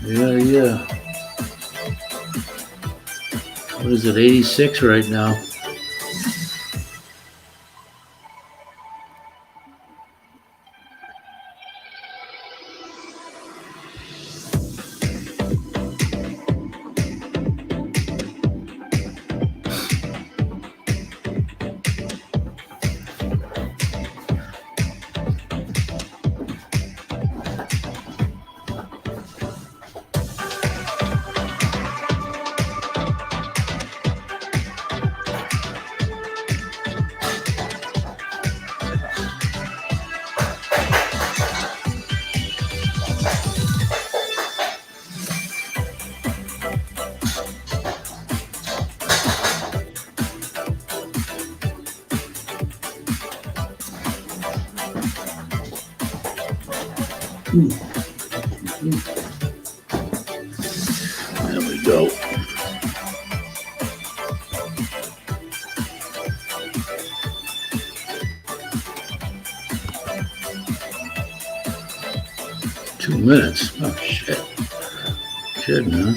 Yeah, yeah. What is it, 86 right now? There we go. Two minutes. Oh, shit. Kidding, huh?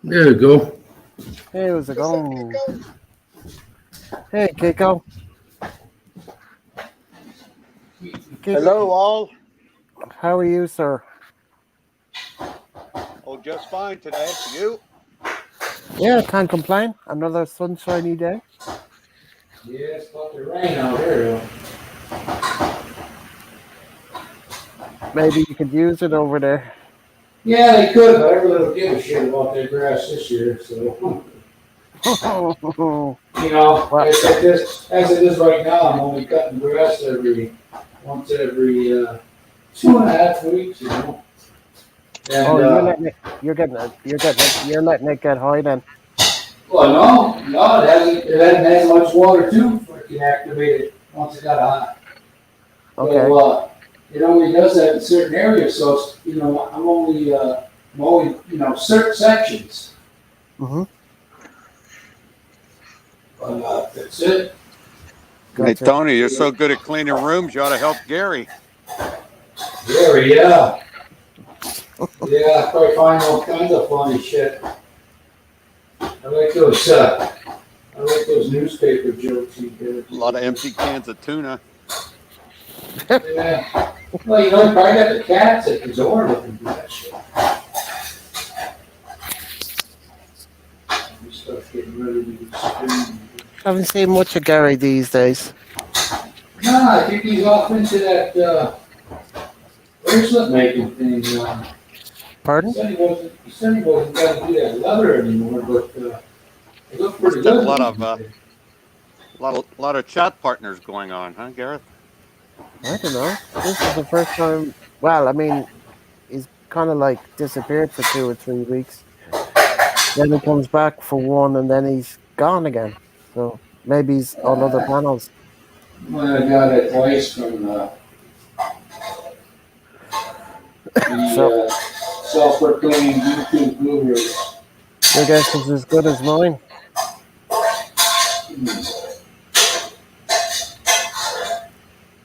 There you go. Hey, how's it What's up, going? Kiko? Hey, Keiko. Hello, all. How are you, sir? Oh, just fine today. You? Yeah, can't complain. Another sunshiny day. Yeah, it's about to rain out here, though. Maybe you could use it over there. Yeah, they could, but I really don't give a shit about their grass this year, so. What? As it is right now, I'm only cutting grass once every 2.5 weeks. And Oh, you're letting it get high then. well, no, it hasn't had much water to freaking activate it once it got hot. Okay. So it only does that in certain areas. So it's, I'm only mowing certain sections. Mhm. But that's it. Hey, Gotcha. Tony, you're so good at cleaning rooms, you ought to help Gary. Gary, yeah. Yeah, I probably find all kinds of funny shit. I like those. I like those newspaper jokes he did. A lot of empty cans of tuna. Yeah. Well, he probably got the cats at the door looking for that shit. This stuff getting ready to be screened. Haven't seen much of Gary these days. No, I think he's off into that bracelet making thing. Pardon? He said he wasn't going to do that leather anymore, but it looked pretty Must have a good. lot of chat partners going on, huh, Gareth? I don't know. This is the first time. Well, I mean, he's kind of like disappeared for 2 or 3 weeks. Then he comes back for one, and then he's gone again. So maybe he's on other panels. Well, I got advice from the So self-proclaimed YouTube gurus. your guess is as good as mine.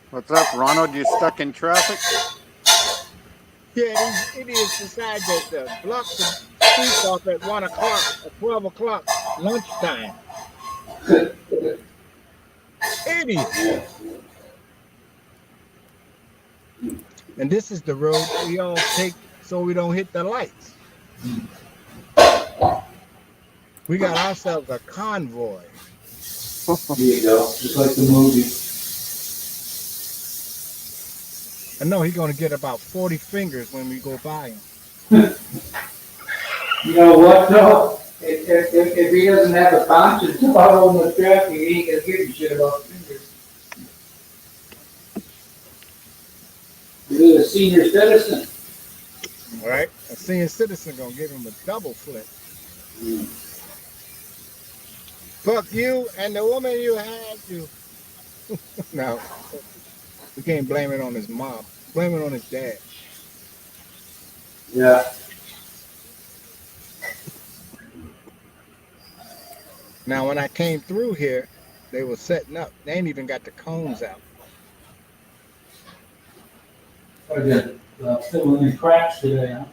What's up, Ronald? You stuck in traffic? Yeah, these idiots decide to block the streets off at 1 o'clock, at 12 o'clock, lunchtime. Idiots. And this is the road we all take so we don't hit the lights. We got ourselves a convoy. There you go, just like the movie. I know he's going to get about 40 fingers when we go by him. You know what, though? If he doesn't have a conscience about all the traffic, he ain't gonna give a shit about fingers. He's a senior citizen. All right? A senior citizen going to give him a double flip. Fuck you and the woman you had, you. No, we can't blame it on his mom. Blame it on his dad. Yeah. Now, when I came through here, they were setting up. They ain't even got the cones out. I did filling in cracks today, huh?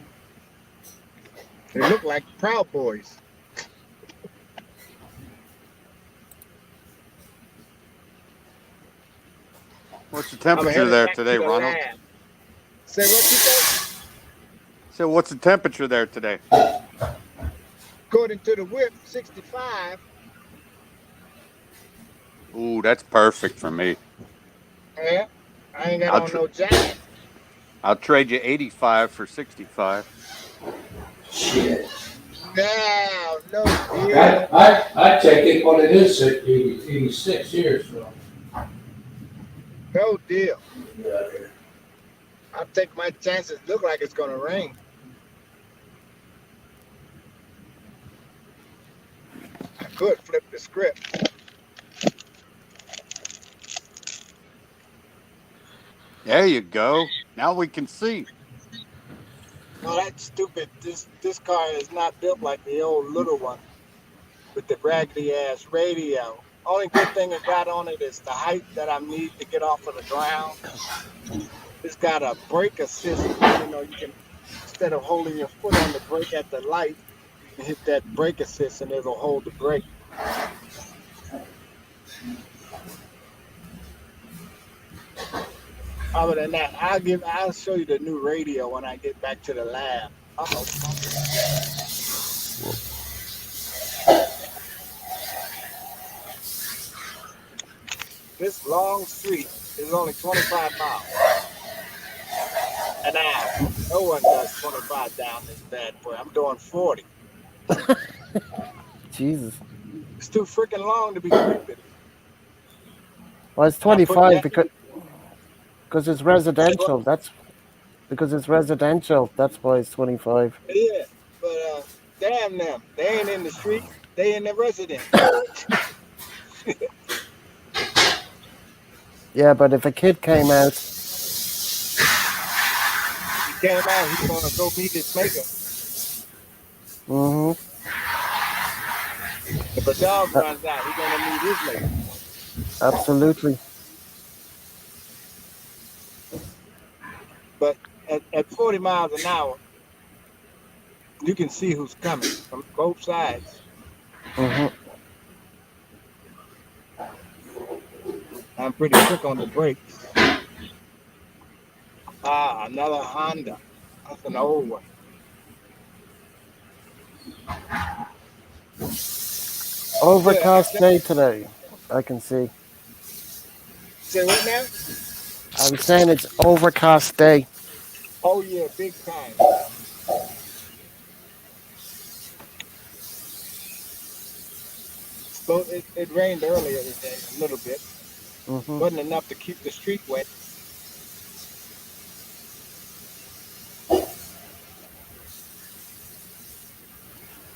They look like Proud Boys. What's the I'm temperature headed there back to today, the Ronald? lab. Say what you say? So what's the temperature there today? According to the whip, 65. Ooh, that's perfect for me. Yeah, I ain't got I'll on tr- no jacket. I'll trade you 85 for 65. Shit. No deal. I take it what it is, 86 years, so. No deal. Yeah. I'll take my chances. Look like it's gonna rain. I could flip the script. There you go. Now we can see. No, that's stupid. This car is not built like the old little one with the raggedy ass radio. Only good thing it got on it is the height that I need to get off of the ground. It's got a brake assist. You know, you can instead of holding your foot on the brake at the light, you can hit that brake assist and it'll hold the brake. Other than that, I'll show you the new radio when I get back to the lab. Uh-oh. This long street is only 25 miles an hour. No one does 25 down this bad boy. I'm doing 40. Jesus. It's too freaking long to be creeping. Well, it's And I put 25 that, because it's say what? residential. That's because it's residential. That's why it's 25. Yeah, but damn them. They ain't in the street. They in the residence. Yeah, but if a kid came out, He came out, he's gonna go meet his maker. hmm If a dog runs out, he's gonna meet his maker. absolutely. But at 40 miles an hour, you can see who's coming from both sides. hmm I'm pretty quick on the brakes. Ah, another Honda. That's an old one. Good. I got Overcast that. day today. I can see. Say what now? I was saying it's overcast day. Oh yeah, big time. So it rained earlier today a little bit. hmm Wasn't enough to keep the street wet.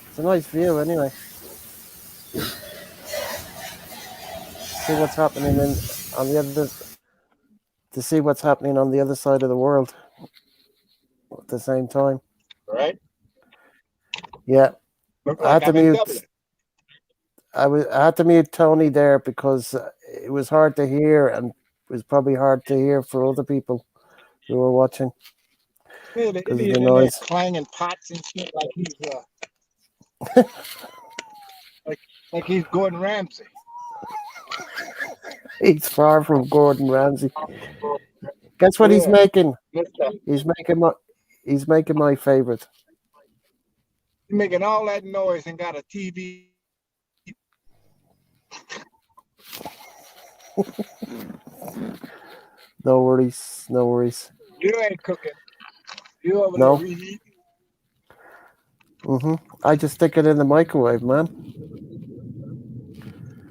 It's a nice view, anyway. See what's happening on the other to see what's happening on the other side of the world at the same time. Right? Yeah, Look I like had to I'm in mute. Dublin. I had to mute Tony there because it was hard to hear, and it was probably hard to hear for other people who were watching Yeah, the because of the idiot in there noise. clanging pots and shit like like he's Gordon Ramsay. He's far from Gordon Ramsay. Guess what he's Yeah, making? Mister. He's making my he's making my favorite. He's making all that noise and got a TV. No worries, no worries. You ain't cooking. You over there No. reheating. I just stick it in the microwave, man.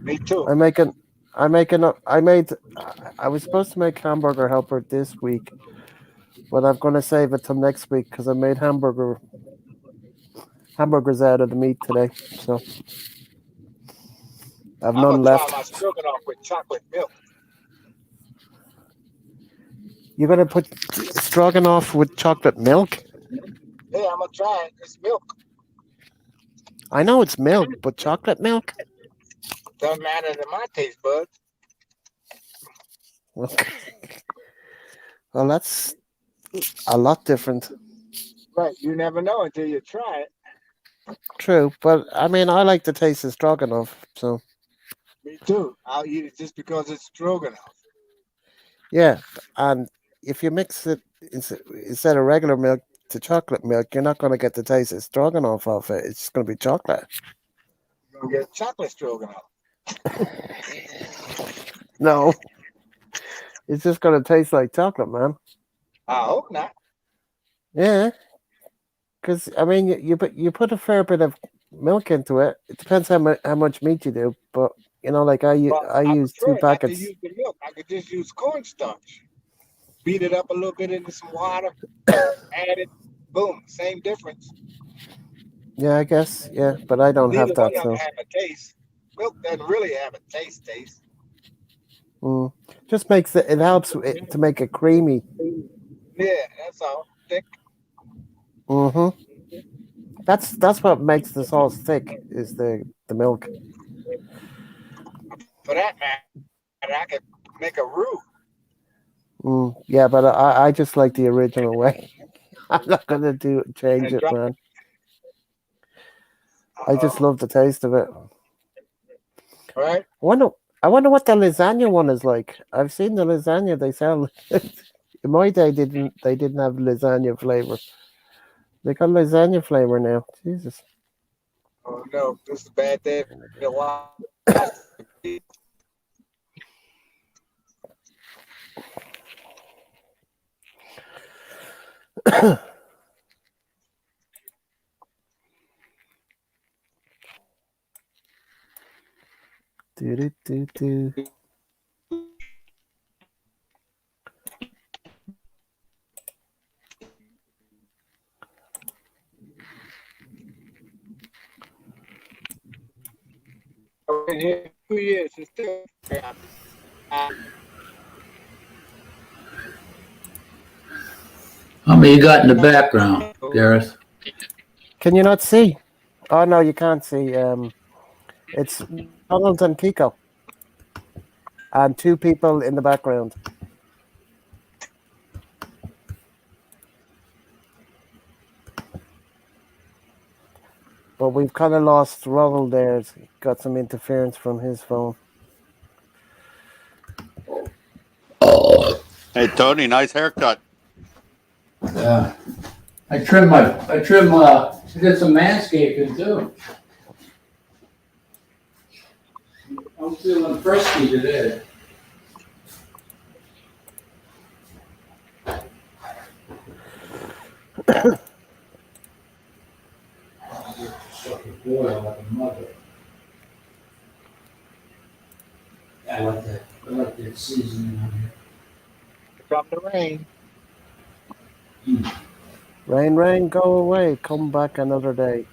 Me too. I'm making. I'm making. I made. I was supposed to make hamburger helper this week, but I'm going to save it till next week because I made hamburgers out of the meat today. So I've I'm gonna none try left. my stroganoff with chocolate milk. You're going to put stroganoff with chocolate milk? Yeah, I'm gonna try it. It's milk. I know it's milk, but chocolate milk? Doesn't matter to my taste buds. Well, well, that's a lot different. Right. You never know until you try it. True, but I mean, I like the taste of stroganoff. So Me too. I'll eat it just because it's stroganoff. yeah, and if you mix it instead of regular milk to chocolate milk, you're not going to get the taste of stroganoff off it. It's just going to be chocolate. You're gonna get chocolate stroganoff. No, it's just going to taste like chocolate, man. I hope not. Yeah, because I mean, you put a fair bit of milk into it. It depends how much meat you do, but like But I I use two prefer not to packets. use the milk. I could just use cornstarch. Beat it up a little bit into some water, add it, boom, same difference. Yeah, I guess. Yeah, but I don't Neither have one that, of them so have a taste. Milk doesn't really have a taste. mm. Just makes it helps it to make it creamy. Yeah, that's all. Thick Hmm. That's what makes the sauce thick is the milk. for that matter. I could make a roux Yeah, but I just like the original way. I'm not gonna change and it, drop. man. I just Uh, love the taste of it. right? I wonder I wonder what the lasagna one is like. I've seen the lasagna they sell. In my day, they didn't have lasagna flavor. They got lasagna flavor now. Jesus. Oh no, this is a bad day to watch. Do do do do. I've been here 2 years and still. How many you got in the background, Gareth? Can you not see? Oh no, you can't see. It's Donald and Kiko, and two people in the background. But we've kind of lost Ronald there. He got some interference from his phone. Hey, Tony, nice haircut. Yeah. I did some manscaping too. I'm feeling frisky today. Boil like a mother. I like that. I like that seasoning on here. From the rain. Rain, rain, go away. Come back another day.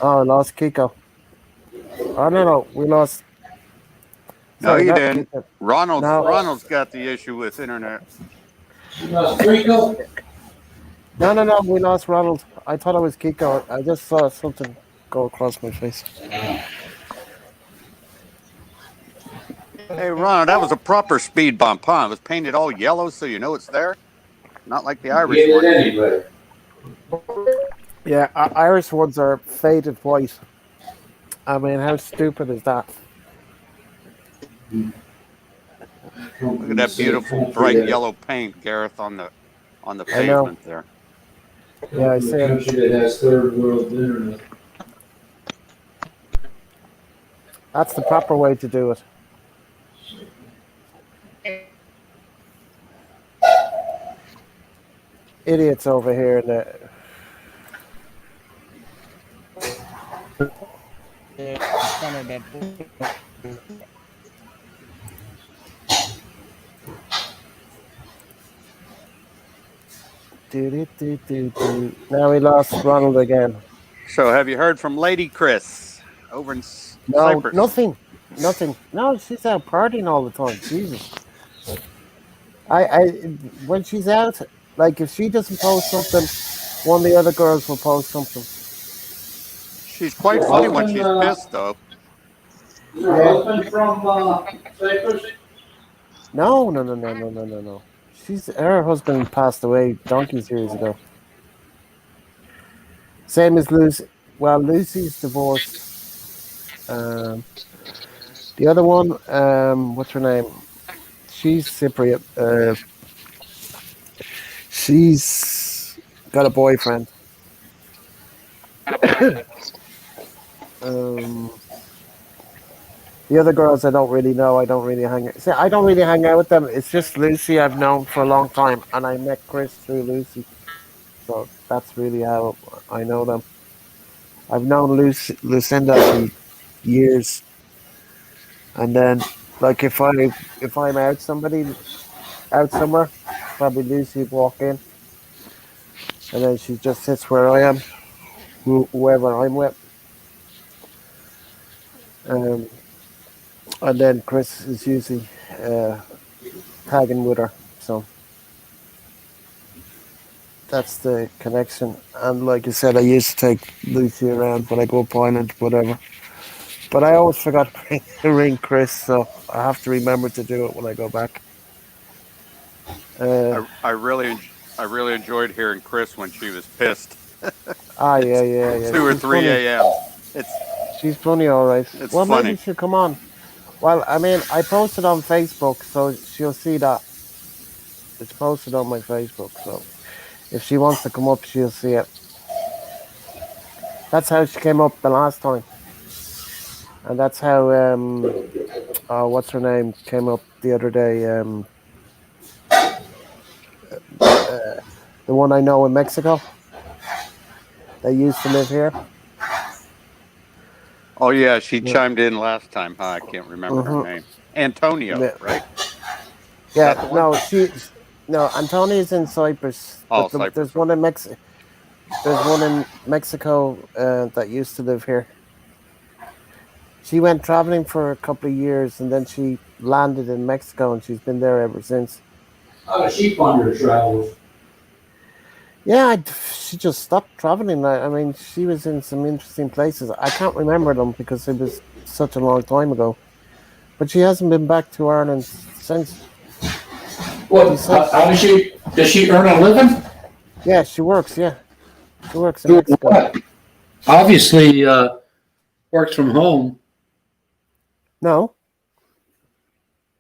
Oh, I lost Kiko. Oh no, we lost. No, Sorry, you not didn't. Kiko. Ronald's No, Ronald's got the issue with internet. You lost Rico? no. We lost Ronald. I thought it was Kiko. I just saw something go across my face. Hey, Ronald, that was a proper speed bump, huh? It was painted all yellow so you know it's there. Not like the Irish Get it one. anyway. Yeah, Irish ones are faded white. I mean, how stupid is that? Look at that beautiful bright yellow paint, Gareth, on the I know. pavement there. Yeah, I see it. Country that has third world internet. That's the proper way to do it. Idiots over here. Do. Now we lost Ronald again. So, have you heard from Lady Chris over in No, Cyprus? nothing. No, she's out partying all the time. Jesus. I when she's out, like if she doesn't post something, one of the other girls will post something. She's quite funny when she's pissed, though. Is her Yeah. husband from Cyprus? No, no, no, no, no, no, no, no. Her husband passed away donkeys years ago. Same as Lucy. Well, Lucy's divorced. Um, the other one, what's her name? She's Cypriot. She's got a boyfriend. um, the other girls I don't really know. I don't really hang. See, I don't really hang out with them. It's just Lucy I've known for a long time, and I met Chris through Lucy. So that's really how I know them. I've known Lucinda for years, and then like if I'm out somewhere, probably Lucy would walk in, and then she just sits where I am, whoever I'm with, um, and then Chris is usually uh, tagging with her. So that's the connection. And like I said, I used to take Lucy around when I go up Ireland, whatever. But I always forgot to ring Chris, so I have to remember to do it when I go back. Uh, I really enjoyed hearing Chris when she was pissed. yeah, It's yeah, yeah. 2 or 3 a.m. It's She's funny, all right. it's Well, maybe funny. she'll come on. Well, I mean, I posted on Facebook, so she'll see that it's posted on my Facebook. So if she wants to come up, she'll see it. That's how she came up the last time, and that's how what's her name came up the other day. Uh, the one I know in Mexico. They used to live here. Oh yeah, she Yeah. chimed in last time. Huh? I can't remember her Hmm. name. Antonio, Yeah. right? Is Yeah. that the one? No, no. Antonia's in Cyprus, Oh, but Cyprus. there's one Okay. in There's one in Mexico that used to live here. She went traveling for a couple of years, and then she landed in Mexico, and she's been there ever since. How does she fund her travels? Yeah, she just stopped traveling. I mean, she was in some interesting places. I can't remember them because it was such a long time ago. But she hasn't been back to Ireland since. She What? said, How does she earn a living? yeah, she works. Yeah, she works in Doing Mexico. what? Obviously, works from home. No,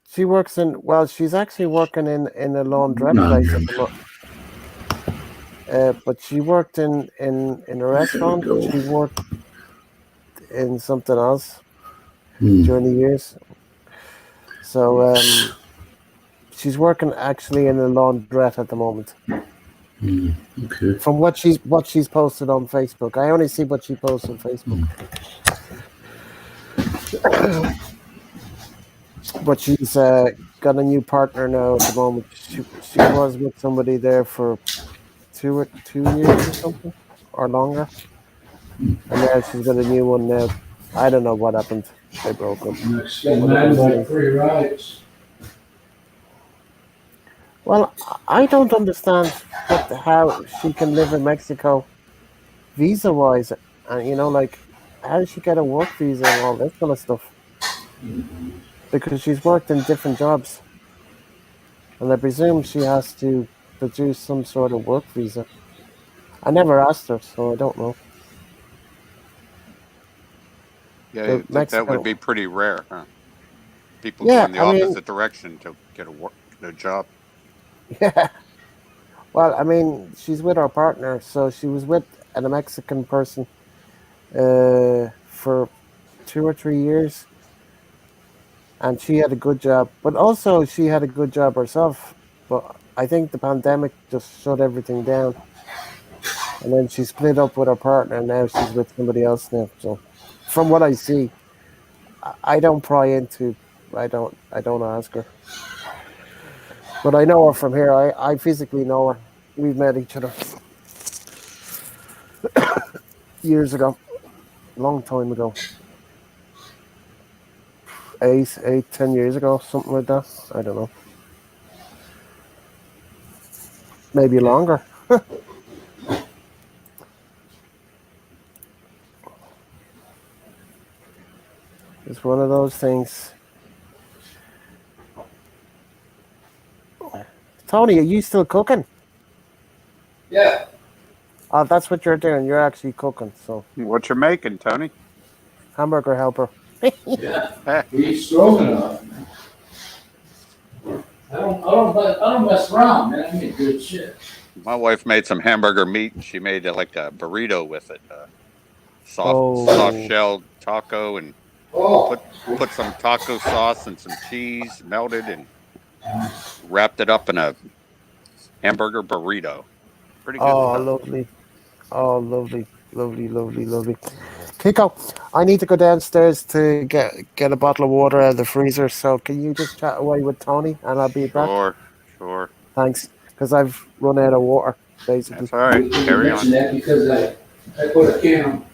she works in. Well, she's actually working in a laundrette No, place at the moment. But she worked in a there we restaurant. go. She worked in something else Hmm. during the years. So she's working actually in a laundrette at the moment. Hmm. Okay. From what she's posted on Facebook, I only see what she posts on Facebook. But she's got a new partner now at the moment. She was with somebody there for 2 years or something or longer, and now she's got a new one now. I don't know what happened. They broke up. Mexican One of men those like things. free rides. Well, I don't understand how she can live in Mexico visa wise, and like how does she get a work visa and all this kind of stuff? Because she's worked in different jobs, and I presume she has to produce some sort of work visa. I never asked her, so I don't know. Yeah, I But think that would be Mexico, pretty rare, huh? People yeah, going the I mean, opposite direction to get a job. yeah. Well, I mean, she's with her partner, so she was with a Mexican person for 2 or 3 years, and she had a good job. But also, she had a good job herself. But I think the pandemic just shut everything down, and then she split up with her partner, and now she's with somebody else now. So, from what I see, I don't pry into. I don't ask her, but I know her from here. I physically know her. We've met each other years ago, long time ago, 10 years ago, something like that. I don't know, maybe Yeah. longer. It's one of those things. Tony, are you still cooking? Yeah. Oh, that's what you're doing. You're actually cooking. So, What you making, Tony? hamburger helper. Yeah. Eh, Beef stroganoff, man. I don't mess around, man. I make good shit. my wife made some hamburger meat. She made like a burrito with it, soft Oh, shell taco, and Oh. put put some taco sauce and some cheese melted and wrapped it up in a hamburger burrito. Pretty good oh, stuff. lovely. Oh, lovely, lovely, lovely, lovely. Kiko, I need to go downstairs to get a bottle of water out of the freezer. So can you just chat away with Tony and I'll be back? Sure, sure. Thanks, because I've run out of water, basically. That's all right. Good thing you Carry on. mentioned that because I put a can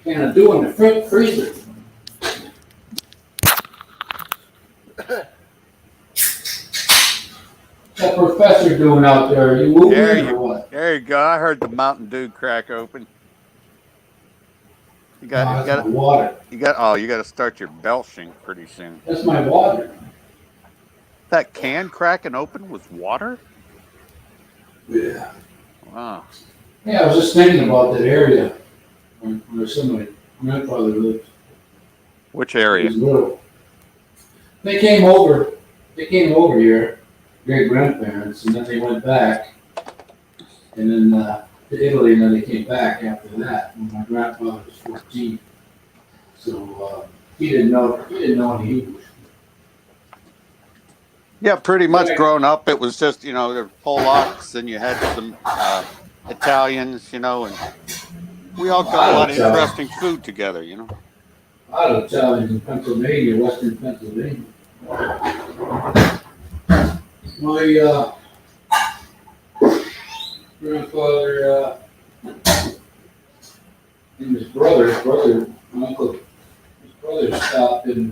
of dew in the freezer. What's that professor doing out there? Are you moving or what? There you go. I heard the Mountain Dew crack open. You got, Oh, you that's my got, water. you got to start your belching pretty soon. That's my water. That can cracking open with water? Yeah. Wow. Yeah, I was just thinking about that area where my grandfather lived. Which He area? was little. They came over here, great grandparents, and then they went back. And then to Italy, and then they came back after that when my grandfather was 14. So he didn't know any English. Yeah, pretty much growing up, it was just, there were Polacks and you had some Italians, and we all got a lot of interesting food together, A lot of Italians in Pennsylvania, Western Pennsylvania. My grandfather and his brother, my uncle, his brother stopped in,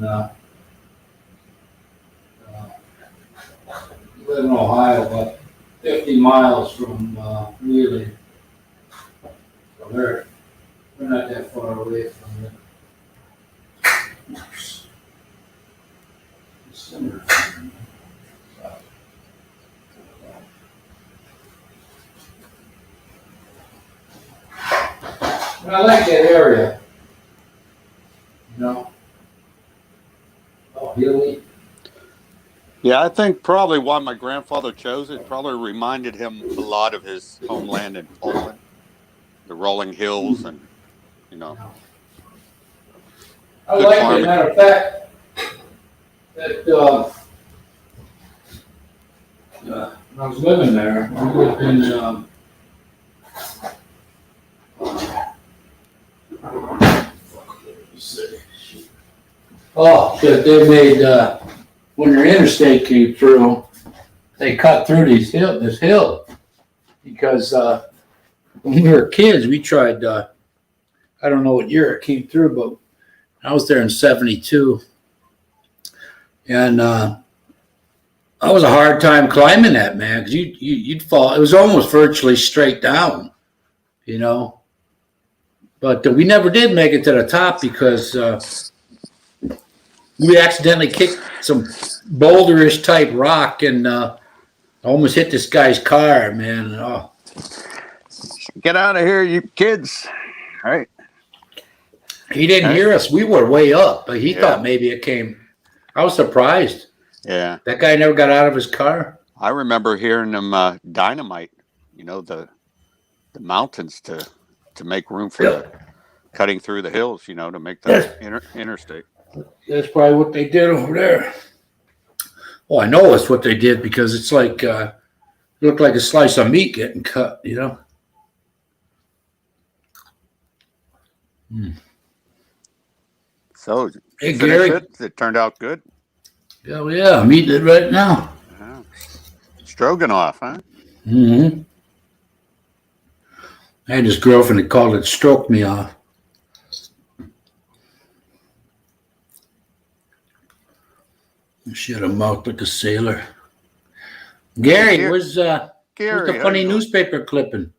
he lived in Ohio, about 50 miles from Wheeling. So we're not that far away from it. Summer. But I like that area. Oh, hilly. Yeah, I think probably why my grandfather chose it probably reminded him a lot of his homeland in Poland, the rolling hills and, I good like it. farming. Matter of fact, that when I was living there, we lived in that they made when their interstate came through, they cut through this hill because when we were kids, we tried. I don't know what year it came through, but I was there in '72, and that was a hard time climbing that, man, because you'd fall. It was almost virtually straight down, But we never did make it to the top because we accidentally kicked some boulderish type rock and almost hit this guy's car, man. Oh. Get out of here, you kids. All right. He didn't hear us. We were way up, but he thought maybe it came. I was surprised. Yeah. That guy never got out of his car. I remember hearing them dynamite, the mountains to make room for the cutting through the hills, to make the interstate. That's probably what they did over there. Well, I know it's what they did because it's like it looked like a slice of meat getting cut, So, hey, Gary. It turned out good. Oh, yeah, I'm eating it right now. Yeah. Stroganoff, huh? Mm-hmm. I had this girlfriend that called it stroke me off. She had a mouth like a sailor. Gary, where's the funny newspaper clipping?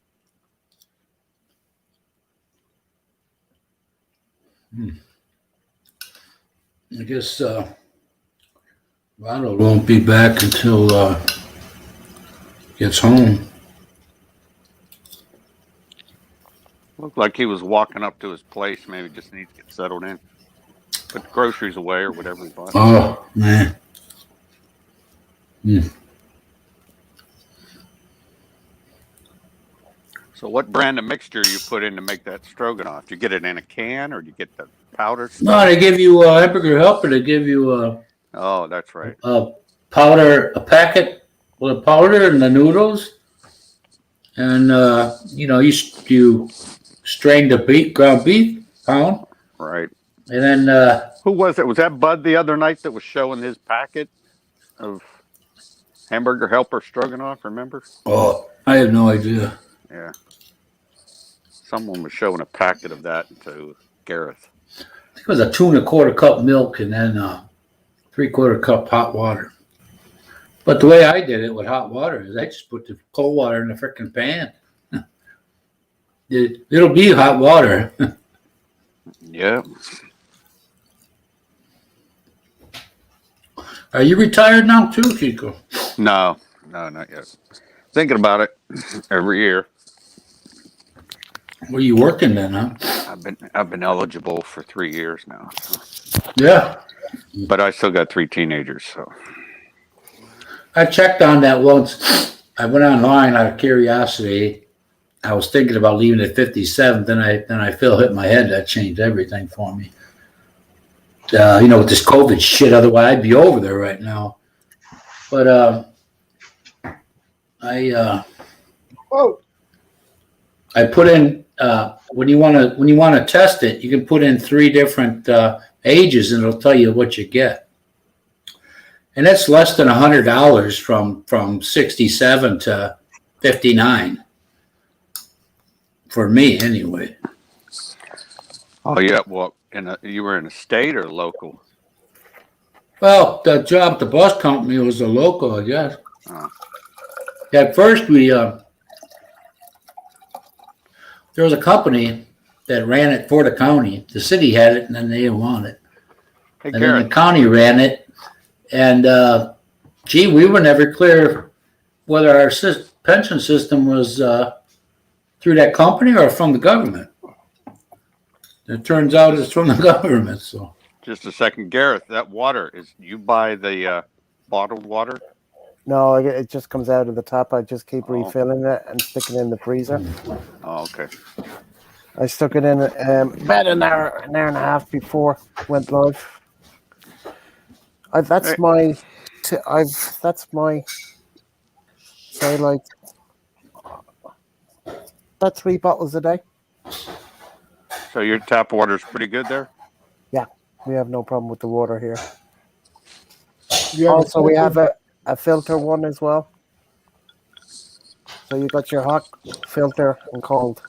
I guess Ronald won't be back until gets home. Looked like he was walking up to his place. Maybe just needs to get settled in. Put the groceries away or whatever he bought. Oh man. Hmm. So, what brand of mixture you put in to make that stroganoff? Do you get it in a can or do you get the powder No, stuff? they give you hamburger helper. They give you Oh, that's right. a powder, a packet with a powder and the noodles, and you strain the beef, ground beef pound, Right. and then Who was it? Was that Bud the other night that was showing his packet of hamburger helper stroganoff? Remember? oh, I have no idea. Yeah. Someone was showing a packet of that to Gareth. I think it was a 2 1/4 cup milk and then 3/4 cup hot water. But the way I did it with hot water is I just put the cold water in the freaking pan. It'll be hot water. Yeah. Are you retired now too, Chico? No, not yet. Thinking about it every year. Were you working then, huh? I've been eligible for 3 years now. So. Yeah. But I still got 3 teenagers, so I checked on that once. I went online out of curiosity. I was thinking about leaving at 57. Then I feel hit my head. That changed everything for me. With this COVID shit. Otherwise, I'd be over there right now. But I put in when you want to test it, you can put in 3 different ages, and it'll tell you what you get. And that's less than $100 from 67 to 59 for me, anyway. Oh yeah, well, you were in a state or local? Well, the job at the bus company was a local, I guess. Oh. At first, there was a company that ran it for the county. The city had it, and then they didn't want it. Hey, And Garrett. then the county ran it, and we were never clear whether our pension system was through that company or from the government. It turns out it's from the government. So Just a second, Gareth. That water you buy the bottled water? No, it just comes out of the tap. I just keep refilling it and sticking it in the freezer. Oh, okay. I stuck it in about an hour and a half before it went live. That's my say like about 3 bottles a day. So your tap water's pretty good there? Yeah, we have no problem with the water here. Yeah. Also, we have a filter one as well. So you got your hot filter and cold.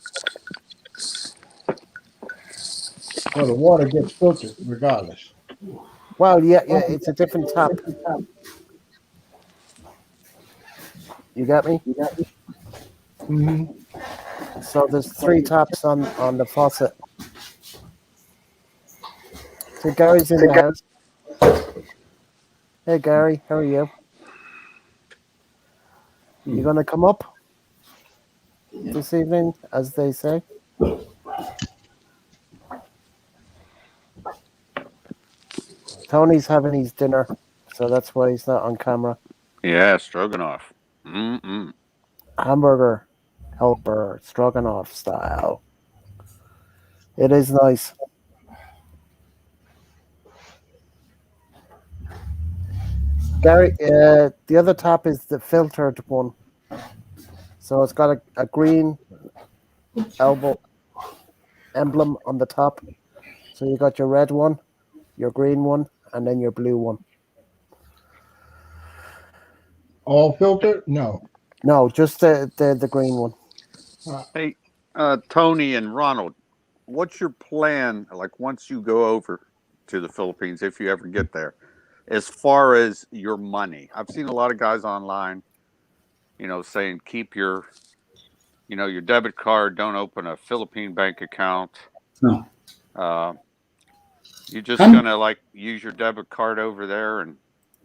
So the water gets filtered regardless. Well, yeah, it's a different tap. You got me? Mm-hmm. So there's 3 taps on the faucet. So Gary's in the house. Hey Gary, how are you? You gonna come up this evening, as they say? Tony's having his dinner, so that's why he's not on camera. Yeah, stroganoff. Mm-mm. Hamburger helper, stroganoff style. It is nice. Gary, the other tap is the filtered one. So it's got a green elbow emblem on the top. So you got your red one, your green one, and then your blue one. All filtered? No. No, just the green one. Hey, Tony and Ronald, what's your plan, like, once you go over to the Philippines, if you ever get there, as far as your money? I've seen a lot of guys online, saying keep your debit card, don't open a Philippine bank account. No. You're just I'm- gonna like use your debit card over there and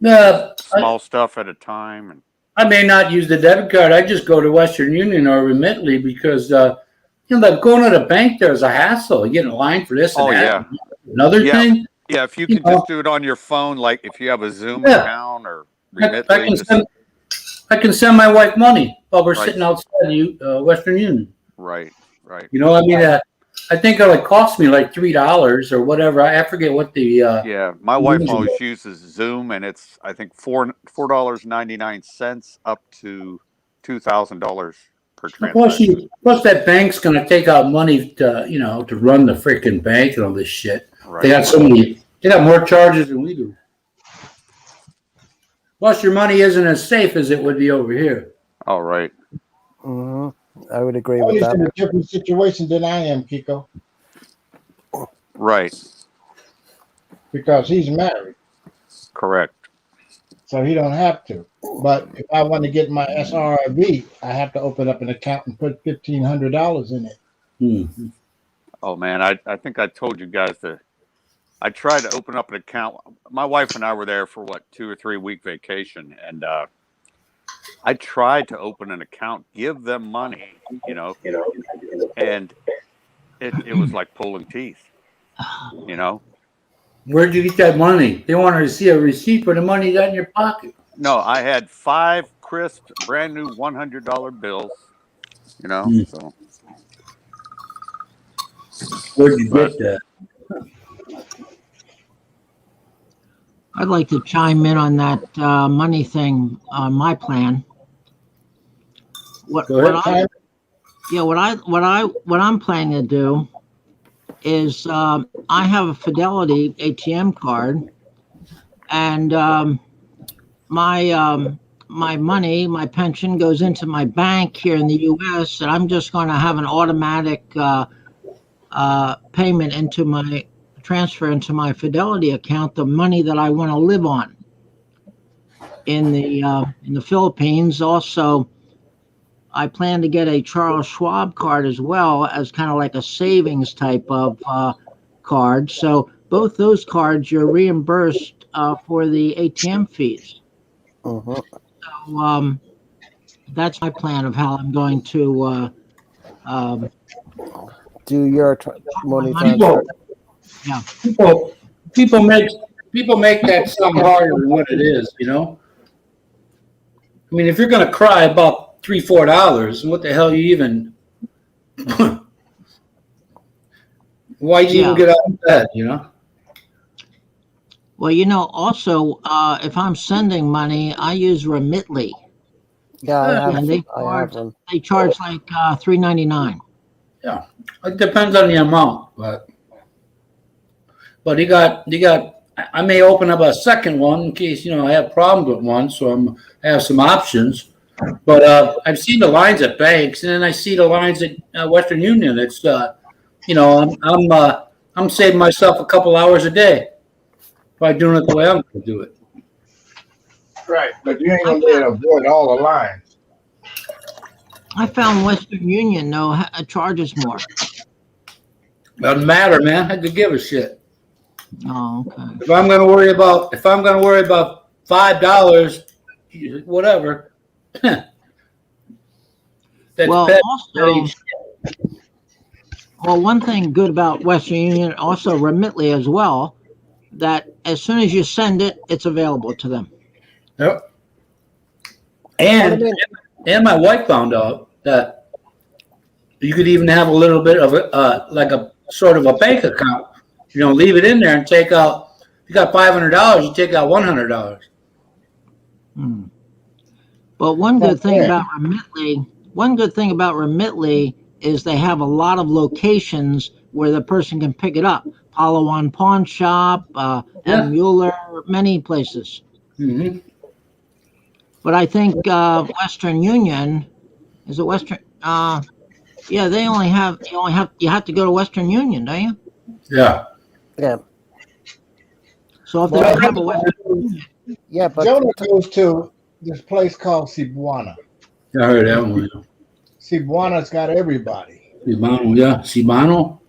Uh, small stuff at a time. And I may not use the debit card. I just go to Western Union or Remitly because like going to the bank there's a hassle. You get in line for this and oh that. yeah, Another yeah, thing, yeah. If you you can know, just do it on your phone, like if you have a Zoom yeah, account or I Remitly, can just send my wife money while we're right, sitting outside Western Union. right, right. I mean, I think it like cost me like $3 or whatever. I forget what the Yeah, my wife always uses Zoom, and it's I think $4.99 up to $2,000 per transaction. Plus that bank's gonna take out money to run the freaking bank and all this shit. They Right. got so many. They got more charges than we do. Plus, your money isn't as safe as it would be over here. All right. Hmm. I would agree Oh, with he's that. in a different situation than I am, Kiko, Right. because he's married, Correct. so he don't have to. But if I want to get my SRV, I have to open up an account and put $1,500 in it. Hmm. Oh man, I think I told you guys that I tried to open up an account. My wife and I were there for what 2 or 3 week vacation, and I tried to open an account, give them money, and it was like pulling teeth, you know. Where'd you get that money? They wanted to see a receipt for the money you got in your pocket. No, I had 5 crisp, brand new $100 bills, Hmm. So, Where'd you but get that? I'd like to chime in on that money thing on my plan. What Go ahead. what I'm planning to do is I have a Fidelity ATM card, and my money, my pension goes into my bank here in the U.S., and I'm just going to have an automatic payment into my transfer into my Fidelity account the money that I want to live on in the Philippines. Also, I plan to get a Charles Schwab card as well as kind of like a savings type of card. So both those cards you're reimbursed for the ATM fees. Hmm. So that's my plan of how I'm going to Do your money money. transfer. Yeah. People make that sound harder than what it is. I mean, if you're gonna cry about $3-4, what the hell you even? Why'd you even get out of bed? Well, also, if I'm sending money, I use Remitly, Yeah, and I have one. they charge like $3.99. Yeah, it depends on the amount, but you got. I may open up a second one in case I have problems with one, so I have some options. But I've seen the lines at banks, and then I see the lines at Western Union. It's I'm saving myself a couple hours a day by doing it the way I'm going to do it. Right, but you ain't gonna be able to avoid all the lines. I found Western Union though charges more. Doesn't matter, man. I could give a shit. Oh, okay. If I'm going to worry about $5, whatever. That's Well, petty. also, one thing good about Western Union, also Remitly as well, that as soon as you send it, it's available to them. Yep. Well, I And mean, my wife found out that you could even have a little bit of like a sort of a bank account. Leave it in there and take out. If you got $500, you take out $100. Hmm. But one good thing about Remitly is they have a lot of locations where the person can pick it up. Palawan Pawn Shop, Yeah. M. Mueller, many places. Mm-hmm. But I think Western Union, is it Western? Yeah, you have to go to Western Union, don't you? Yeah. yeah, So if they Well, don't have a Western Union, yeah, but Jonah goes to this place called Cebuana. I heard that one. Cebuana's got everybody. Cibano, yeah. Cibano.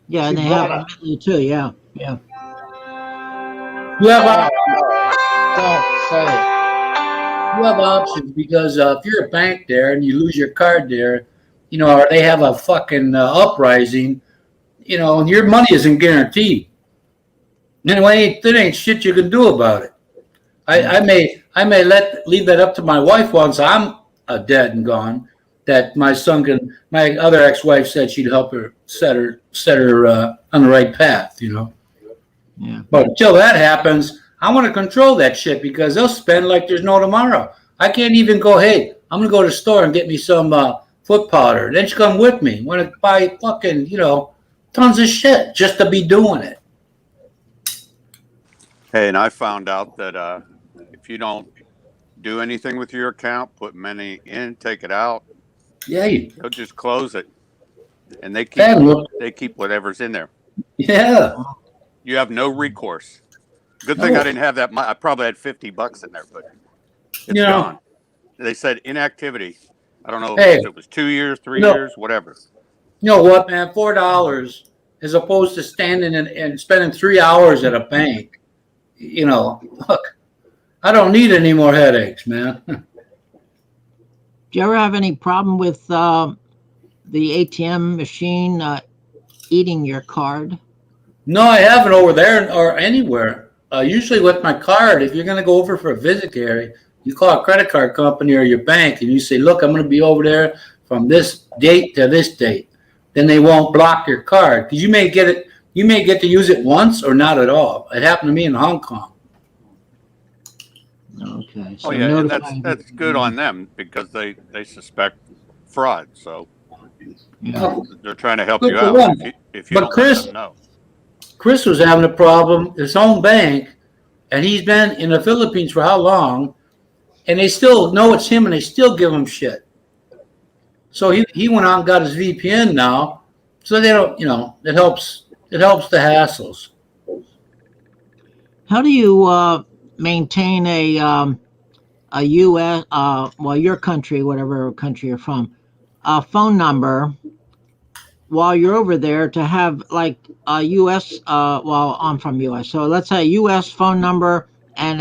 yeah, and they have Remitly too. Yeah, yeah. You have Oh, no. Don't say it. you have options because if you're a bank there and you lose your card there, or they have a fucking uprising, and your money isn't guaranteed. Anyway, there ain't shit you can do about it. I may leave that up to my wife once I'm dead and gone. That my son can. My other ex-wife said she'd help her set her on the right path. Yeah. But until that happens, I want to control that shit because they'll spend like there's no tomorrow. I can't even go. Hey, I'm gonna go to the store and get me some foot powder. Then she come with me. Want to buy fucking tons of shit just to be doing it. Hey, and I found out that if you don't do anything with your account, put money in, take it out, Yeah, they'll just close it, and look, they keep whatever's in there. yeah. You have no recourse. Good thing No, I didn't have that. I probably had $50 in there, but you it's know. gone. They said inactivity. I don't know Hey, if it was 2 years, you 3 years, whatever. what, man? $4 as opposed to standing and spending 3 hours at a bank. Look, I don't need any more headaches, man. Do you ever have any problem with the ATM machine eating your card? No, I haven't over there or anywhere. Usually with my card, if you're going to go over for a visit, Gary, you call a credit card company or your bank and you say, look, I'm going to be over there from this date to this date. Then they won't block your card because you may get to use it once or not at all. It happened to me in Hong Kong. Okay. Oh So yeah, and notify that's good on them because they suspect fraud, so Yeah. they're trying to help Good you for out them. if you But don't let them know. Chris was having a problem, his own bank, and he's been in the Philippines for how long? And they still know it's him and they still give him shit. So he went out and got his VPN now. So they don't, it helps the hassles. How do you maintain a U.S. Well, your country, whatever country you're from, a phone number while you're over there to have like a U.S. Well, I'm from U.S. So let's say a U.S. phone number and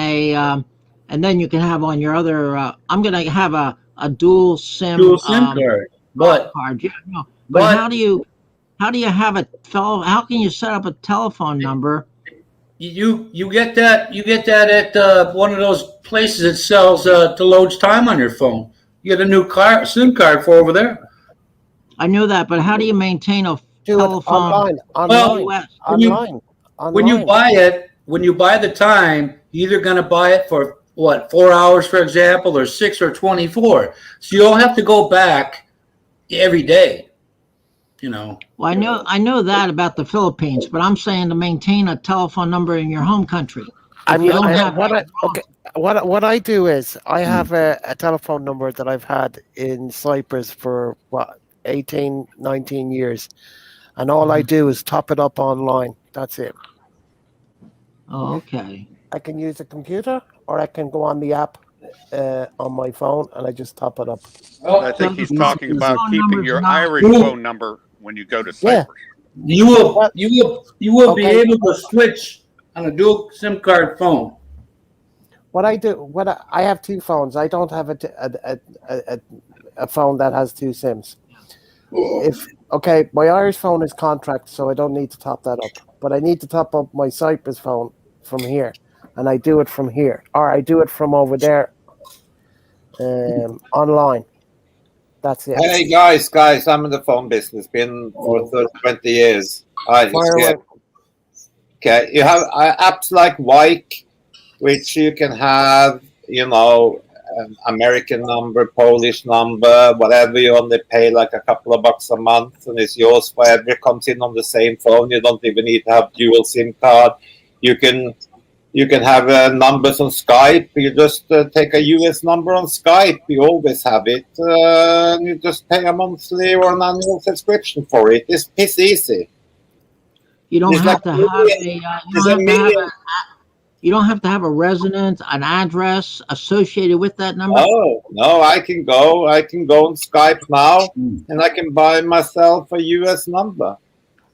and then you can have on your other. I'm gonna have a dual Dual SIM SIM card. But card. Yeah, no. But but how do you have a fellow? How can you set up a telephone number? you get that at one of those places that sells to loads time on your phone. You get a new SIM card for over there. I know that, but how do you maintain a Do it telephone online, Well, U.S.? when you online, when you online. buy it, when you buy the time, you're either going to buy it for what, 4 hours, for example, or 6 or 24. So you don't have to go back every day. Well, I know that about the Philippines, but I'm saying to maintain a telephone number in your home country. I If you mean, don't have what I do is I have a telephone number that I've had in Cyprus for 18, 19 years, and all I do is top it up online. That's it. Oh, okay. I can use a computer or I can go on the app on my phone and I just top it up. I So think the he's phone, talking the about phone keeping number's your not. Irish phone number when you go to Yeah. Cyprus. You will Well, you will be okay. able to switch on a dual SIM card phone. What I do, I have two phones. I don't have a phone that has two SIMs. My Irish phone is contract, so I don't need to top that up. But I need to top up my Cyprus phone from here, and I do it from here, or I do it from over there online. That's it. Hey guys, I'm in the phone business. Been for 20 years. Hi, it's Fire here. away. Okay, you have apps like Wike, which you can have, American number, Polish number, whatever. You only pay like a couple of bucks a month, and it's yours forever. It comes in on the same phone. You don't even need to have dual SIM card. You can have numbers on Skype. You just take a US number on Skype. You always have it. You just pay a monthly or an annual subscription for it. It's piss easy. You don't There's like have to a have million. There's a million. you don't have to have a residence, an address associated with that number. No, I can go on Skype now, and I can buy myself a US number.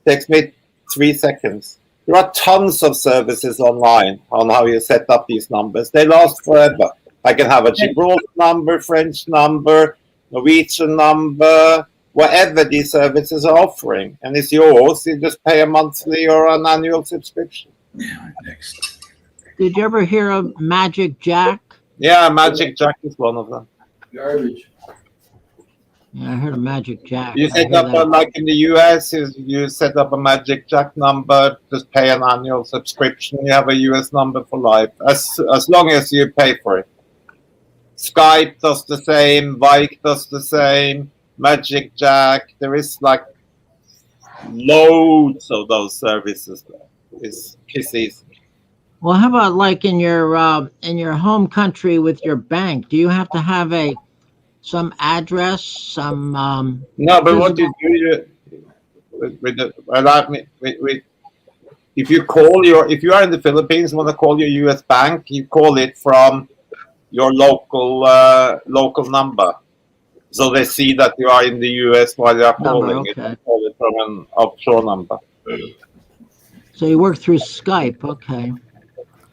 Takes me 3 seconds. There are tons of services online on how you set up these numbers. They last forever. I can have a Gibraltar number, French number, Norwegian number, whatever these services are offering. And it's yours. You just pay a monthly or an annual subscription. Next. Did you ever hear of Magic Jack? Yeah, Magic Jack is one of them. Garbage. Yeah, I heard of Magic Jack. You I set hear up, that. like in the US, you set up a Magic Jack number, just pay an annual subscription. You have a US number for life, as long as you pay for it. Skype does the same, Vike does the same, Magic Jack. There is like loads of those services there. It's easy. Well, how about like in your home country with your bank? Do you have to have some address, some No, but what you do, if you are in the Philippines, want to call your U.S. bank, you call it from your local number, so they see that you are in the U.S. while you are calling. Number, You okay. don't call it from an offshore number. So you work through Skype, okay.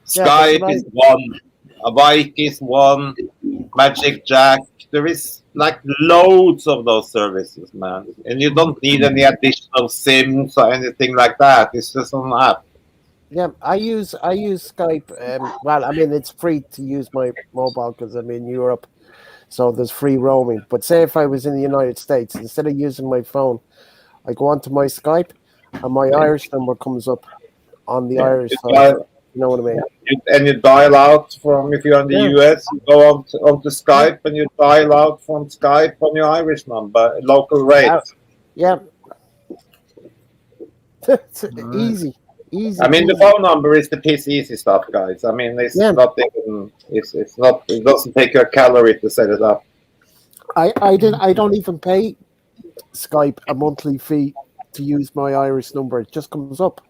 Skype is one, a Vike is one, Magic Jack. There is like loads of those services, man, and you don't need any additional SIMs or anything like that. It's just an app. Yeah, I use Skype. Well, I mean, it's free to use my mobile because I'm in Europe, so there's free roaming. But say if I was in the United States, instead of using my phone, I go onto my Skype, and my Irish number comes up on the Irish side. You know what I mean? And you dial out from, if you're in the US, you go onto Skype and you dial out from Skype on your Irish number, local rate. Yeah. It's easy. I mean, the phone number is the piss easy stuff, guys. I mean, it's not even, it's not, it doesn't take you a calorie to set it up. I don't even pay Skype a monthly fee to use my Irish number. It just comes up.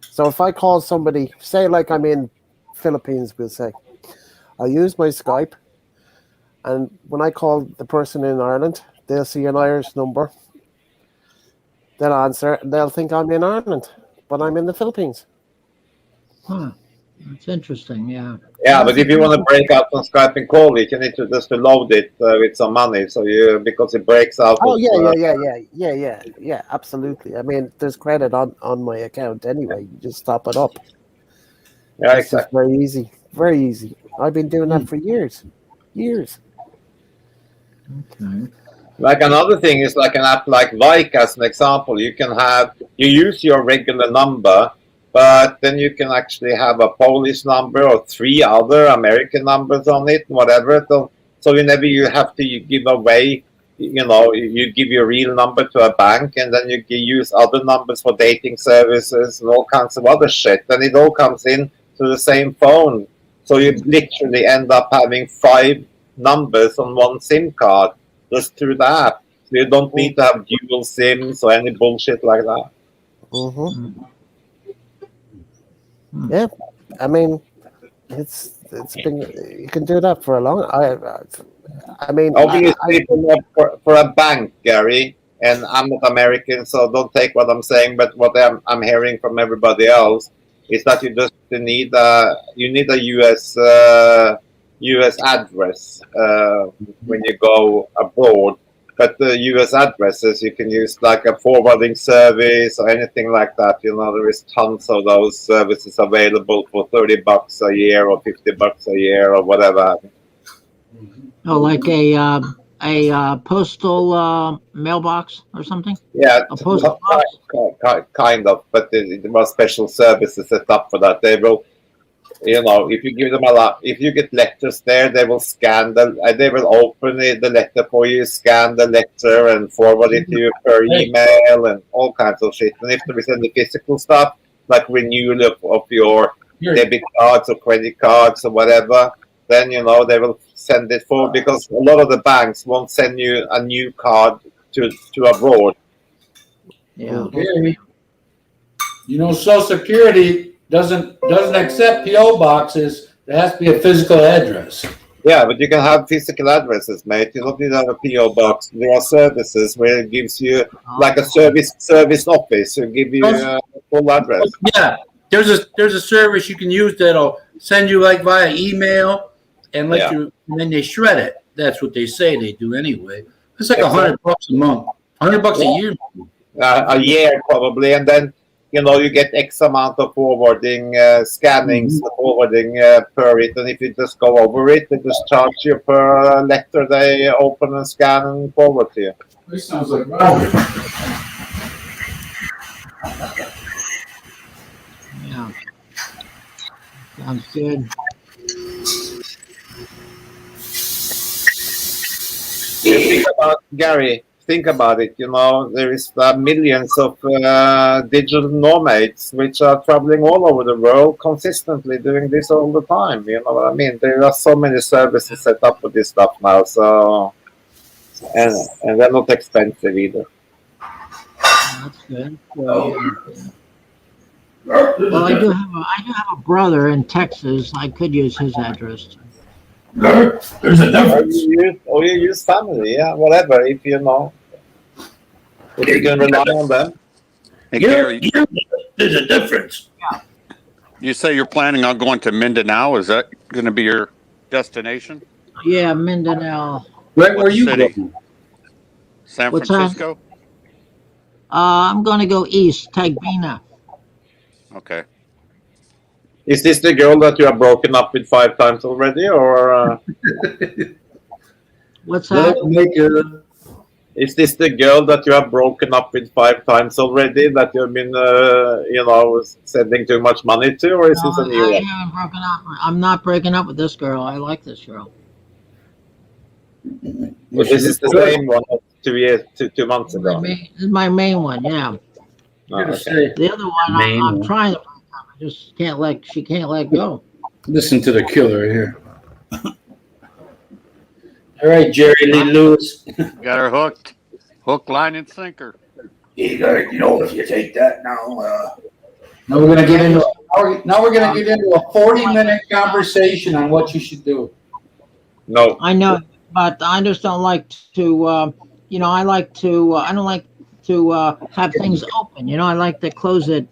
So if I call somebody, say like I'm in Philippines, we'll say, I'll use my Skype, and when I call the person in Ireland, they'll see an Irish number. They'll answer, and they'll think I'm in Ireland, but I'm in the Philippines. Huh. That's interesting, yeah. Yeah, but if you want to break out on Skype and call it, you need to just load it with some money, so because it breaks out. Oh yeah, absolutely. I mean, there's credit on my account anyway. You just top it up. Yeah, it's exactly. Very easy, very easy. I've been doing that for years. Okay. Like another thing is like an app like Vike, as an example. You use your regular number, but then you can actually have a Polish number or 3 other American numbers on it, whatever. So whenever you have to give away, you give your real number to a bank, and then you use other numbers for dating services and all kinds of other shit. Then it all comes in to the same phone. So you literally end up having 5 numbers on one SIM card just through the app. So you don't need to have dual SIMs or any bullshit like that. Mm-hmm. Yeah, I mean, it's been, you can do that for a long. I mean, obviously for a bank, Gary, and I'm not American, so don't take what I'm saying. But what I'm hearing from everybody else is that you just need a US address when you go abroad. But the US addresses, you can use like a forwarding service or anything like that. There is tons of those services available for $30 a year or $50 a year or whatever. Oh, like a postal mailbox or something? Yeah, a postal box? Kind of, but there are special services set up for that. They will, if you give them if you get letters there, they will scan they will open the letter for you, scan the letter, and forward it to you per email and all kinds of shit. And if there is any physical stuff, like renewal of your debit cards or credit cards or whatever, then they will send it forward, because a lot of the banks won't send you a new card to abroad. Yeah. Social Security doesn't accept PO boxes. There has to be a physical address. Yeah, but you can have physical addresses, mate. You don't need to have a PO box. There are services where it gives you like a service office. So give you a full address. Yeah, there's a service you can use that'll send you like via email and let Yeah. you, and then they shred it. That's what they say they do anyway. It's like Exactly. $100 a month, $100 a year. A year probably, and then you get X amount of forwarding scannings, forwarding per it, and if you just go over it, they just charge you per letter they open and scan and forward to you. This sounds like Robert. Yeah. Sounds good. Think about Gary. Think about it. There is millions of digital nomads which are traveling all over the world consistently doing this all the time. You know what I mean? There are so many services set up for this stuff now. So, and they're not expensive either. That's good. Well, I do have a brother in Texas. I could use his address. There's a difference. Or you use family, yeah, whatever. If you can rely on them. Hey, Gary, There's a difference. you say you're planning on going to Mindanao. Is that going to be your destination? Yeah, Mindanao. Right where What you city? go. San What's that? Francisco? I'm going to go east, Tagbina. Okay. Is this the girl that you have broken up with 5 times already, or What's that? is this the girl that you have broken up with 5 times already? That you've been, sending too much money to, or is this a new I one? haven't broken up. I'm not breaking up with this girl. I like this girl. But this is the same one of 2 months ago. This is my main one. Yeah. Oh, okay. The other one, I'm trying to break up. I just can't let. She can't let go. Listen to the killer here. All right, Jerry Lee Lewis. Got her hooked. Hook, line, and sinker. If you take that now. Now we're gonna get into a 40-minute conversation on what you should do. No. I know, but I just don't like to. I like to. I don't like to have things open. I like to close it.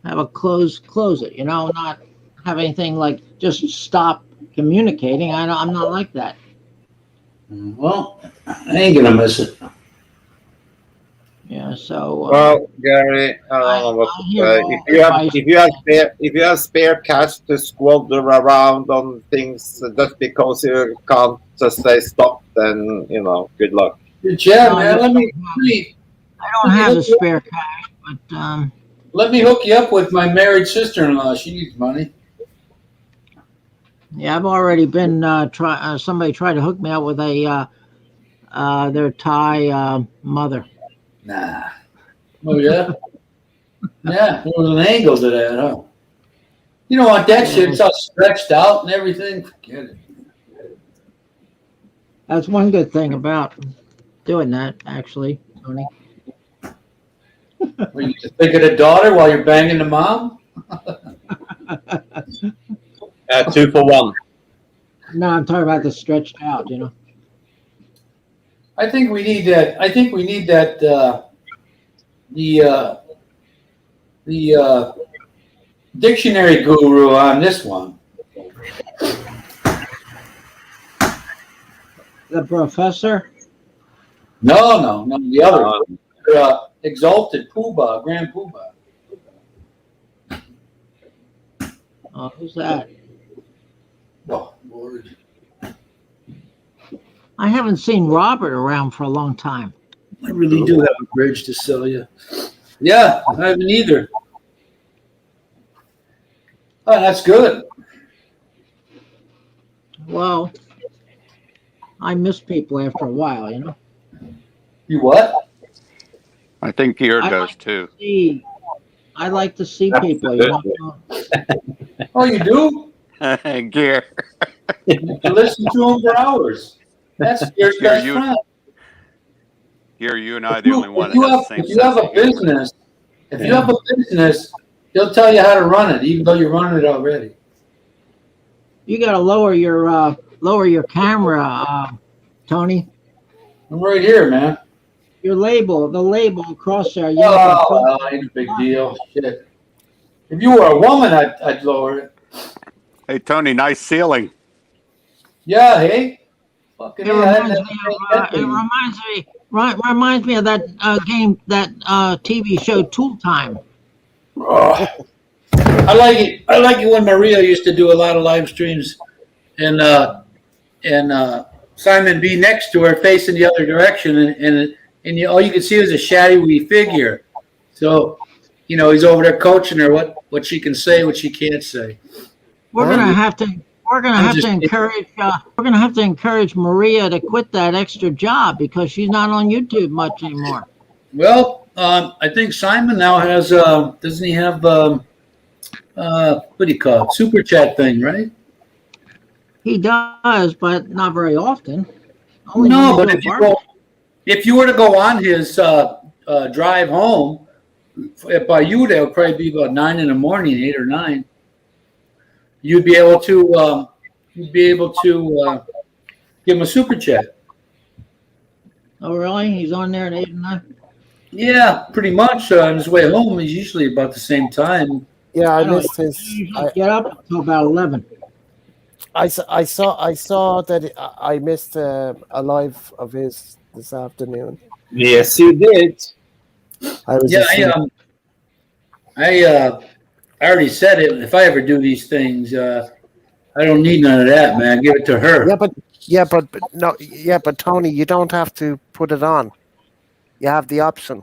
Have a close it. Not have anything like just stop communicating. I'm not like that. Well, I ain't gonna miss it. Yeah. So. Well, Gary, I don't know what to say. If you have spare cash to squander around on things just because you can't just say stop, then good luck. Good job, man. Let me I don't have the spare cash, but let me hook you up with my married sister-in-law. She needs money. yeah, I've already been somebody tried to hook me up with their Thai mother. Nah. Oh, yeah? Yeah, there was an angle to that, huh? You don't want that shit. It's all stretched out and everything. Forget it. That's one good thing about doing that, actually, Tony. Well, you just think of the daughter while you're banging the mom? 2 for 1. No, I'm talking about the stretched out, I think we need that. The dictionary guru on this one. The professor? No, the other one. Exalted Poobah, Grand Poobah. Oh, who's that? Oh, Lord. I haven't seen Robert around for a long time. I really do have a bridge to sell you. Yeah, I haven't either. Oh, that's good. Well, I miss people after a while, You what? I think Gear I does like too. I like to see people, Oh, you do? Gear. You listen to them for hours. That's your best friend. Gear, you and I are the only one If you that have, has the same if you have sense a of humor. business, he'll tell you how to run it, even though you're running it already. You got to lower your camera, Tony. I'm right here, man. The label across there. You look like Oh, well, ain't a big deal. Shit. If you were a woman, I'd lower it. Hey, Tony, nice ceiling. Yeah, hey. Fucking It hey, I hadn't reminds had me to paint of that thing. reminds me of that game, that TV show Tool Time. Oh, I like it. I like it when Maria used to do a lot of live streams and Simon be next to her, facing the other direction, and all you could see was a shadowy figure. So, he's over there coaching her what she can say, what she can't say. We're Huh? gonna have to I'm just encourage Maria to quit that extra job because she's not on YouTube much anymore. well. I think Simon now has. Doesn't he have? What do you call it? Super chat thing, right? He does, but not very often. Only when No, they but do a barbecue. if you were to go on his drive home, by you, that would probably be about 9 in the morning, 8 or 9. You'd be able to give him a super chat. Oh, really? He's on there at 8 and 9? Yeah, pretty much. On his way home, he's usually about the same time. Yeah, I I don't missed his. usually get up until about 11. I saw that I missed a live of his this afternoon. Yes, you did. I was Yeah, asleep. I already said it. If I ever do these things, I don't need none of that, man. Give it to her. But Tony, you don't have to put it on. You have the option.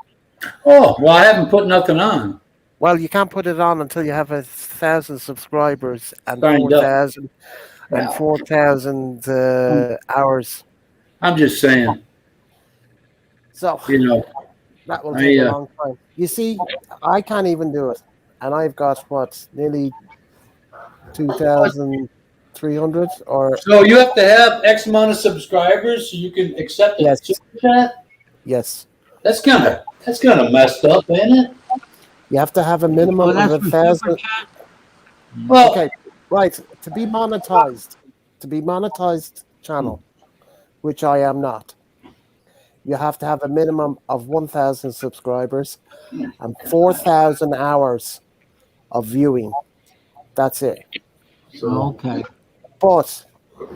Oh, well, I haven't put nothing on. Well, you can't put it on until you have 1,000 subscribers and Signed up. 4,000 and 4,000 hours. I'm just saying, So that will take a long time. You see, I can't even do it, and I've got nearly 2,300 or So you have to have X amount of subscribers so you can accept a Yes. super chat? yes. That's kind of messed up, ain't it? You have to have a minimum Well, of that's for 1,000. Super Chat. Well, Okay, right. To be monetized channel, which I am not, you have to have a minimum of 1,000 subscribers and 4,000 hours of viewing. That's it. Okay. But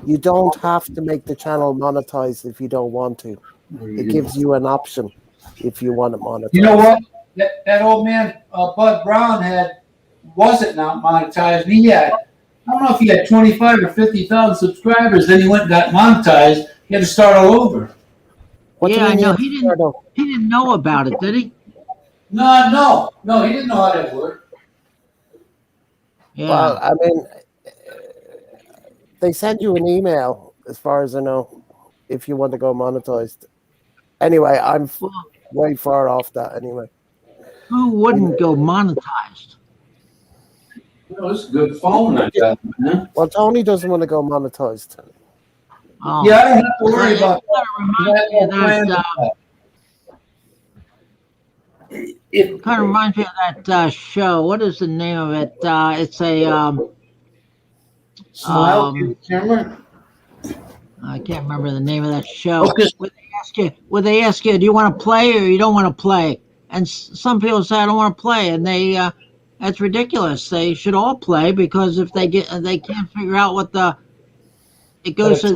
you don't have to make the channel monetized if you don't want to. It gives you an option if you want it monetized. you know what? That old man, Bud Brown, wasn't not monetized. He had, I don't know if he had 25 or 50,000 subscribers. Then he went and got monetized. He had to start all over. What do Yeah, you I mean know. you have to start over? He didn't know about it, did he? No, he didn't know how that worked. Yeah. Well, I mean, they send you an email, as far as I know, if you want to go monetized. Anyway, I'm Well, way far off that anyway. who wouldn't go monetized? It's a good phone I got, man. Well, Tony doesn't want to go monetized. Oh. Yeah, I don't have to worry about that. It kind of reminds me of that show. What is the name of it? It's a Smile to the camera. I can't remember the name of that show. Focus. Where they ask you, do you want to play or you don't want to play? And some people say I don't want to play, and that's ridiculous. They should all play because if they can't figure out what it goes to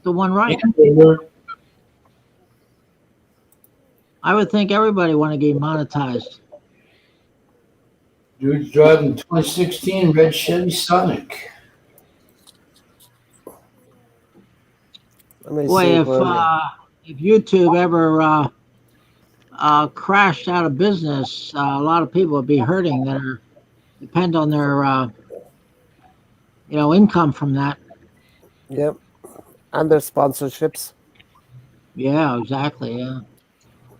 the one right. I would think everybody want to get monetized. Dude's driving 2016 red Chevy Sonic. Boy, if YouTube ever crashed out of business, a lot of people would be hurting that depend on their income from that. Yep, and their sponsorships. Yeah, exactly. Yeah.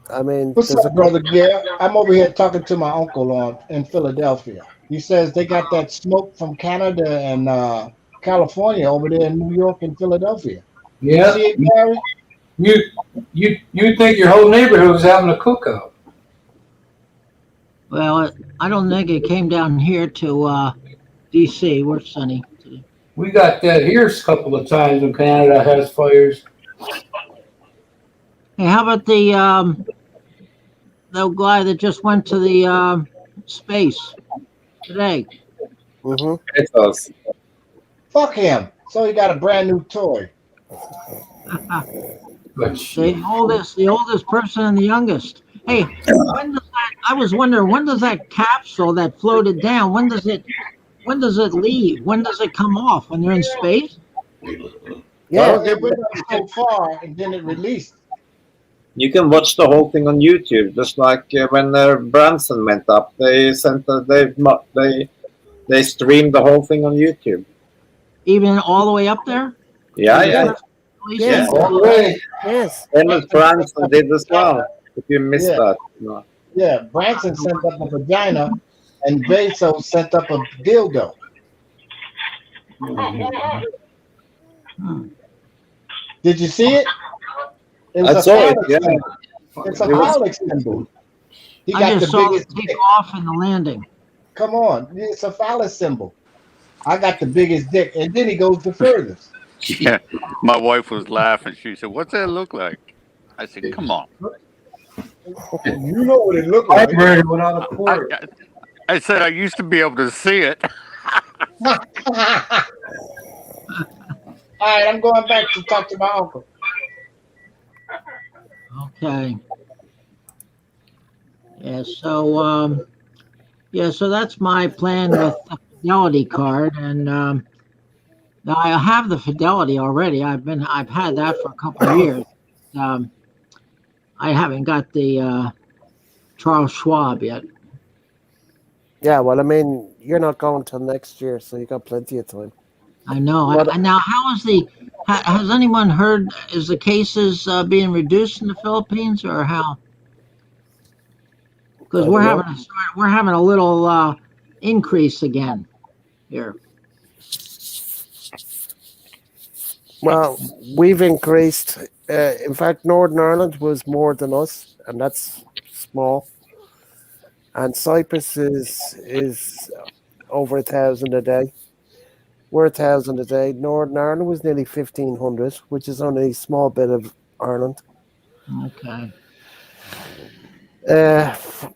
I mean, What's up, brother Gare? I'm over here talking to my uncle in Philadelphia. He says they got that smoke from Canada and California over there in New York and Philadelphia. Yeah. You see it, Gary? You'd think your whole neighborhood was having a cookout. Well, I don't think it came down here to DC. We're sunny today. We got that here a couple of times when Canada has fires. Hey, how about the guy that just went to the space today? Mm-hmm. It was. Fuck him. So he got a brand new toy. But shit. The oldest person and the youngest. Hey, when does that? I was wondering when does that capsule that floated down? When does it leave? When does it come off? When they're in space? Yeah. Well, it went up so far and then it released. You can watch the whole thing on YouTube, just like when Branson went up. They sent they streamed the whole thing on YouTube. Even all the way up there? Yeah, Yeah. yeah. Yes. All the way. Yes. Emmett Branson did as well. If you missed Yeah. that, no. Yeah, Branson sent up a vagina and Bezos sent up a dildo. Hmm. Did you see it? It was I a saw it. phallic Yeah, symbol. It's a It was- phallic symbol. He I got the just saw biggest it dick. take off in the landing. Come on, it's a phallus symbol. I got the biggest dick, and then he goes the furthest. Yeah, my wife was laughing. She said, "What's that look like?" I said, "Come on." You know what it looked I like. heard it went on a I, court. I said I used to be able to see it. All right, I'm going back to talk to my uncle. Okay. Yeah. So that's my plan with the Fidelity card, and now I have the Fidelity already. I've had that for a couple of years. Um, I haven't got the Charles Schwab yet. Yeah. Well, I mean, you're not going till next year, so you got plenty of time. I know. What? Now, how is has anyone heard? Is the cases being reduced in the Philippines, or how? Because I don't know. we're having a little increase again here. Well, we've increased. In fact, Northern Ireland was more than us, and that's small. And Cyprus is over 1,000 a day. We're 1,000 a day. Northern Ireland was nearly 1,500, which is only a small bit of Ireland. Okay.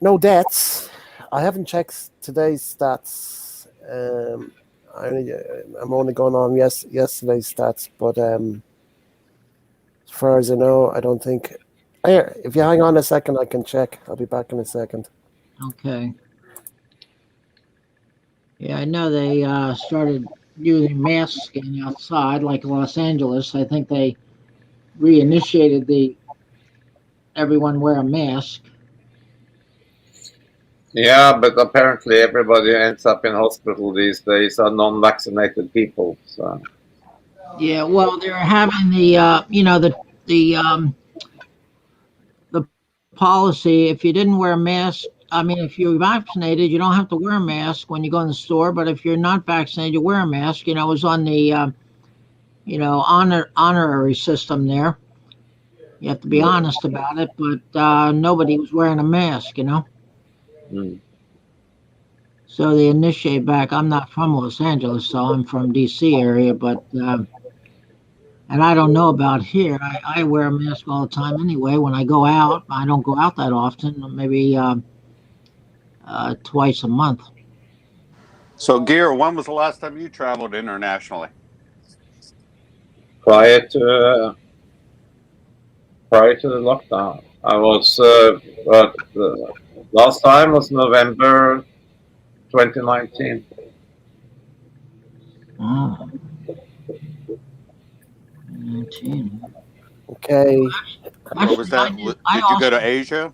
No deaths. I haven't checked today's stats. I'm only going on yesterday's stats, but as far as I know, I don't think. Here, if you hang on a second, I can check. I'll be back in a second. Okay. Yeah, I know they started using masks getting outside, like Los Angeles. I think they reinitiated the everyone wear a mask. Yeah, but apparently everybody ends up in hospital these days are non-vaccinated people. So Yeah, well, they're having the policy. If you didn't wear a mask, I mean, if you're vaccinated, you don't have to wear a mask when you go in the store. But if you're not vaccinated, you wear a mask. It was on the honorary system there. You have to be honest about it, but nobody was wearing a mask. mm. So they initiate back. I'm not from Los Angeles, so I'm from D.C. area, but and I don't know about here. I wear a mask all the time anyway. When I go out, I don't go out that often. Maybe twice a month. So, Gear, when was the last time you traveled internationally? prior to the lockdown, I was last time was November 2019. Oh. 19. Okay. What was that? Did you go to Asia?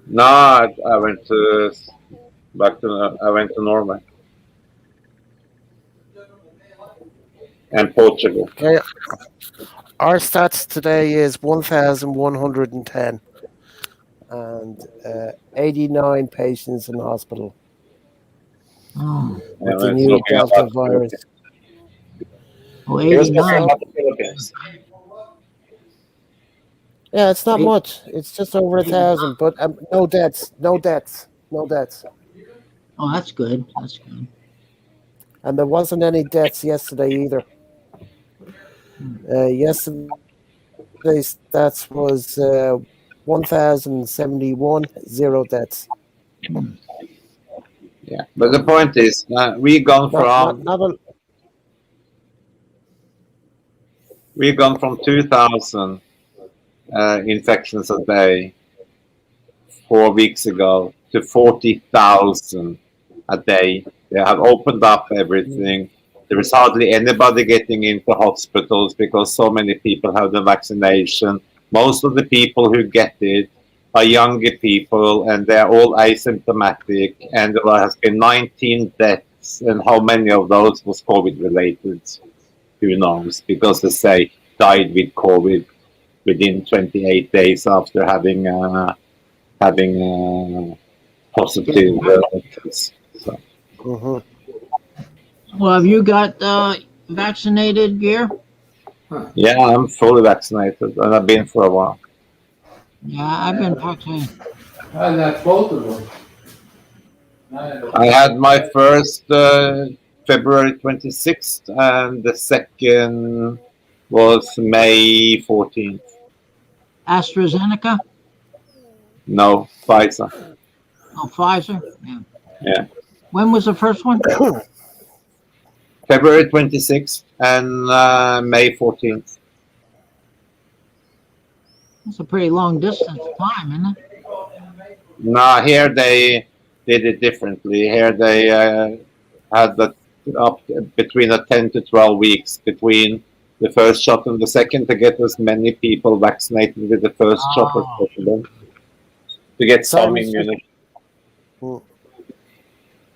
No, I went to I went to Norway and Portugal. Okay. Our stats today is 1,110 and 89 patients in hospital Oh, with And the it's new looking Delta about virus. well, Here's talking 89. about the Philippines. Yeah, it's not Eight- much. It's just over 1,000, but no deaths. No deaths. No deaths. Oh, that's good. That's good. And there wasn't any deaths yesterday either. Yesterday's stats was 1,071, 0 deaths. Yeah, but the point is, we've gone Not a, we've gone from 2,000 infections a day 4 weeks ago to 40,000 a day. They have opened up everything. There is hardly anybody getting into hospitals because so many people have the vaccination. Most of the people who get it are younger people and they're all asymptomatic. And there has been 19 deaths. And how many of those was COVID related? Who knows? Because they say died with COVID within 28 days after having positive tests. So. mhm. Well, have you got vaccinated, Gear? Yeah, I'm fully vaccinated, and I've been for a while. Yeah, I've been vaccinated. And that's both of them. I had my first February 26th, and the second was May 14th. AstraZeneca? No, Pfizer. Oh, Pfizer? Yeah. Yeah. When was the first one? February 26th and May 14th. That's a pretty long distance time, isn't it? No, here they did it differently. Here they had the up between a 10 to 12 weeks between the first shot and the second to get as many people vaccinated with the first shot as possible to get some Sorry, immunity.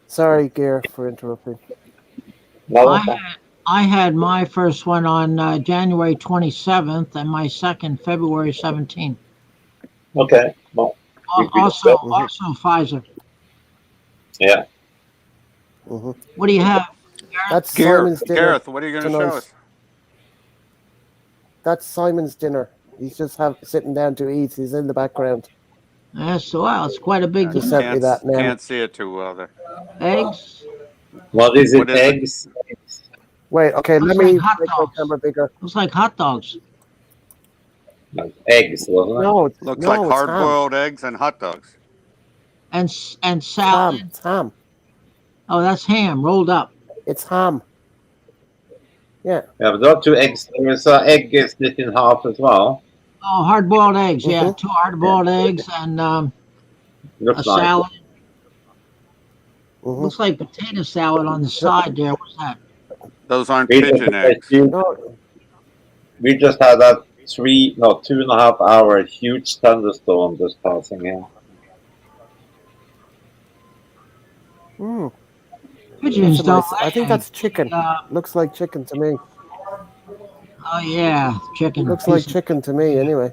Sorry, Gear, for interrupting. No, I had my first one on January 27th and my second February 17th. okay. Well, Also Pfizer. yeah. hmm What do you have? That's Simon's dinner Gareth, what are you going to tonight. show us? That's Simon's dinner. He's just sitting down to eat. He's in the background. Yes, well, it's quite a big Just dinner. sent me that now. Can't see it too well there. Eggs. What is it? What is it? Eggs? Wait, okay, let Looks me like hot make my dogs. camera bigger. Looks like hot dogs. No, eggs, wasn't it? No, it's, Looks no, like it's hard-boiled eggs and hot dogs. And ham. salad. It's ham. Oh, that's ham rolled up. It's ham. Yeah. Yeah, but there are 2 eggs. There is an egg split in half as well. Oh, hard-boiled eggs. Yeah, Mhm. 2 hard-boiled eggs and a Looks nice. salad. Mhm. Looks like potato salad on the side there. What's that? Those aren't We pigeon eggs. No, We just had a 2.5 hour huge thunderstorm just passing here. mm, Pigeons that's a don't nice. I lay think that's eggs. chicken. Looks like chicken to me. Oh yeah, chicken. Looks like chicken to me, anyway.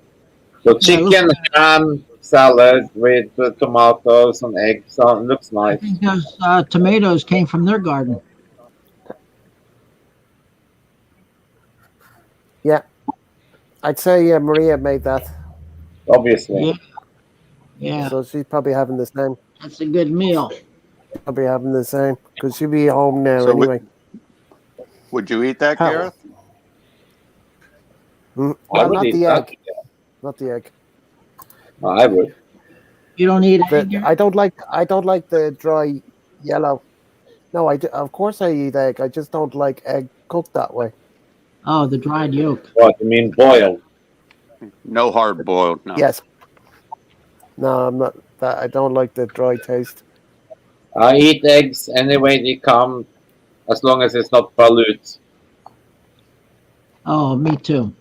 So Yeah, it chicken, looks- ham, salad with tomatoes and eggs. So it looks I nice. think those tomatoes came from their garden. Yeah. I'd say Maria made that. Obviously. Yeah. Yeah, So she's probably having the same. that's a good meal. Probably having the same. Because she'll be home now So anyway. Would you eat that, How? Gareth? Mm, I well, would not eat the that. egg. Not the egg. I would. You don't eat egg? I don't like the dry yellow. No, of course I eat egg. I just don't like egg cooked that way. Oh, the dried yolk. What, you mean boiled? No hard-boiled, no. Yes. No, I'm not. I don't like the dry taste. I eat eggs any way they come, as long as it's not balut. Oh, me too.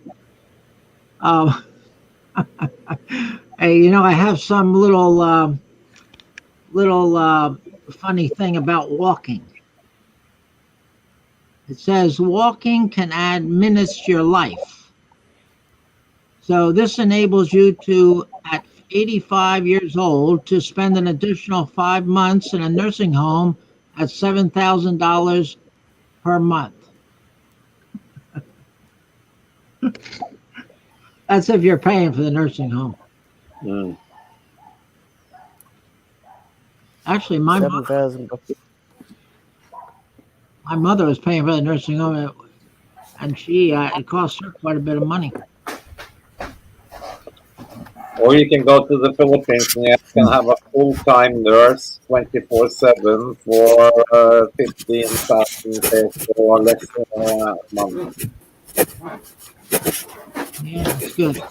Hey, I have some little funny thing about walking. It says walking can add minutes to your life. So this enables you to, at 85 years old, to spend an additional 5 months in a nursing home at $7,000 per month. That's if you're paying for the nursing home. Mm. Actually, my mother, 7,000 bucks. My mother was paying for the nursing home, and she it cost her quite a bit of money. Or you can go to the Philippines and you can have a full-time nurse 24/7 for 15,000 pesos or less a month. Yeah, it's good.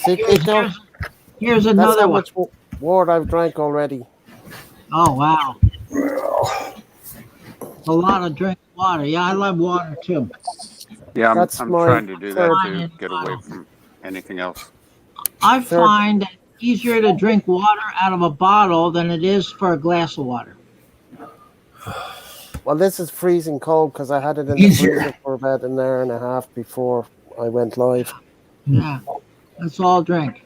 See, Kiko, Here's that's another how one. much water I've drank already. Oh wow, a lot of drink water. Yeah, I love water too. Yeah, That's I'm my trying to do that third Fine too. in Get away bottle. from anything else. I third. find it easier to drink water out of a bottle than it is for a glass of water. Well, this is freezing cold because I had it in the freezer for about an hour and a half before I went live. Yeah, that's all drink.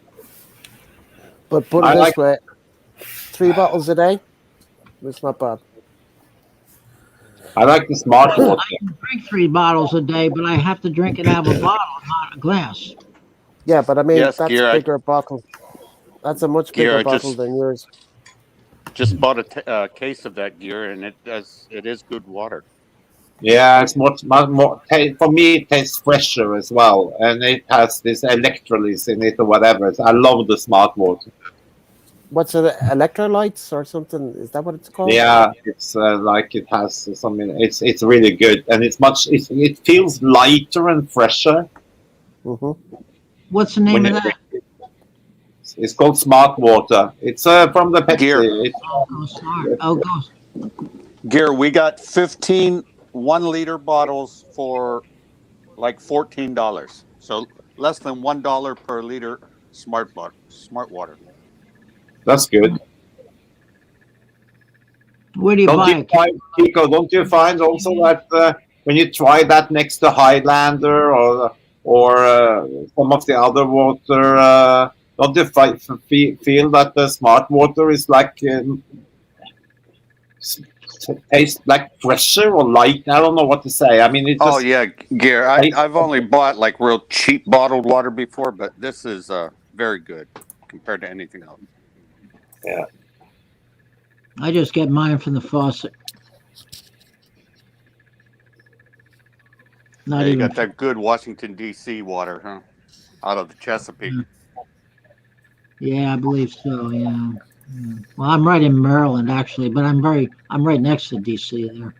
But put it I like this way, 3 bottles a day, it's not bad. I like the smart water. I can drink 3 bottles a day, but I have to drink it out of a bottle, not a glass. Yeah, but I mean, Yes, that's bigger bottle. That's a much Gear. bigger I bottle than yours. just bought a case of that gear, and it is good water. Yeah, it's much more. For me, it tastes fresher as well, and it has this electrolytes in it or whatever. I love the smart water. What's it, electrolytes or something? Is that what it's called? Yeah, it's like it has something. It's really good, and it's much. It feels lighter and fresher Hmm. What's the when name you of that? drink it. It's called Smart Water. It's from the Gear. Pepsi. Oh, go smart. Oh, go. Gear. We got 15 1 liter bottles for like $14. So less than $1 per liter smart water. That's good. Where do you Don't buy you it? find, Pico? Don't you find also that when you try that next to Highlander or some of the other water, don't you feel that the smart water is like s- tastes like fresher or light? I don't know what to say. I mean, it Oh just yeah, Gear. tastes. I've only bought like real cheap bottled water before, but this is very good compared to anything else. Yeah. I just get mine from the faucet. Yeah, Not you even. got that good Washington D.C. water, huh? Out of the Chesapeake. Yeah, I believe so. Yeah. Yeah. Well, I'm right in Maryland actually, but I'm right next to DC there.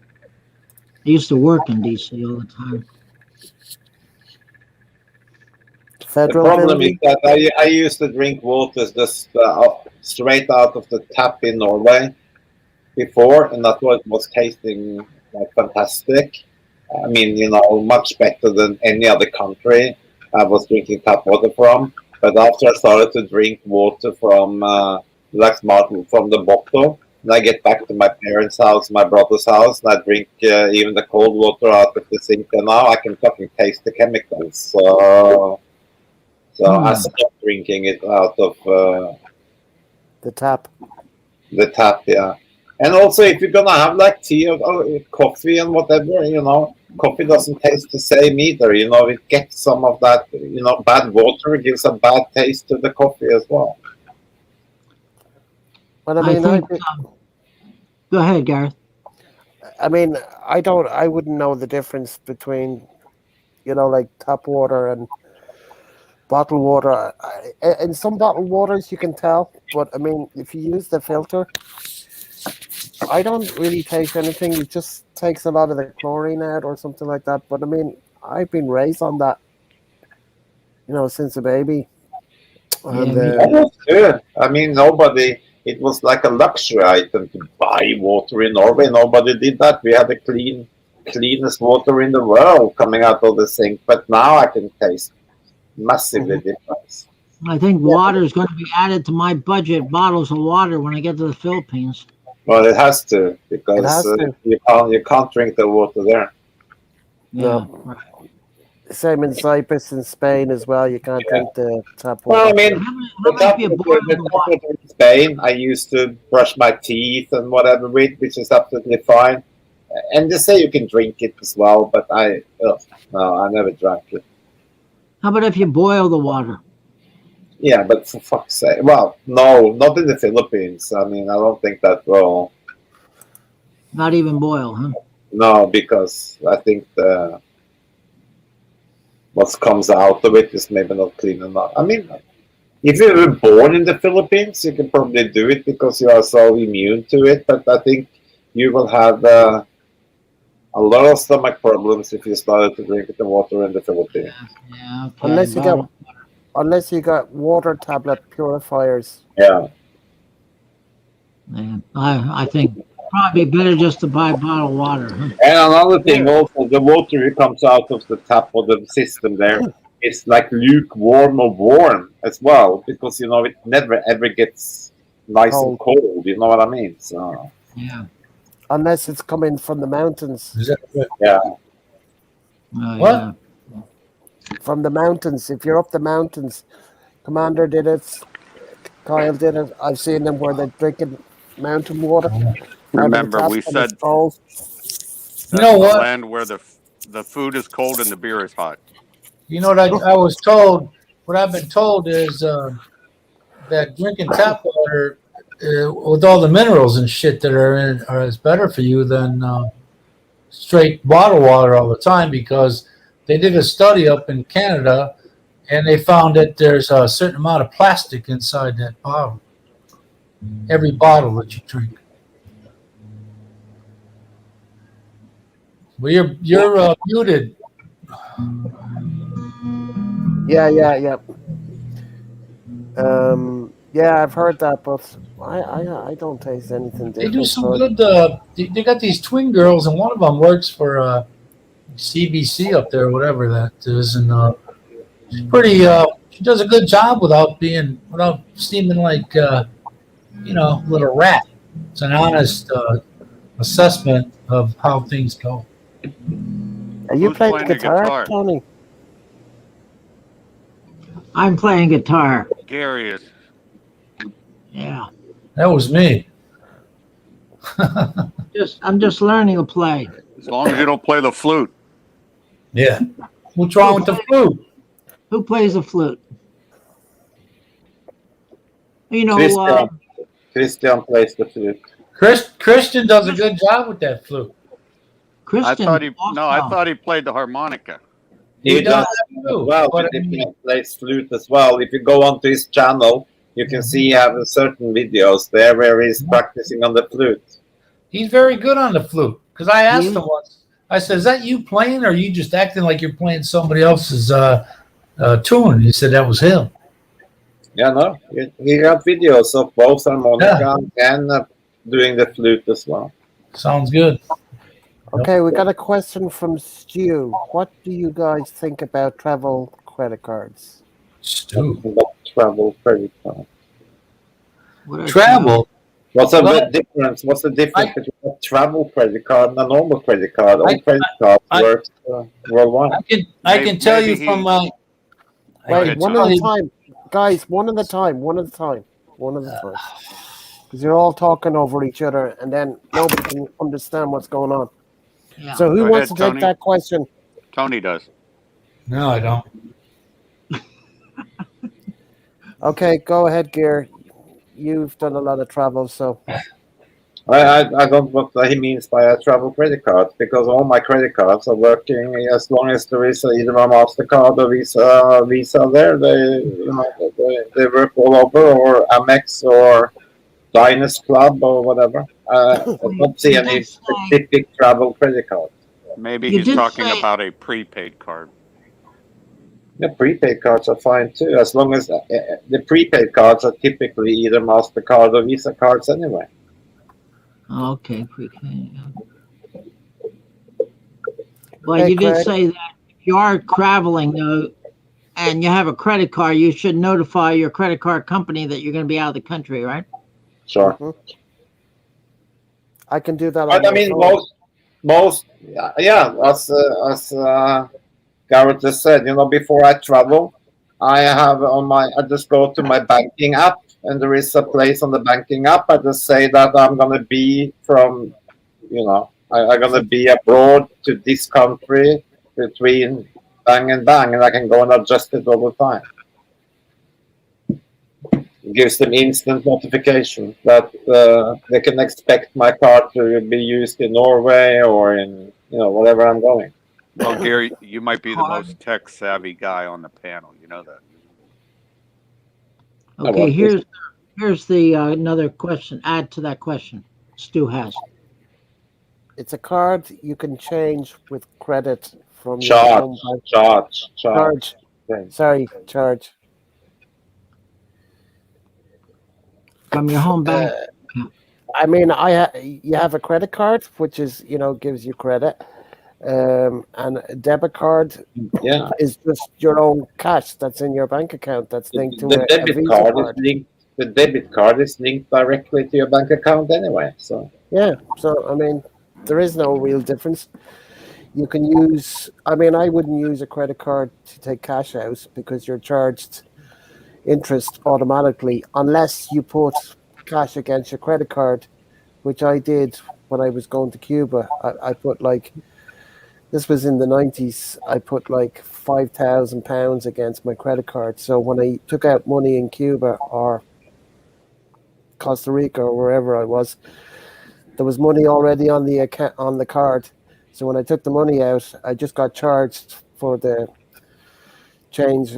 I used to work in DC all the time. The Federal problem is building? that I used to drink water just straight out of the tap in Norway before, and that was tasting like fantastic. I mean, much better than any other country I was drinking tap water from. But after I started to drink water from like smart from the bottle, and I get back to my parents' house, my brother's house, and I drink even the cold water out of the sink. And now I can fucking taste the chemicals. So I Hmm. stopped drinking it out of The tap. the tap, yeah. And also, if you're gonna have like tea or coffee and whatever, coffee doesn't taste the same either. It gets some of that. Bad water gives a bad taste to the coffee as well. But I I mean, think. Go ahead, Gareth. I mean, I wouldn't know the difference between, like tap water and bottled water. In some bottled waters, you can tell, but I mean, if you use the filter, I don't really taste anything. It just takes a lot of the chlorine out or something like that. But I mean, I've been raised on that, since a baby. Yeah, And me That too. was good. I mean, nobody. It was like a luxury item to buy water in Norway. Nobody did that. We had the cleanest water in the world coming out of the sink. But now I can taste massively Mhm. difference. I think Yeah, water is going to be added to my budget bottles of water when I get to the Philippines. Well, it has to it because has to. you can't drink the water there. Yeah, No, right. same in Cyprus and Spain as well. You can't Yeah. drink the tap Well, I water. mean, How about if you boil the the top water? water in Spain, I used to brush my teeth and whatever with, which is absolutely fine. And they say you can drink it as well, but no, I never drank it. How about if you boil the water? Yeah, but for fuck's sake. Well, no, not in the Philippines. I mean, I don't think that will. Not even boil, huh? No, because I think the what comes out of it is maybe not clean enough. I mean, if you were born in the Philippines, you can probably do it because you are so immune to it. But I think you will have a lot of stomach problems if you started to drink the water in the Philippines. Yeah, okay. Unless you got Bottle. water tablet purifiers. Yeah. Yeah, I think probably better just to buy bottled water, huh? And another thing also, the water that comes out of the tap of the system there is like lukewarm or warm as well, because it never ever gets nice and cold. You know what I mean? So Yeah. Unless it's coming from the mountains. Is that yeah, What? Yeah. From the mountains. If you're up the mountains, Commander did it. Kyle did it. I've seen them where they're drinking mountain water out of the Remember, tap we and it's said cold. You that's know the what? land where the food is cold and the beer is hot. You know what I was told? What I've been told is that drinking tap water with all the minerals and shit that are in it is better for you than straight bottled water all the time, because they did a study up in Canada and they found that there's a certain amount of plastic inside that bottle. Every bottle that you drink. Well, you're muted. Yeah. Yeah, I've heard that, but I don't taste anything They do different. some So good. They got these twin girls, and one of them works for CBC up there, whatever that is, and she's pretty. She does a good job without seeming like a little rat. It's an honest assessment of how things go. are you Who's playing playing the guitar, guitar? Tony? I'm playing guitar. Gary is. Yeah. That was me. I'm just learning to play. As long as you don't play the flute. Yeah. What's wrong with the flute? Who plays the flute? You know, Christian plays the flute. Christian does a good job with that flute. I Christian thought also. he played the harmonica. He does that that as too. well, But but I he mean, plays flute as well. If you go onto his channel, you can see he have certain videos there where he's practicing on the flute. he's very good on the flute. Because I asked He- him once, I said, "Is that you playing, or are you just acting like you're playing somebody else's tune?" He said that was him. Yeah, no, he got videos of both harmonica and doing the flute as well. Sounds good. Okay, we got a question from Stu. What do you guys think about travel credit cards? Stu. About travel credit card. what are Travel. What's the Well, difference? What's the difference between a travel credit card and a normal credit card? All credit cards work worldwide. I can tell you Maybe from my. Go Wait, ahead, one Tony. at a time. Guys, one at a time. Because you're all talking over each other and then nobody can understand what's going on. Yeah. So who Go wants ahead, to take Tony. that question? Tony does. No, I don't. Okay, go ahead, Gear. You've done a lot of travel, so I don't know what he means by a travel credit card, because all my credit cards are working as long as there is either a MasterCard or Visa there. They work all over, or Amex or Diners Club or whatever. I don't see You any did say- specific travel credit card. Maybe You he's did talking say- about a prepaid card. The prepaid cards are fine too, as long as the prepaid cards are typically either MasterCard or Visa cards anyway. Okay, pre-K. But Hey, you did Craig. say that if you are traveling though, and you have a credit card, you should notify your credit card company that you're going to be out of the country, right? Sure. Mhm. I can do that on But I my mean, phone. most, yeah, as Garrett just said, before I travel, I just go to my banking app, and there is a place on the banking app. I just say that I'm gonna be from, I'm gonna be abroad to this country between bang and bang, and I can go and adjust it all the time. It gives them instant notification that they can expect my card to be used in Norway or in whatever I'm going. Well, Gary, you might be the Card. most tech savvy guy on the panel. You know that. Okay, here's the another question. Add to that question. Stu has. It's a card you can change with credit from your Charge, home bank. charge, Charge. charge. Sorry, charge. From your home bank. I mean, you have a credit card, which is gives you credit, and a debit card Yeah. is just your own cash that's in your bank account that's linked to The a debit Visa card is card. linked. The debit card is linked directly to your bank account anyway. So Yeah, so I mean, there is no real difference. You can use. I mean, I wouldn't use a credit card to take cash out because you're charged interest automatically unless you put cash against your credit card, which I did when I was going to Cuba. I put like this was in the 90s. I put like £5,000 against my credit card. So when I took out money in Cuba or Costa Rica or wherever I was, there was money already on the account on the card. So when I took the money out, I just got charged for the change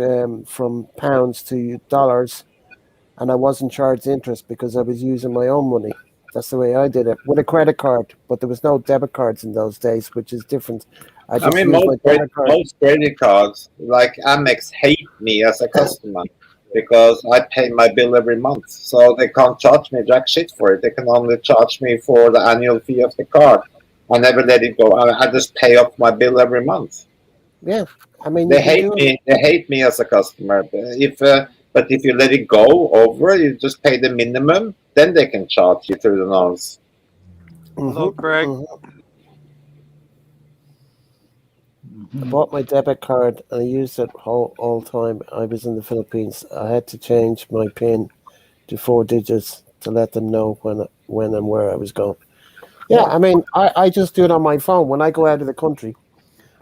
from pounds to dollars, and I wasn't charged interest because I was using my own money. That's the way I did it with a credit card, but there was no debit cards in those days, which is different. I I just mean, used my debit card. most credit cards like Amex hate me as a customer because I pay my bill every month, so they can't charge me jack shit for it. They can only charge me for the annual fee of the card. I never let it go. I just pay off my bill every month. Yeah, I mean you They can hate do it. me. They hate me as a customer. But if you let it go over, you just pay the minimum. Then they can charge you through the nose. Hello, Craig. I bought my debit card and I used it all the time. I was in the Philippines. I had to change my PIN to 4 digits to let them know when and where I was going. Yeah, I mean, I just do it on my phone. When I go out of the country,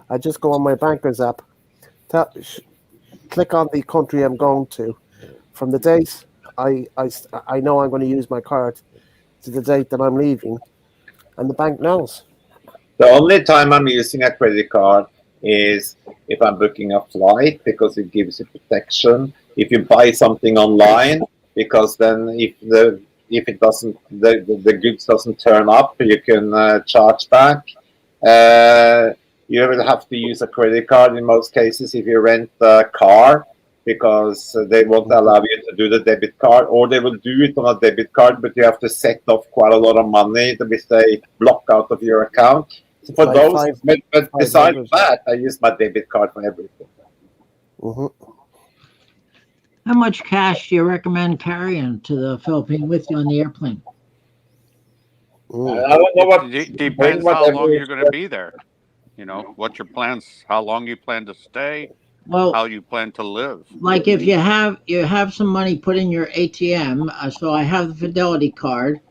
I just go on my banker's app, click on the country I'm going to. From the date I know I'm going to use my card to the date that I'm leaving, and the bank knows. The only time I'm using a credit card is if I'm booking a flight because it gives you protection. If you buy something online, because then if it doesn't the goods doesn't turn up, you can charge back. Uh, you will have to use a credit card in most cases if you rent a car because they won't allow you to do the debit card, or they will do it on a debit card, but you have to set off quite a lot of money to be say block out of your account. So for Like those, but besides 500. that, I use my debit card for everything. Hmm. How much cash do you recommend carrying to the Philippines with you on the airplane? I don't know what It bring depends how whatever. long you're going to be there. You know, what your plans, how long you plan to stay, Well, how you plan to live. like if you have some money put in your ATM, so I have the Fidelity card,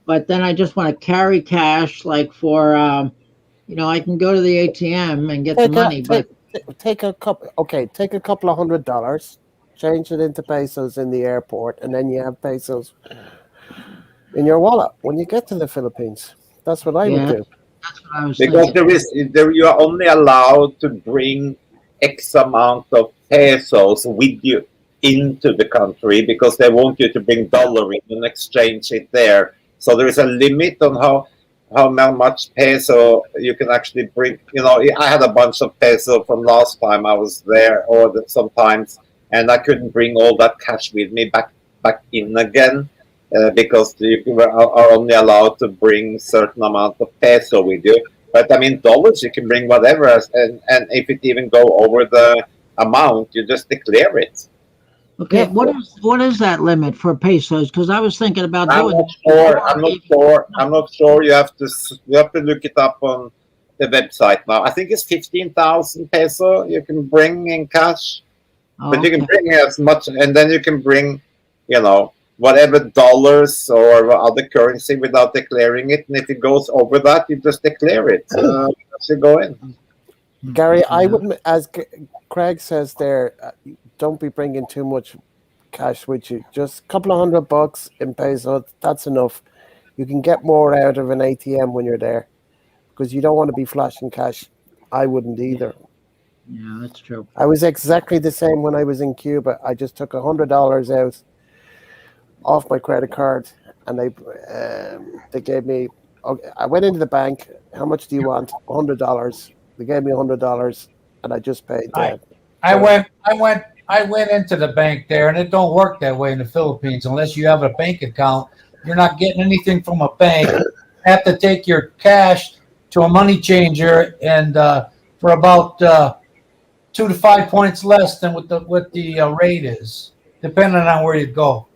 but then I just want to carry cash, like for I can go to the ATM and get the Take a money, but take a couple. Okay, take a couple of $100, change it into pesos in the airport, and then you have pesos in your wallet when you get to the Philippines. That's what I would yeah, do. that's what I was Because thinking. you are only allowed to bring X amount of pesos with you into the country because they want you to bring dollar in and exchange it there. So there is a limit on how much peso you can actually bring. I had a bunch of peso from last time I was there, or sometimes, and I couldn't bring all that cash with me back in again. Because are only allowed to bring certain amount of peso with you. But I mean, dollars you can bring whatever, and if it even go over the amount, you just declare it. Okay, Yeah. what is that limit for pesos? Because I was thinking about I'm doing not that sure. before I'm not even- sure. I'm not sure. You have to look it up on the website now. I think it's 15,000 peso you can bring in cash, Oh, but you can okay. bring as much, and then you can bring, whatever dollars or other currency without declaring it. And if it goes over that, you just declare it as you go in. Gary, I Yeah. wouldn't, as Craig says there, don't be bringing too much cash with you. Just a couple of $100 in pesos. That's enough. You can get more out of an ATM when you're there because you don't want to be flashing cash. I wouldn't either. Yeah, that's true. I was exactly the same when I was in Cuba. I just took $100 out off my credit card, and they gave me. Okay, I went into the bank. How much do you want? $100. They gave me $100, and I just paid I that. I went into the bank there, and it don't work that way in the Philippines unless you have a bank account. You're not getting anything from a bank. You have to take your cash to a money changer, and for about 2 to 5 points less than what the rate is, depending on where you go.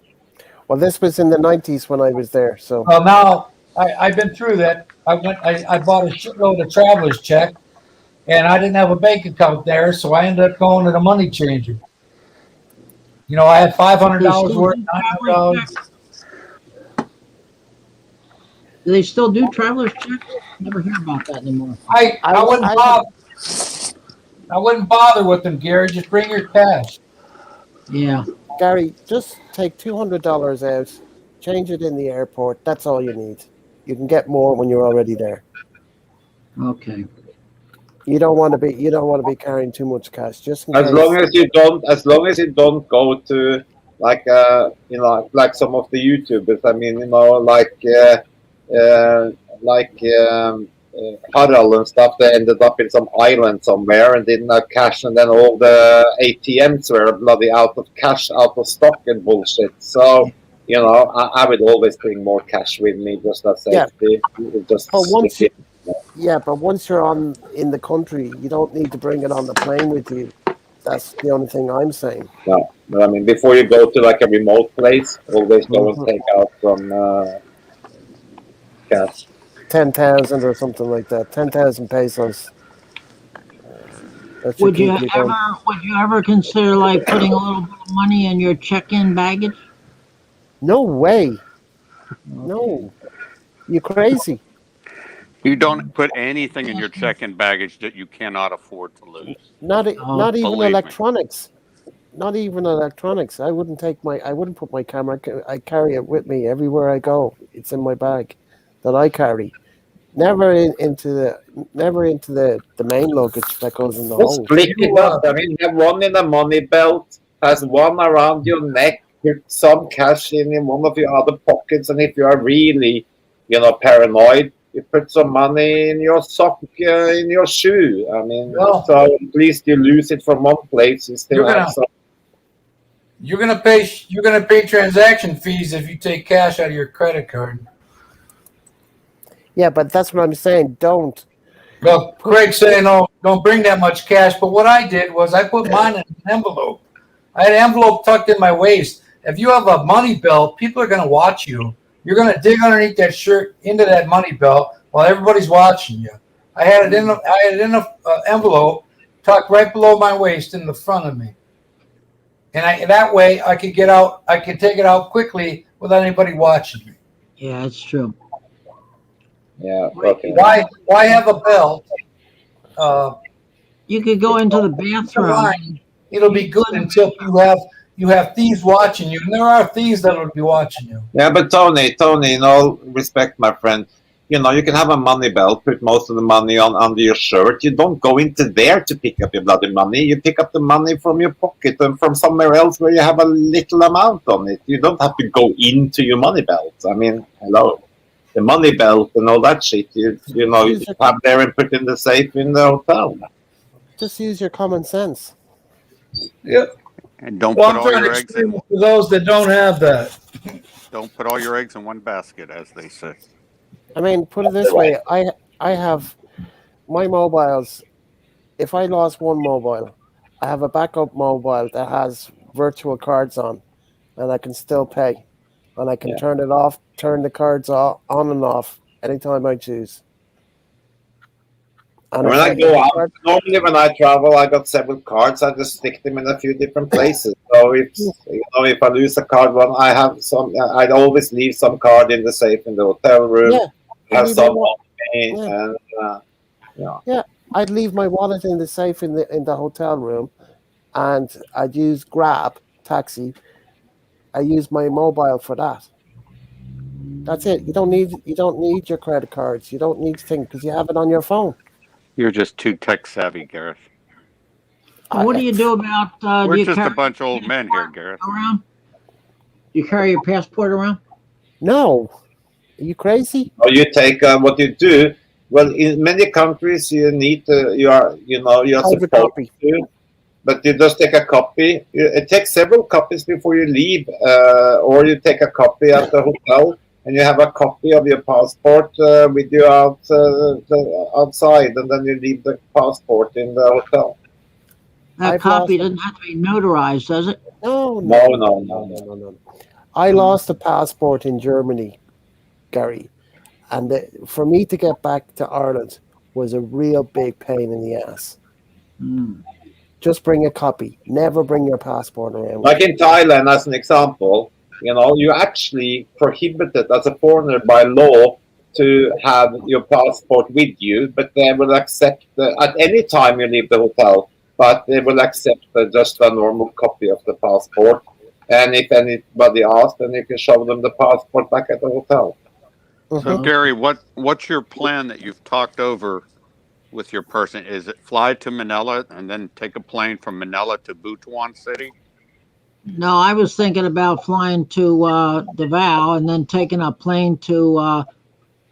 Well, this was in the 90s when I was there. So Well, now I've been through that. I bought a shitload of traveler's check, and I didn't have a bank account there, so I ended up going to the money changer. I had five hundred They dollars still worth, do traveler's $900. check. Do they still do traveler's check? Never hear about that anymore. I I, I wouldn't I have bother. I wouldn't bother with them, Gary. Just bring your cash. Yeah. Gary, just take $200 out, change it in the airport. That's all you need. You can get more when you're already there. Okay. You don't want to be carrying too much cash just in As case. long as you don't go to like like some of the YouTubers. I mean, like Harald and stuff. They ended up in some island somewhere and didn't have cash, and then all the ATMs were bloody out of cash, out of stock, and bullshit. So I would always bring more cash with me just as Yeah, safety. You just but stick once it. but once you're on in the country, you don't need to bring it on the plane with you. That's the only thing I'm saying. No, but I mean, before you go to like a remote place, always go and Mhm. take out some cash. 10,000 or something like that. 10,000 pesos. That should Would you keep you going. ever would you ever consider like putting a little bit of money in your check-in baggage? No way. Okay. No. You crazy. You don't put anything in your check-in baggage that you cannot afford to lose. Oh, Not even Believe me. electronics. Not even electronics. I wouldn't put my camera. I carry it with me everywhere I go. It's in my bag that I carry. Never into the main luggage that goes in the Just hold. split You it up. I mean, have one in a money belt, has one around your neck, put some cash in one of your other pockets, and if you are really, paranoid, you put some money in your sock, in your shoe. I mean, well, so at least you lose it from one place, you you're still have gonna some. you're gonna pay transaction fees if you take cash out of your credit card. Yeah, but that's what I'm saying. Don't Well, put. Craig's saying, "Oh, don't bring that much cash." But what I did was I put mine in an envelope. I had an envelope tucked in my waist. If you have a money belt, people are going to watch you. You're going to dig underneath that shirt into that money belt while everybody's watching you. I had it in a envelope tucked right below my waist in the front of me, and that way I could get out. I could take it out quickly without anybody watching me. yeah, that's true. Yeah, Wait, okay. Why have a belt? Uh, you could go into the bathroom. line, it'll be good until you have thieves watching you, and there are thieves that will be watching you. Yeah, but Tony, in all respect, my friend, you can have a money belt, put most of the money on under your shirt. You don't go into there to pick up your bloody money. You pick up the money from your pocket and from somewhere else where you have a little amount on it. You don't have to go into your money belt. I mean, hello. The money belt and all that shit, you Use your have there and put in the safe in the hotel. just use your common sense. Yeah. And don't Well, put I'm all trying to your eggs explain in. it to those that don't have that. Don't put all your eggs in one basket, as they say. I mean, put it this way. I have my mobiles. If I lost one mobile, I have a backup mobile that has virtual cards on, and I can still pay, and I can Yeah. turn it off, turn the cards on and off anytime I choose. And And when I if go the out, card, normally when I travel, I got several cards. I just stick them in a few different places. So if I lose a card, one I have some. I'd always leave some card in the safe in the hotel room. yeah, I Have leave my some on me, yeah, and yeah. yeah, I'd leave my wallet in the safe in the hotel room, and I'd use Grab taxi I use my mobile for that. That's it. You don't need your credit cards. You don't need things because you have it on your phone. You're just too tech savvy, Gareth. Well, what do you do about? Do We're you just a carry bunch of your old men here, passport Gareth. around? Do you carry your passport around? No. Are you crazy? Or you take what you do. Well, in many countries, you need you are Private supposed copy. to, but you just take a copy. It takes several copies before you leave, or you take a copy at the hotel, and you have a copy of your passport with you outside, and then you leave the passport in the hotel. That I've lost copy a doesn't have to be notarized, does it? no, No, no, no, no, no, no, no, no. no, no. I lost a passport in Germany, Gary, and for me to get back to Ireland was a real big pain in the ass. Hmm. Just bring a copy. Never bring your passport around with Like you. in Thailand, as an example, you actually prohibited as a foreigner by law to have your passport with you, but they will accept at any time you leave the hotel, but they will accept just a normal copy of the passport. And if anybody asks, then you can show them the passport back at the hotel. So, Mhm. Gary, what's your plan that you've talked over with your person? Is it fly to Manila and then take a plane from Manila to Butuan City? No, I was thinking about flying to Davao and then taking a plane to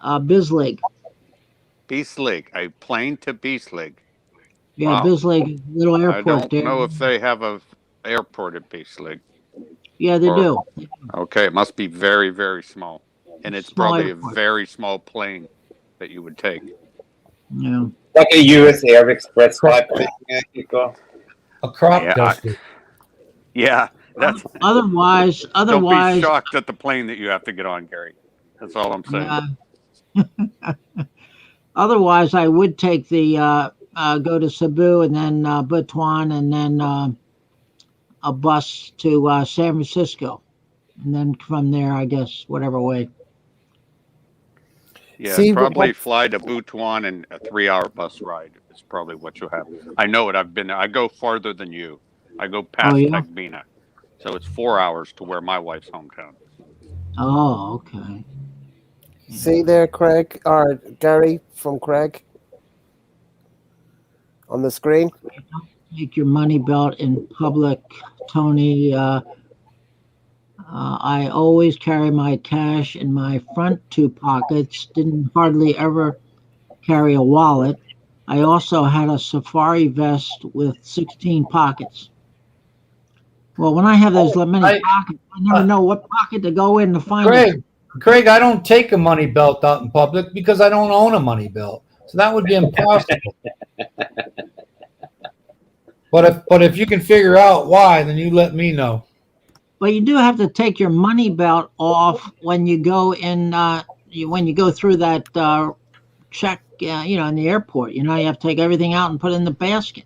Bislig. Beast League, a plane to Beast League. Yeah, Wow. Bislig, little I airport don't there. know if they have a airport at Beast League. Yeah, they Or do. okay, it must be very, very small. And it's Small probably a airport. very small plane that you would take. Yeah. Like a US Air Express type thing, Kiko. A crop Yeah, duster. yeah. That's Otherwise, don't be otherwise, shocked at the plane that you have to get on, Gary. That's all I'm saying. yeah. Otherwise, I would take the go to Cebu and then Butuan and then a bus to San Francisco, and then from there, I guess whatever way. Yeah, See and probably what? fly to Butuan and a 3 hour bus ride is probably what you'll have. I know it. I've been there. I go farther than you. I go Oh past yeah. Tagbina. So it's 4 hours to where my wife's hometown is. Oh, okay. See there, Craig or Gary from Craig on the screen. Take your money belt in public, Tony. I always carry my cash in my front two pockets. Didn't hardly ever carry a wallet. I also had a safari vest with 16 pockets. Well, when I have those many I, pockets, I never uh, know what pocket to go in to find it. Craig, I don't take a money belt out in public because I don't own a money belt. So that would be impossible. But if you can figure out why, then you let me know. But you do have to take your money belt off when you go in. When you go through that check, in the airport. You have to take everything out and put it in the basket.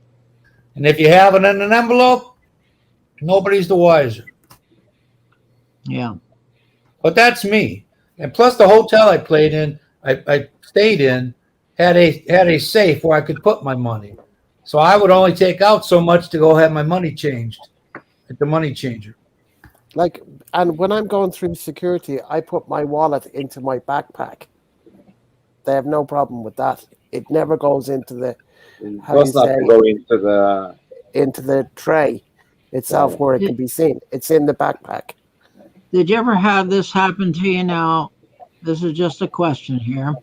And if you have it in an envelope, nobody's the wiser. Yeah. But that's me. And plus, the hotel I stayed in, had a safe where I could put my money. So I would only take out so much to go have my money changed at the money changer. Like, and when I'm going through security, I put my wallet into my backpack. They have no problem with that. It never goes into the, It how do you does not say, go into the. into the tray itself where it Did, can be seen. It's in the backpack. did you ever have this happen to you? Now, this is just a question here.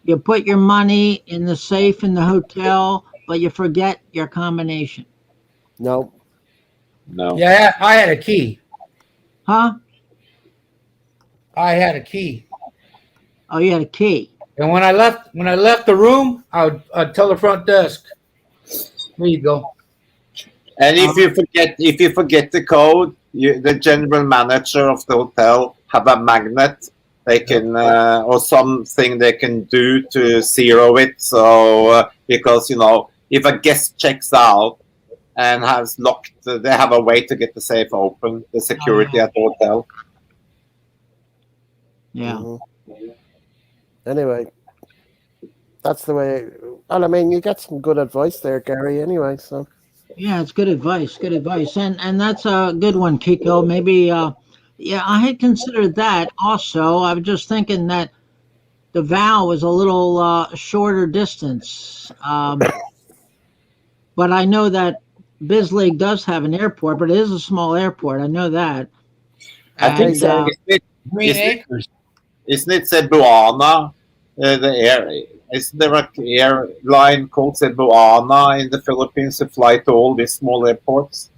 You put your money in the safe in the hotel, but you forget your combination. No. No. Yeah, I had a key. Huh? I had a key. Oh, you had a key. And when I left the room, I'd tell the front desk, "Here you go." And Uh, if you forget the code, the general manager of the hotel have a magnet they can or something they can do to zero it. So because if a guest checks out and has locked, they have a way to get the safe open. The security yeah. at the hotel. Yeah. Mhm. Anyway, that's the way. Well, I mean, you got some good advice there, Gary. Anyway, so Yeah, it's good advice. Good advice, and that's a good one, Kiko. Maybe, yeah, I had considered that also. I was just thinking that the Val was a little shorter distance, but I know that Bisley does have an airport, but it is a small airport. I know that, I think and so. Exactly. Green Acres. Isn't it Cebuana? The air isn't there an airline called Cebuana in the Philippines to fly to all these small airports?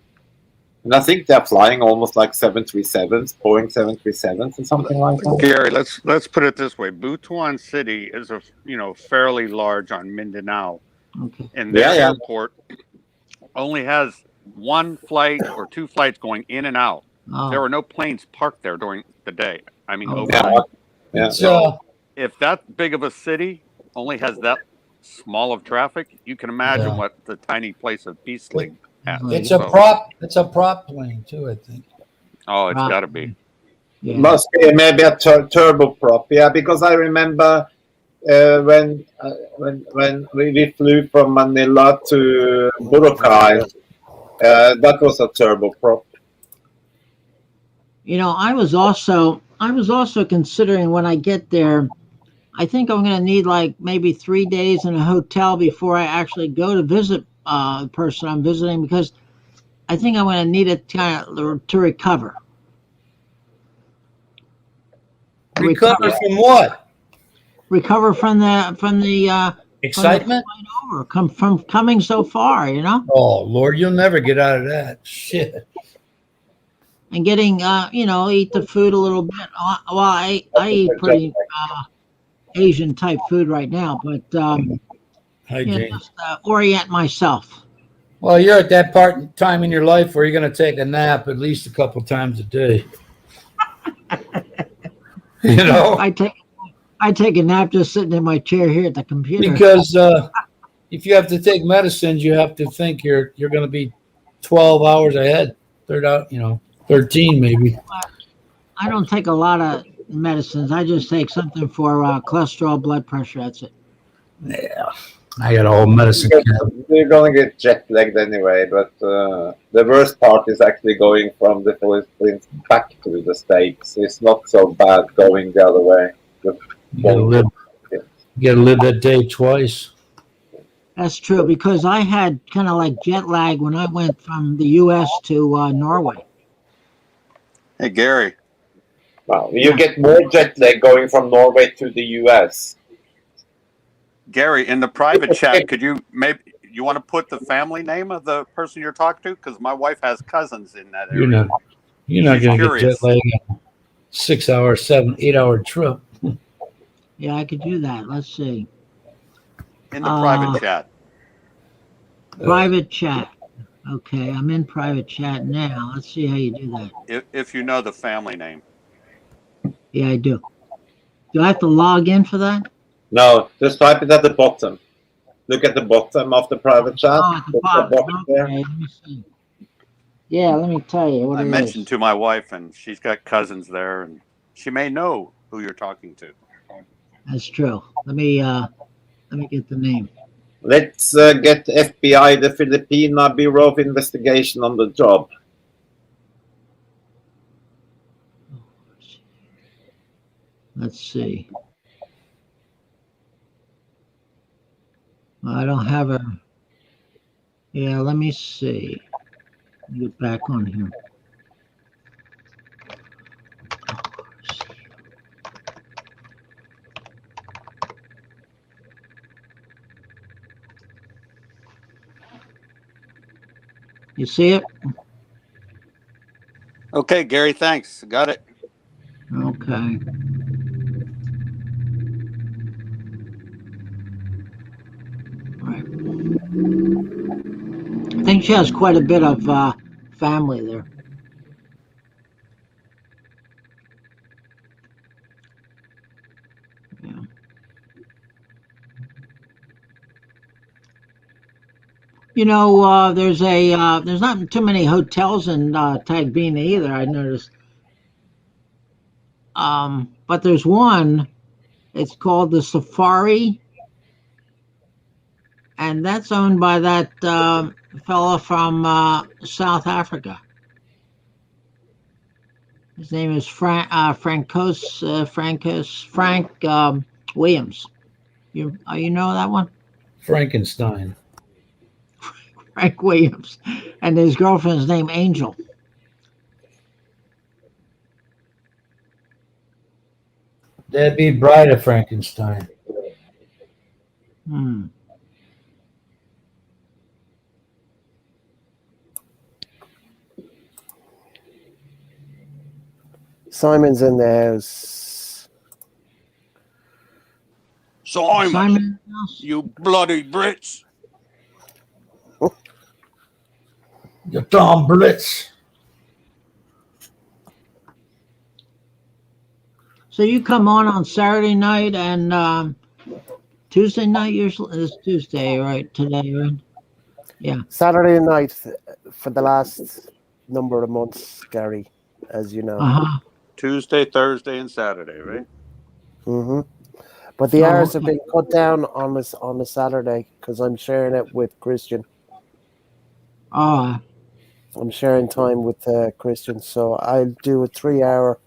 And I think they're flying almost like 737s, Boeing 737s, or something like that. Gary, let's put it this way: Butuan City is fairly large on Mindanao, okay. and Yeah, their yeah. airport only has one flight or two flights going in and out. There Oh, are no planes parked there during the day. I mean, oh, Yeah, really? overnight. yeah. It's So if that big of a city only has that small of traffic, you can imagine yeah. what the tiny place of It, Beastling has. it's Bisley, a So, prop. It's a prop plane too. I think. oh, it's got to be. probably. Yeah. Must be maybe a turboprop. Yeah, because I remember when we flew from Manila to Boracay, that was a turboprop. I was also considering when I get there. I think I'm going to need like maybe 3 days in a hotel before I actually go to visit the person I'm visiting because I think I'm going to need it to recover. To Recover recover, from what? recover from the Excitement? flight over, come from coming so far, Oh Lord, you'll never get out of that. Shit. and getting eat the food a little bit. Well, I eat pretty Asian type food right now, but Hi, Jane. just orient myself. Well, you're at that part in time in your life where you're going to take a nap at least a couple times a day. You know, I take a nap just sitting in my chair here at the computer. because if you have to take medicines, you have to think you're going to be 12 hours ahead. 13 maybe. I don't take a lot of medicines. I just take something for cholesterol, blood pressure. That's it. Yeah, I got a whole medicine cabinet. You're gonna get jet lagged anyway, but the worst part is actually going from the Philippines back to the States. It's not so bad going the other way. You gotta live. You gotta live that day twice. That's true because I had kind of like jet lag when I went from the U.S. to Norway. Hey, Gary, Wow, you Yeah. get more jet lag going from Norway to the US. Gary, in the private chat, could you maybe you want to put the family name of the person you're talking to? Because my wife has cousins in that You're area. not. You're not She's gonna get jet curious. lag on a 6 hour, 8 hour trip. Yeah, I could do that. Let's see. In the private chat. Private chat. Okay, I'm in private chat now. Let's see how you do that. If you know the family name. Yeah, I do. Do I have to log in for that? No, just type it at the bottom. Look at the bottom of the private chat. Oh, at the There's a bottom. box there. Okay, let me see. Yeah, let me tell you what I it mentioned is. to my wife, and she's got cousins there, and she may know who you're talking to. That's true. Let me get the name. Let's get FBI, the Filipina Bureau of Investigation, on the job. Let's see. I don't have a. Yeah, let me see. Let me get back on here. You see it? Okay, Gary, thanks. Got it. Okay. Right. I think she has quite a bit of family there. Yeah. There's not too many hotels in Tagbina either. I noticed. But there's one. It's called the Safari and that's owned by that fella from South Africa. His name is Frank Williams. You know that one? Frankenstein. Frank Williams, and his girlfriend's name Angel. Deadbeat Bride of Frankenstein. Hmm. Simon's in the house. Simon, you bloody Brits. You Tom Blitz. So you come on Saturday night and Tuesday night. Usually it's Tuesday, right? Today, right? Yeah. Saturday night for the last number of months, Gary, as you know. Uh-huh. Tuesday, Thursday, and Saturday, right? Mm-hmm. But the Oh, hours have okay. been cut down on a Saturday because I'm sharing it with Christian. Oh, I'm sharing time with Christian, so I'll do a 3-hour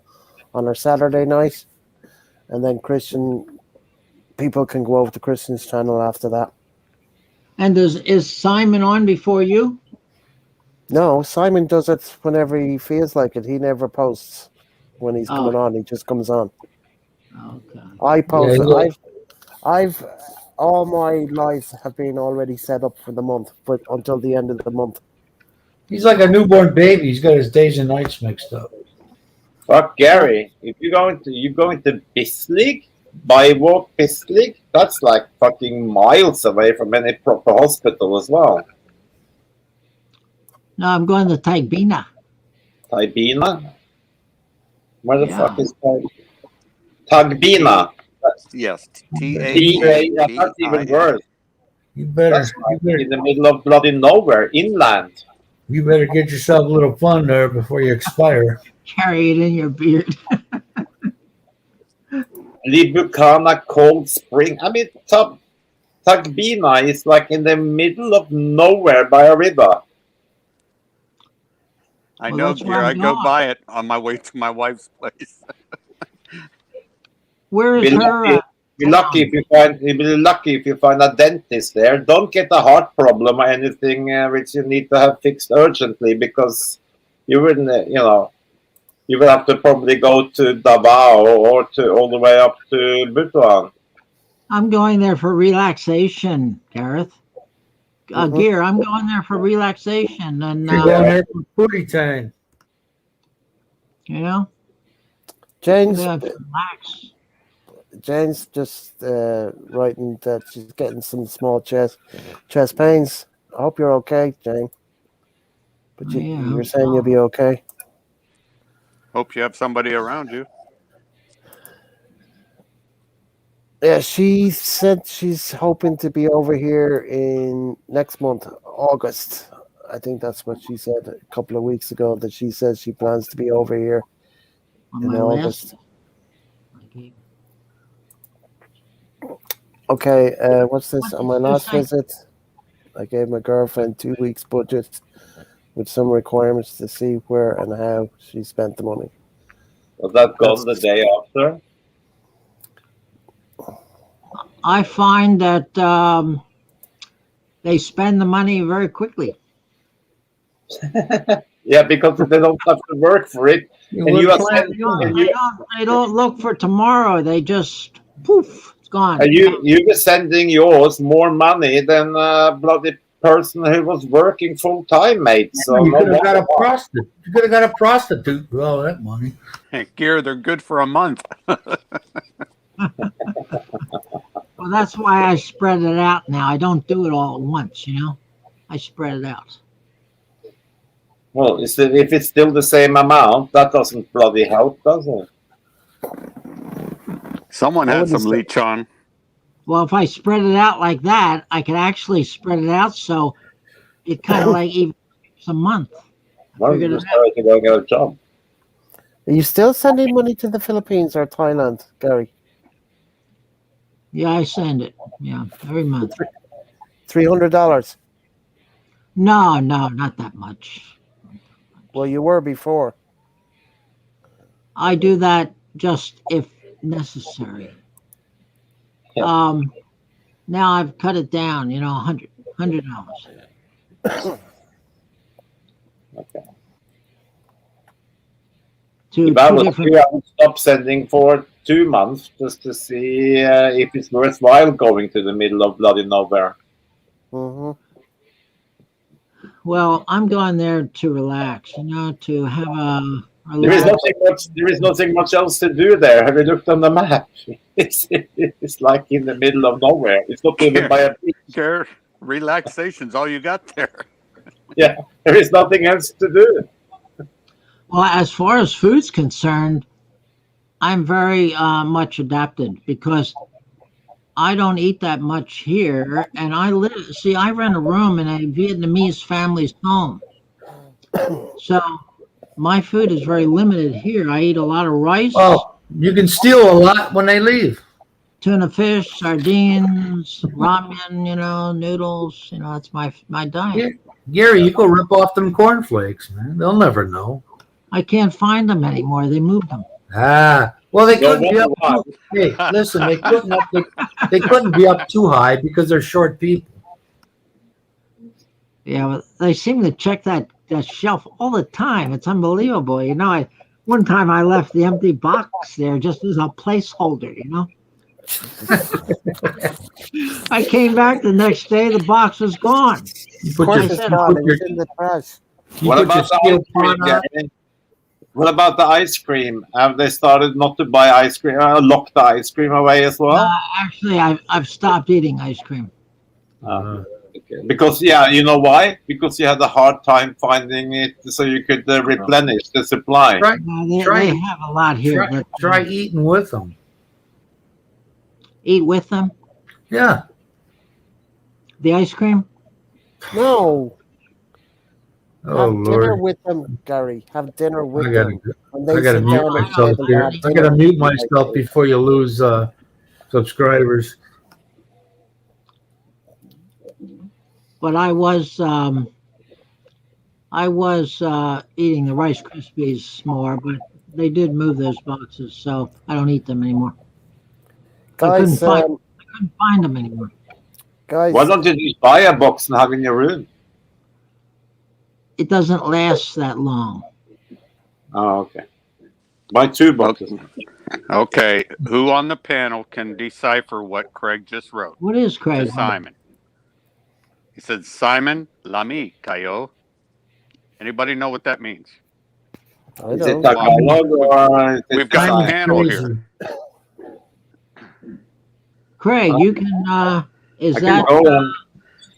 on our Saturday night, and then people can go over to Christian's channel after that. and is Simon on before you? No, Simon does it whenever he feels like it. He never posts when he's coming on. He just comes on. Okay. I post. Yeah, I've all my lives have been already set up for the month, but until the end of the month. he's like a newborn baby. He's got his days and nights mixed up. Fuck Gary, if you're going to Bislig, by walk Bislig, that's like fucking miles away from any proper hospital as well. No, I'm going to Taibina. Taibina? Where the Yeah. fuck is that? Tagbina. Yes, Yeah, that's even Tagbina. worse. You better, That's like in the middle of bloody nowhere, inland. you better get yourself a little fun there before you expire. Carry it in your beard. Libucana Cold Spring. I mean, Tagbina is like in the middle of nowhere by a river. I Well, know, that's where dear. I'm I go going. by it on my way to my wife's place. Where is Be her? lucky, be lucky if you find. You'll be lucky if you find a dentist there. Don't get a heart problem or anything which you need to have fixed urgently, because you wouldn't. You will have to probably go to Davao or to all the way up to Butuan. I'm going there for relaxation, Gareth. Mhm. Gear, I'm going there for relaxation, and You're going there for booty time. you know, Jane's relax. just writing that she's getting some small chest pains. I hope you're okay, Jane. But you're saying you'll be okay. Hope you have somebody around you. Yeah, she said she's hoping to be over here in next month, August. I think that's what she said a couple of weeks ago, that she says she plans to be over here in August. Okay, what's this? On my last visit, I gave my girlfriend 2 weeks' budget with some requirements to see where and how she spent the money. Was that gone the day after? I find that they spend the money very quickly. Yeah, because they don't have to work for it. You And would you are plan- They don't look for tomorrow. They just poof, it's gone. And you were sending yours more money than a bloody person who was working full time, mate. So you no could have got a wonder why. prostitute. You could have got a prostitute with all that money. Gear, they're good for a month. Well, that's why I spread it out now. I don't do it all at once, you know. I spread it out. Well, if it's still the same amount, that doesn't bloody help, does it? Someone had some leech on. Well, if I spread it out like that, I could actually spread it out so it kind of like even a month. Well, you just have to go get a job. Are you still sending money to the Philippines or Thailand, Gary? Yeah, I send it. Yeah, every month. $300. No, not that much. Well, you were before. I do that just if necessary. Yeah. Now I've cut it down. $100. Okay. To If I two was different. you, I would stop sending for 2 months just to see if it's worthwhile going to the middle of bloody nowhere. Mm-hmm. Well, I'm going there to relax. To have a There is relax. nothing much. There is nothing much else to do there. Have you looked on the map? It's like in the middle of nowhere. It's not even by a beach. Care, relaxation's all you got there. Yeah, there is nothing else to do. Well, as far as food's concerned, I'm very much adapted because I don't eat that much here, and I live. See, I rent a room in a Vietnamese family's home, so my food is very limited here. I eat a lot of rice, Oh, you can steal a lot when they leave. tuna fish, sardines, ramen. Noodles. That's my diet. Yeah. Gary, you go rip off them cornflakes, man. They'll never know. I can't find them anymore. They moved them. Well, they No couldn't be wonder up why. too. Hey, listen, they couldn't be up too high because they're short people. Yeah, but they seem to check that shelf all the time. It's unbelievable. One time I left the empty box there just as a placeholder. I came back the next day, the box was gone. You Of put course your, it's you gone. put It your, was in the trash. you What put your about the steel ice cream, pan up. Gary? What about the ice cream? Have they started not to buy ice cream? Lock the ice cream away as well? Actually, I've stopped eating ice cream. Okay. Because you know why? Because you had a hard time finding it, so you could replenish the supply. Try, They have a lot here, but try eating with them. eat with them. Yeah. The ice cream. No. Oh Have dinner Lord, with them, Gary. Have dinner with I gotta, them. When I they gotta sit mute down and myself have here. I dinner gotta mute with you, myself like, before you lose subscribers. But I was eating the Rice Krispies more, but they did move those boxes, so I don't eat them anymore. I couldn't guys. find them anymore. Why Guys, don't you just buy a box and have in your room? It doesn't last that long. Oh, okay. Buy 2 boxes. Okay, who on the panel can decipher what Craig just wrote What is to Craig? Simon? He said, Simon Lamy, Cayo. Anybody know what that means? I Is it don't. Tagalog or is We've it got a Simon's panel crazy. here. Craig, you can. Is that?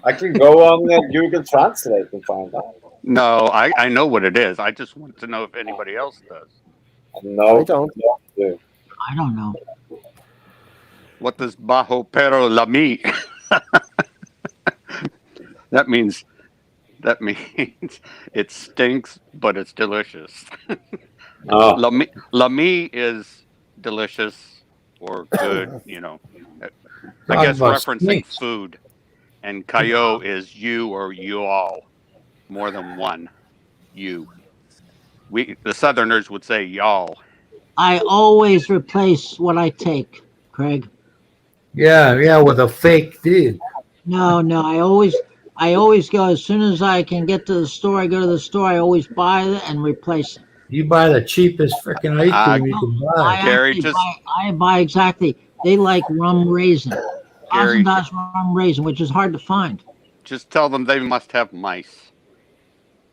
I can go on Google Translate and find out. No, I know what it is. I just want to know if anybody else does. No, I don't. no. I don't know. What does Bajo Pero Lamy? That means it stinks, but it's delicious. Oh, Lamy is delicious or good, I guess Talking about referencing snakes. food. And Cayo is you or you all. More than one. You. The Southerners would say y'all. I always replace what I take, Craig. Yeah, with a fake dude. No. I always go as soon as I can get to the store. I go to the store. I always buy it and replace it. You buy the cheapest freaking ice cream you can buy. Gary, I buy exactly. They like rum raisin. Gary, $1,000 rum raisin, which is hard to find. just tell them they must have mice.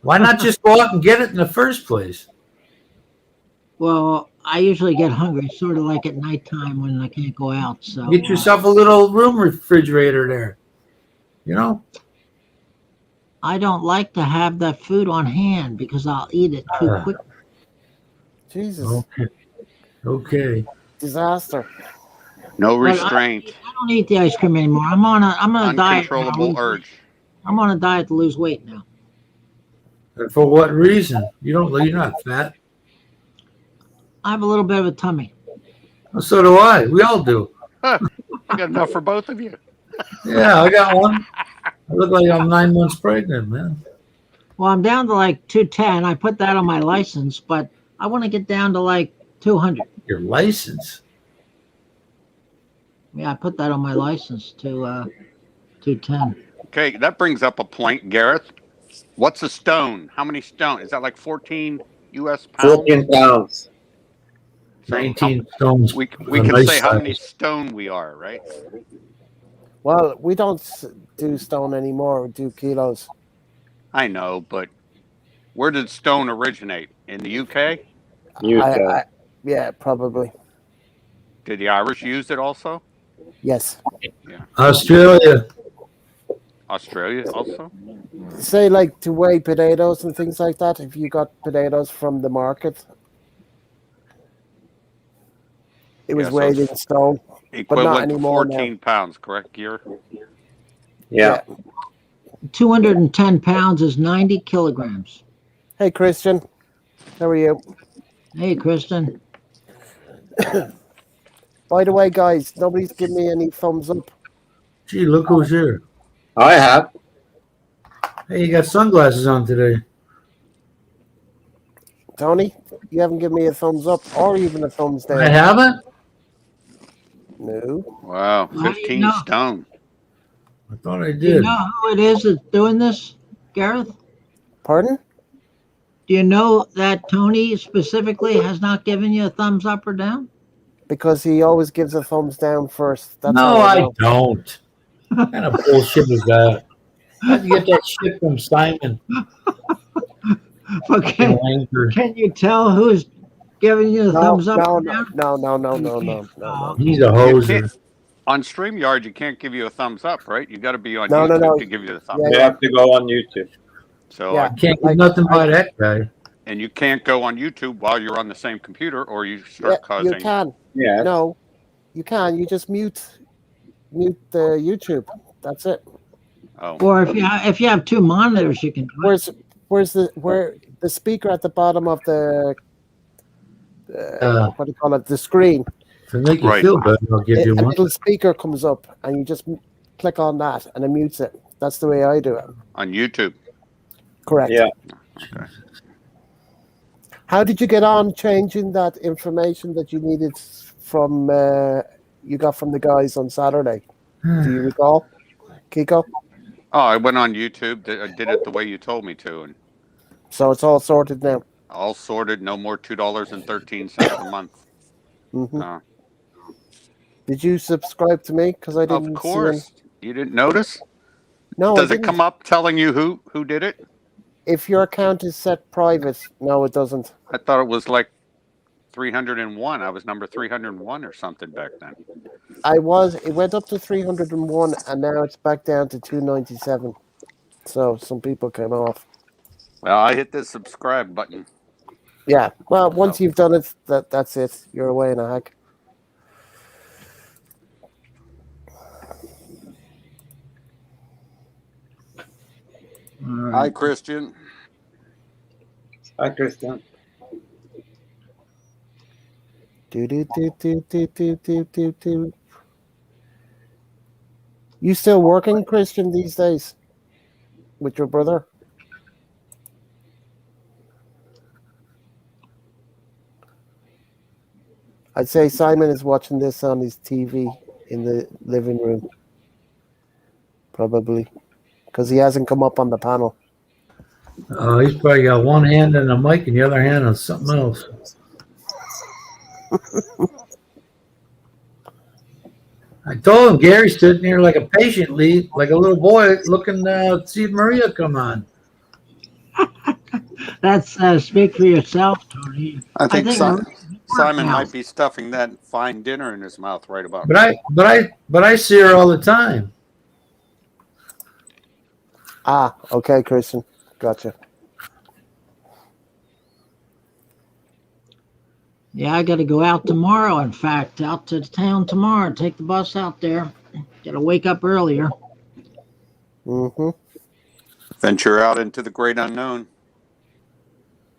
Why not just go out and get it in the first place? Well, I usually get hungry, sort of like at nighttime when I can't go out. So Get yourself a little room refrigerator there. You know? I don't like to have that food on hand because I'll eat it too quick. Jesus. Okay. Disaster. No But restraint. I don't eat the ice cream anymore. I'm on a diet. Uncontrollable urge. I'm on a diet to lose weight now. And for what reason? You're not fat. I have a little bit of a tummy. Well, so do I. We all do. I got enough for both of you. Yeah, I got one. I look like I'm 9 months pregnant, man. Well, I'm down to like 210. I put that on my license, but I want to get down to like 200. Your license. Yeah, I put that on my license to 210. Okay, that brings up a point, Gareth. What's a stone? How many stone? Is that like 14 U.S. pounds? 14 pounds. So 19 stones. we a can nice say how many size. stone we are, right? Well, we don't do stone anymore. We do kilos. I know, but where did stone originate? In the UK? UK. Yeah, probably. Did the Irish use it also? Yes. Yeah. Australia. Australia also? Say like to weigh potatoes and things like that. If you got potatoes from the market, it was Yeah, so weighed it's in stone, but not equivalent to anymore now. 14 pounds, correct, Gear? Yeah. 210 pounds is 90 kilograms. Hey, Christian, how are you? Hey, Kristen. By the way, guys, nobody's giving me any thumbs up. Gee, look who's here. I have. Hey, you got sunglasses on today. Tony, you haven't given me a thumbs up or even a thumbs I down. haven't? No. Wow, How do you 15 know? stone. I thought I Do you did. know who it is that's doing this, Gareth? Pardon? Do you know that Tony specifically has not given you a thumbs up or down? Because he always gives a thumbs down first. That's No, how I I know. don't. What kind of bullshit is that? How'd you get that shit from Simon? Okay. Wanker. Can you tell who's giving you a No, thumbs up no, or no, down? no, no, no, You no, can't. no, no, Oh, no. okay. He's a You can't hoser. on StreamYard. You can't give you a thumbs up, right? You got to be on No, no, YouTube no. to give you the thumbs Yeah, You up. have to go on YouTube. So, Yeah. Can't Like get nothing I, by that guy. and you can't go on YouTube while you're on the same computer, or you yeah, start you causing. can. Yes. No, you can. You just mute the YouTube. That's it. Oh, Or if you have two monitors, you can do it. Where's the speaker at the bottom of the what do you call it? The screen. To make you Right. feel better, I'll give you A one. little speaker comes up, and you just click on that, and it mutes it. That's the way I do it. on YouTube. Correct. Yeah. Okay. How did you get on changing that information that you needed from you got from the guys on Saturday? Do you recall, Kiko? Oh, I went on YouTube. I did it the way you told me to, and So it's all sorted now. all sorted. No more $2.13 a month. Hmm. Uh, Did you subscribe to me? Because I of didn't see any. course, you didn't notice. No, I Does it didn't. come up telling you who did it? If your account is set private, no, it doesn't. I thought it was like 301. I was number 301 or something back then. It went up to 301, and now it's back down to 297. So some people came off. Well, I hit the subscribe button. Yeah. Well, once you've done it, that's it. You're away in a hack. All right. Hi, Christian. Hi, Christian. Do. You still working, Christian, these days with your brother? I'd say Simon is watching this on his TV in the living room, probably, because he hasn't come up on the panel. He's probably got one hand on the mic and the other hand on something else. I told him Gary stood near like a patient lead, like a little boy looking to see Maria come on. That's speak for yourself, Tony. I think Maria Simon now. might be stuffing that fine dinner in his mouth right about But now. I see her all the time. Ah, okay, Christian, gotcha. Yeah, I got to go out tomorrow. In fact, out to the town tomorrow. Take the bus out there. Got to wake up earlier. Mm-hmm. Venture out into the great unknown.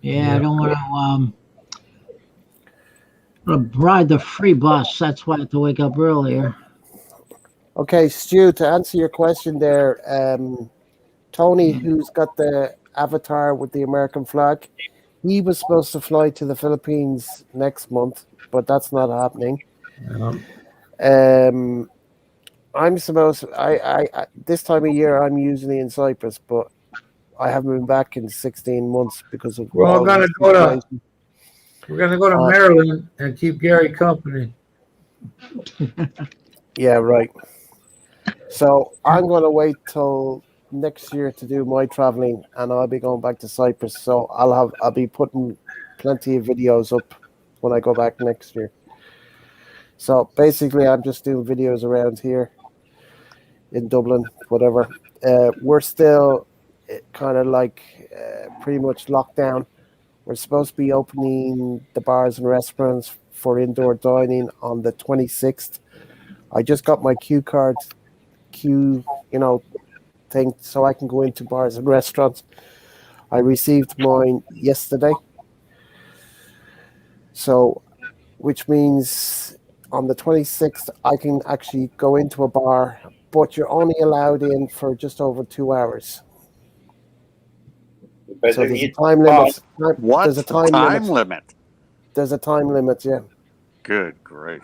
Yeah, I don't want to ride the free bus. That's why I have to wake up earlier. Okay, Stu, to answer your question there, Tony, who's got the avatar with the American flag, he was supposed to fly to the Philippines next month, but that's not happening. Um, I'm supposed I this time of year I'm usually in Cyprus, but I haven't been back in 16 months because of We're all all gonna this go to situation. Uh, Maryland and keep Gary company. yeah, right. So I'm going to wait till next year to do my traveling, and I'll be going back to Cyprus. So I'll be putting plenty of videos up when I go back next year. So basically, I'm just doing videos around here in Dublin, whatever. We're still kind of like pretty much locked down. We're supposed to be opening the bars and restaurants for indoor dining on the 26th. I just got my Q, thing so I can go into bars and restaurants. I received mine yesterday. So, which means on the 26th, I can actually go into a bar, but you're only allowed in for just over 2 hours. You So better there's a eat time fast. limit. There's a What? time Time limit. limit. There's a time limit, yeah. Good grief.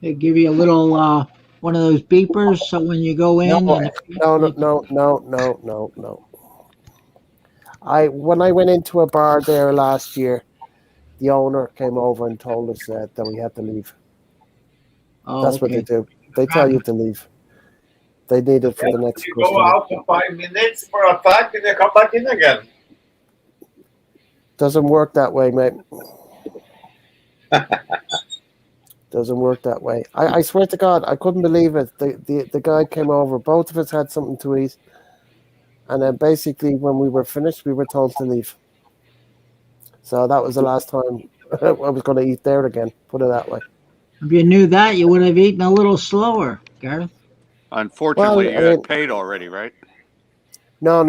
They give you a little one of those beepers, so when you go No, in and no. When I went into a bar there last year, the owner came over and told us that we had to leave. oh, That's what they okay. do. They tell you to leave. They need it for Yeah, the next you go customer. out for 5 minutes for a fact and you come back in again. Doesn't work that way, mate. Doesn't work that way. I swear to God, I couldn't believe it. The guy came over. Both of us had something to eat, and then basically when we were finished, we were told to leave. So that was the last time I was going to eat there again. Put it that way. If you knew that, you would have eaten a little slower, Gareth. Unfortunately, Well, I you had mean, paid already, right? no.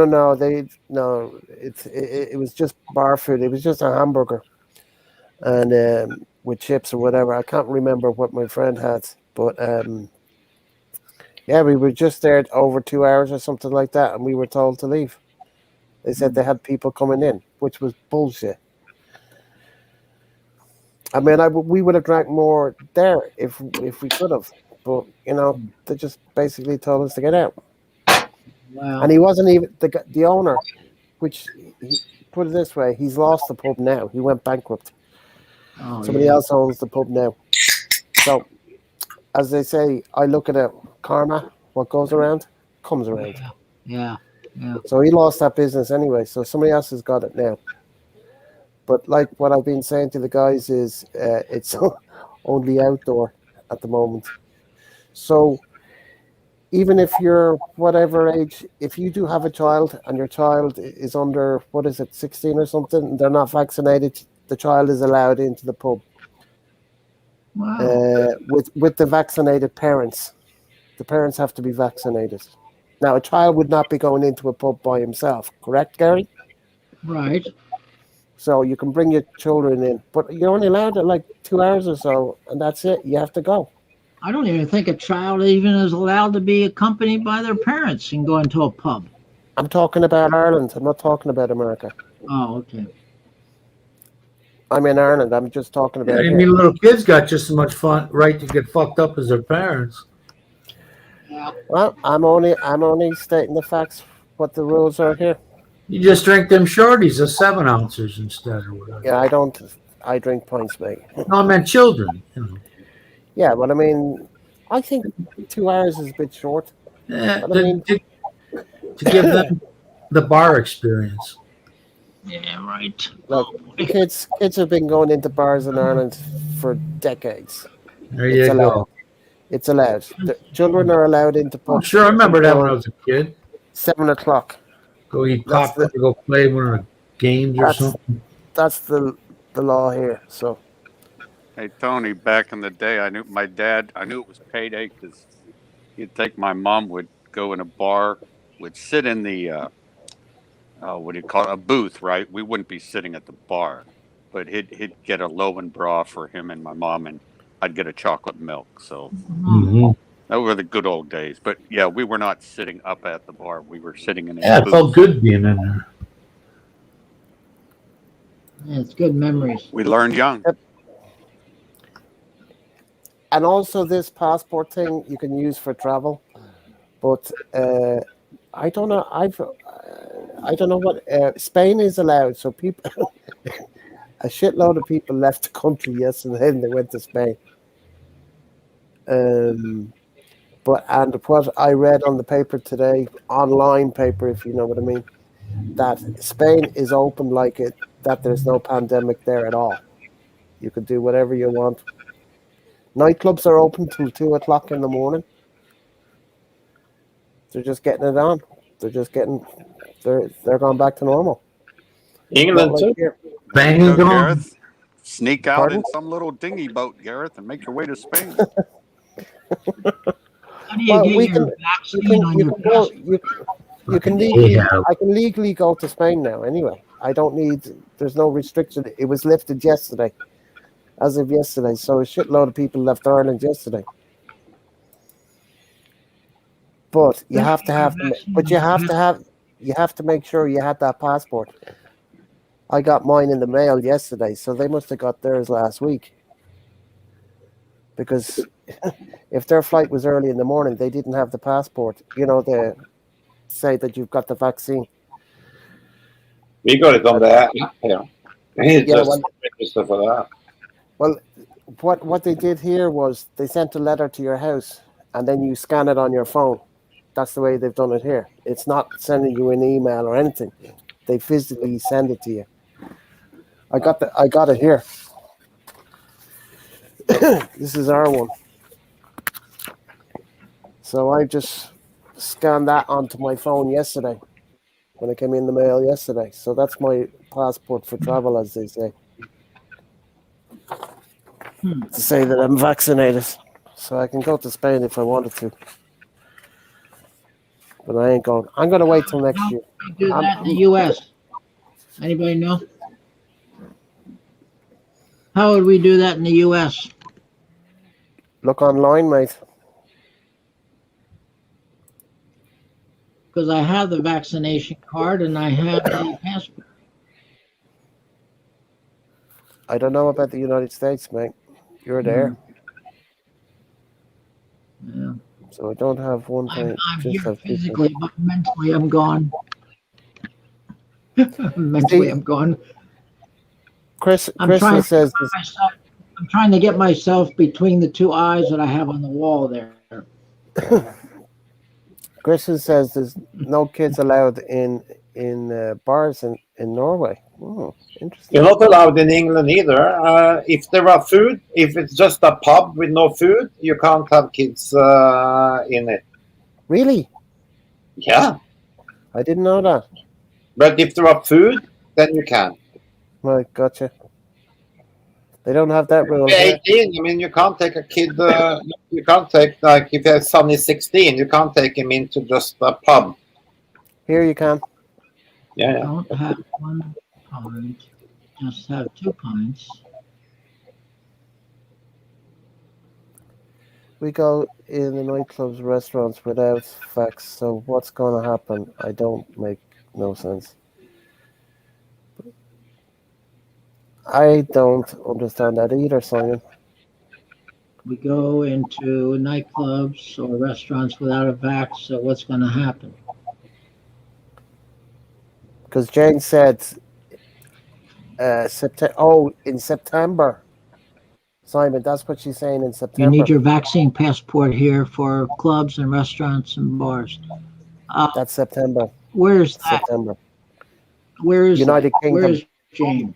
It was just bar food. It was just a hamburger and with chips or whatever. I can't remember what my friend had, but yeah, we were just there over 2 hours or something like that, and we were told to leave. They said they had people coming in, which was bullshit. I mean, we would have drank more there if we could have, but they just basically told us to get out. And Wow. he wasn't even the owner, which he put it this way: he's lost the pub now. He went bankrupt. Oh Somebody yeah. else owns the pub now. So, as they say, I look at it: karma. What goes around comes around. Yeah. Yeah. Yeah. So he lost that business anyway. So somebody else has got it now. But like what I've been saying to the guys is, it's only outdoor at the moment. So even if you're whatever age, if you do have a child and your child is under, what is it, 16 or something, and they're not vaccinated, the child is allowed into the pub Wow. with the vaccinated parents. The parents have to be vaccinated. Now, a child would not be going into a pub by himself, correct, Gary? Right. So you can bring your children in, but you're only allowed at like 2 hours or so, and that's it. You have to go. I don't even think a child even is allowed to be accompanied by their parents and go into a pub. I'm talking about Ireland. I'm not talking about America. Oh, okay. I'm in Ireland. I'm just talking Yeah, about I here. mean, little kids got just as much fun right to get fucked up as their parents. Yeah. Well, I'm only stating the facts, what the rules are here. You just drink them shorties, the 7 ounces instead or whatever. Yeah, I don't. I drink pints, mate. No, I meant children. You know, Yeah, but I mean, I think 2 hours is a bit short. yeah, But I mean, to give them the bar experience. Yeah. Right. look, kids have been going into bars in Ireland for decades. There It's you allowed. go. It's allowed. The children are allowed into Oh, pubs sure, I remember that when I until was a kid. 7 o'clock. Go eat That's popcorn, the go play one of the games or that's something. that's the law here. So Hey, Tony, back in the day, I knew my dad, I knew it was payday because he'd think my mom would go in a bar, would sit in the, what do you call it, a booth, right? We wouldn't be sitting at the bar, but he'd get a low and bra for him and my mom, and I'd get a chocolate milk. So Mhm. Hmm. Those were the good old days. But yeah, we were not sitting up at the bar. We were sitting in a Yeah, it booth. felt good being in there. Yeah, it's good memories. We learned young. And also, this passport thing you can use for travel, but I don't know. I don't know what Spain is allowed. So people, a shitload of people left the country yesterday and they went to Spain. But and what I read on the paper today, online paper, if you know what I mean, that Spain is open like it, that there's no pandemic there at all. You could do whatever you want. Nightclubs are open till 2 o'clock in the morning. They're just getting it on. They're just getting. They're going back to normal. Not England like too. here. There you Bang go, and gone. Gareth. Sneak out Pardon? in some little dinghy boat, Gareth, and make your way to Spain. How do you Well, get we your can. You vaccine can. on You your can go. passport? You can legally. I can legally go to Spain now. Anyway, I don't need. There's no restriction. It was lifted yesterday, as of yesterday. So a shitload of people left Ireland yesterday. But you have to have. But you have to have. You have to make sure you had that passport. I got mine in the mail yesterday, so they must have got theirs last week. Because if their flight was early in the morning, they didn't have the passport. You know, they say that you've got the vaccine. We got it on the app here. He Yeah, just well, registered for that. well, what they did here was they sent a letter to your house, and then you scan it on your phone. That's the way they've done it here. It's not sending you an email or anything. They physically send it to you. I got it here. This is our one. So I just scanned that onto my phone yesterday when it came in the mail yesterday. So that's my passport for travel, as they say. To say that I'm vaccinated. So I can go to Spain if I wanted to. But I ain't going. I'm going to wait till next How year. do we do that in the U.S.? Anybody know? How would we do that in the U.S.? Look online, mate. Because I have the vaccination card and I have the passport. I don't know about the United States, mate. You're there. Yeah. So I don't have one thing. I'm Just here have two things. physically, but mentally I'm gone. Mentally I'm gone. Kristen says this. I'm trying to get myself between the two eyes that I have on the wall there. Kristen says there's no kids allowed in bars in Norway. Interesting. You're not allowed in England either. If there are food, if it's just a pub with no food, you can't have kids in it. Really? Yeah. I didn't know that. But if there are food, then you can. Right, gotcha. They don't have that rule here. 18, I mean, you can't take a kid, you can't take, like, if your son is 16, you can't take him into just a pub. Here you can. Yeah. Don't have 1 pint, just have 2 pints. We go in the nightclubs, restaurants without facts. So what's going to happen? I don't make no sense. I don't understand that either, Simon. We go into nightclubs or restaurants without a vax, so what's going to happen? Because Jane said in September. Simon, that's what she's saying in September. You need your vaccine passport here for clubs and restaurants and bars. That's September. Where's that? September. Where is United that? Kingdom. Where is Jane?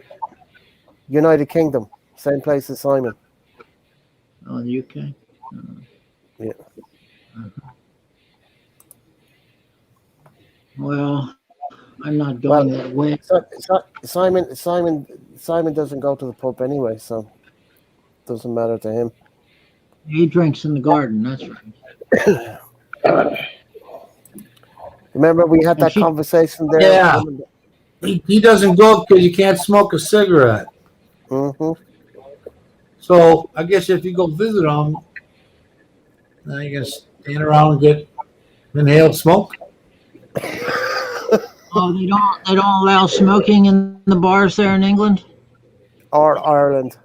United Kingdom. Same place as Simon. Oh, the UK? Yeah. Well, I'm not going that way. Simon doesn't go to the pub anyway, so it doesn't matter to him. He drinks in the garden, that's right. Remember we had that conversation there? Yeah. He doesn't go because you can't smoke a cigarette. Mm-hmm. So I guess if you go visit him, Now you can stand around and get inhaled smoke. Oh, they don't allow smoking in the bars there in England. or Ireland.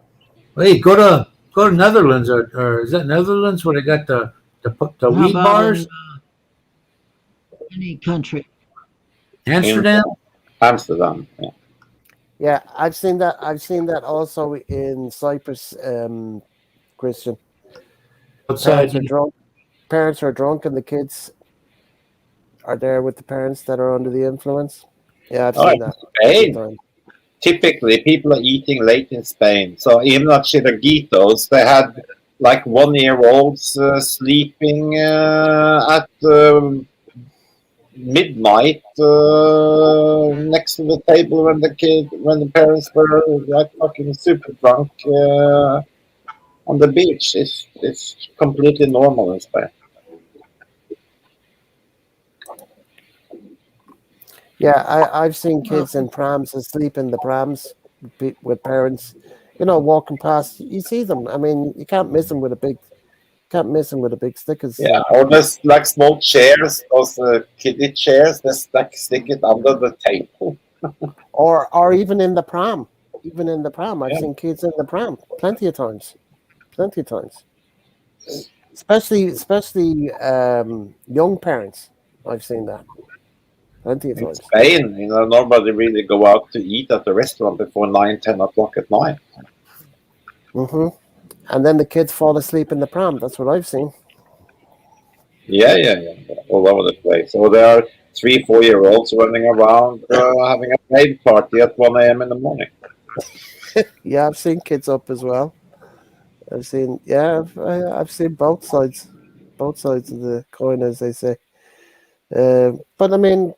Hey, go to Netherlands or is that Netherlands where they got the How weed about in bars? any country? In Amsterdam Amsterdam. Yeah. Yeah, I've seen that. I've seen that also in Cyprus. Christian outside. parents are drunk. Parents are drunk, and the kids are there with the parents that are under the influence. Yeah, I've Oh, seen in that a few Spain. times. Typically, people are eating late in Spain. So even at Chiringuitos, they had like 1 year olds sleeping at midnight next to the table when the parents were like fucking super drunk on the beach. It's completely normal in Spain. Yeah, I've seen Well, kids in prams asleep in the prams with parents. Walking past, you see them. I mean, you can't miss them with a big stick. It's Yeah, like, or there's like small chairs, those kiddie chairs, they stick it under the table. or even in the pram. Even in the pram, I've Yeah, seen kids in the pram plenty of times. Plenty of times. Especially young parents. I've seen that plenty of in times. Spain, nobody really go out to eat at the restaurant before 9, 10 o'clock at night. Hmm. And then the kids fall asleep in the pram. That's what I've seen. Yeah, yeah, yeah, all over the place. So there are 3, 4 year olds running around having a rave party at 1 a.m. in the morning. Yeah, I've seen kids up as well. I've seen both sides of the coin, as they say. But I mean,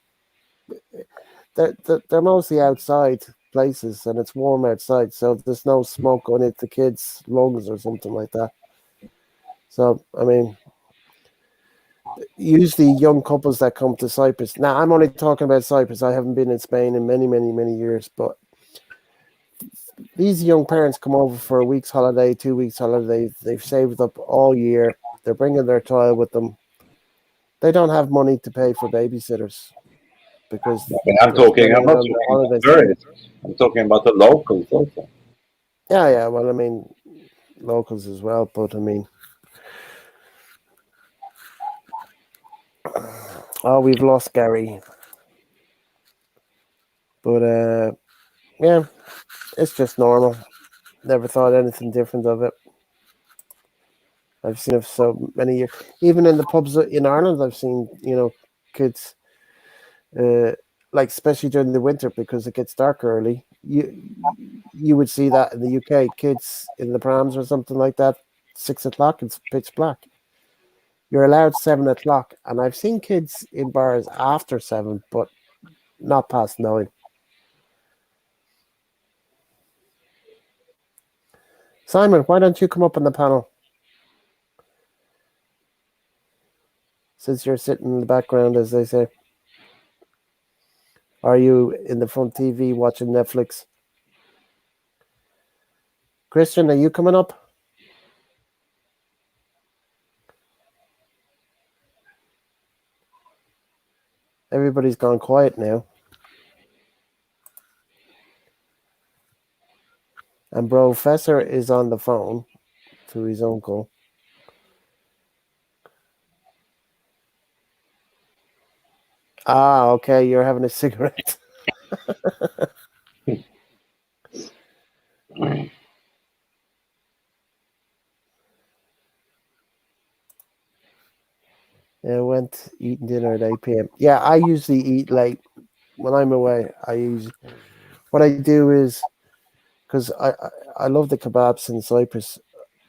they're mostly outside places, and it's warm outside, so there's no smoke going into kids' lungs or something like that. So I mean, usually young couples that come to Cyprus. Now I'm only talking about Cyprus. I haven't been in Spain in many, many, many years, but these young parents come over for a week's holiday, 2 weeks holiday. They've saved up all year. They're bringing their child with them. They don't have money to pay for babysitters because I mean, I'm they're talking, spending I'm it not on their talking about holidays. tourists. I'm talking about the locals also. Yeah, yeah. Well, I mean, locals as well, but I mean, oh, we've lost Gary, but yeah, it's just normal. Never thought anything different of it. I've seen it so many years. Even in the pubs in Ireland, I've seen kids, uh, like especially during the winter because it gets dark early. You would see that in the UK, kids in the prams or something like that. 6 o'clock, it's pitch black. You're allowed 7 o'clock, and I've seen kids in bars after 7, but not past 9. Simon, why don't you come up on the panel since you're sitting in the background, as they say? Are you in the front TV watching Netflix? Christian, are you coming up? Everybody's gone quiet now. And Professor is on the phone to his uncle. Ah, okay, you're having a cigarette. Yeah, went eating dinner at 8 p.m. Yeah, I usually eat late when I'm away. What I do is because I love the kebabs in Cyprus.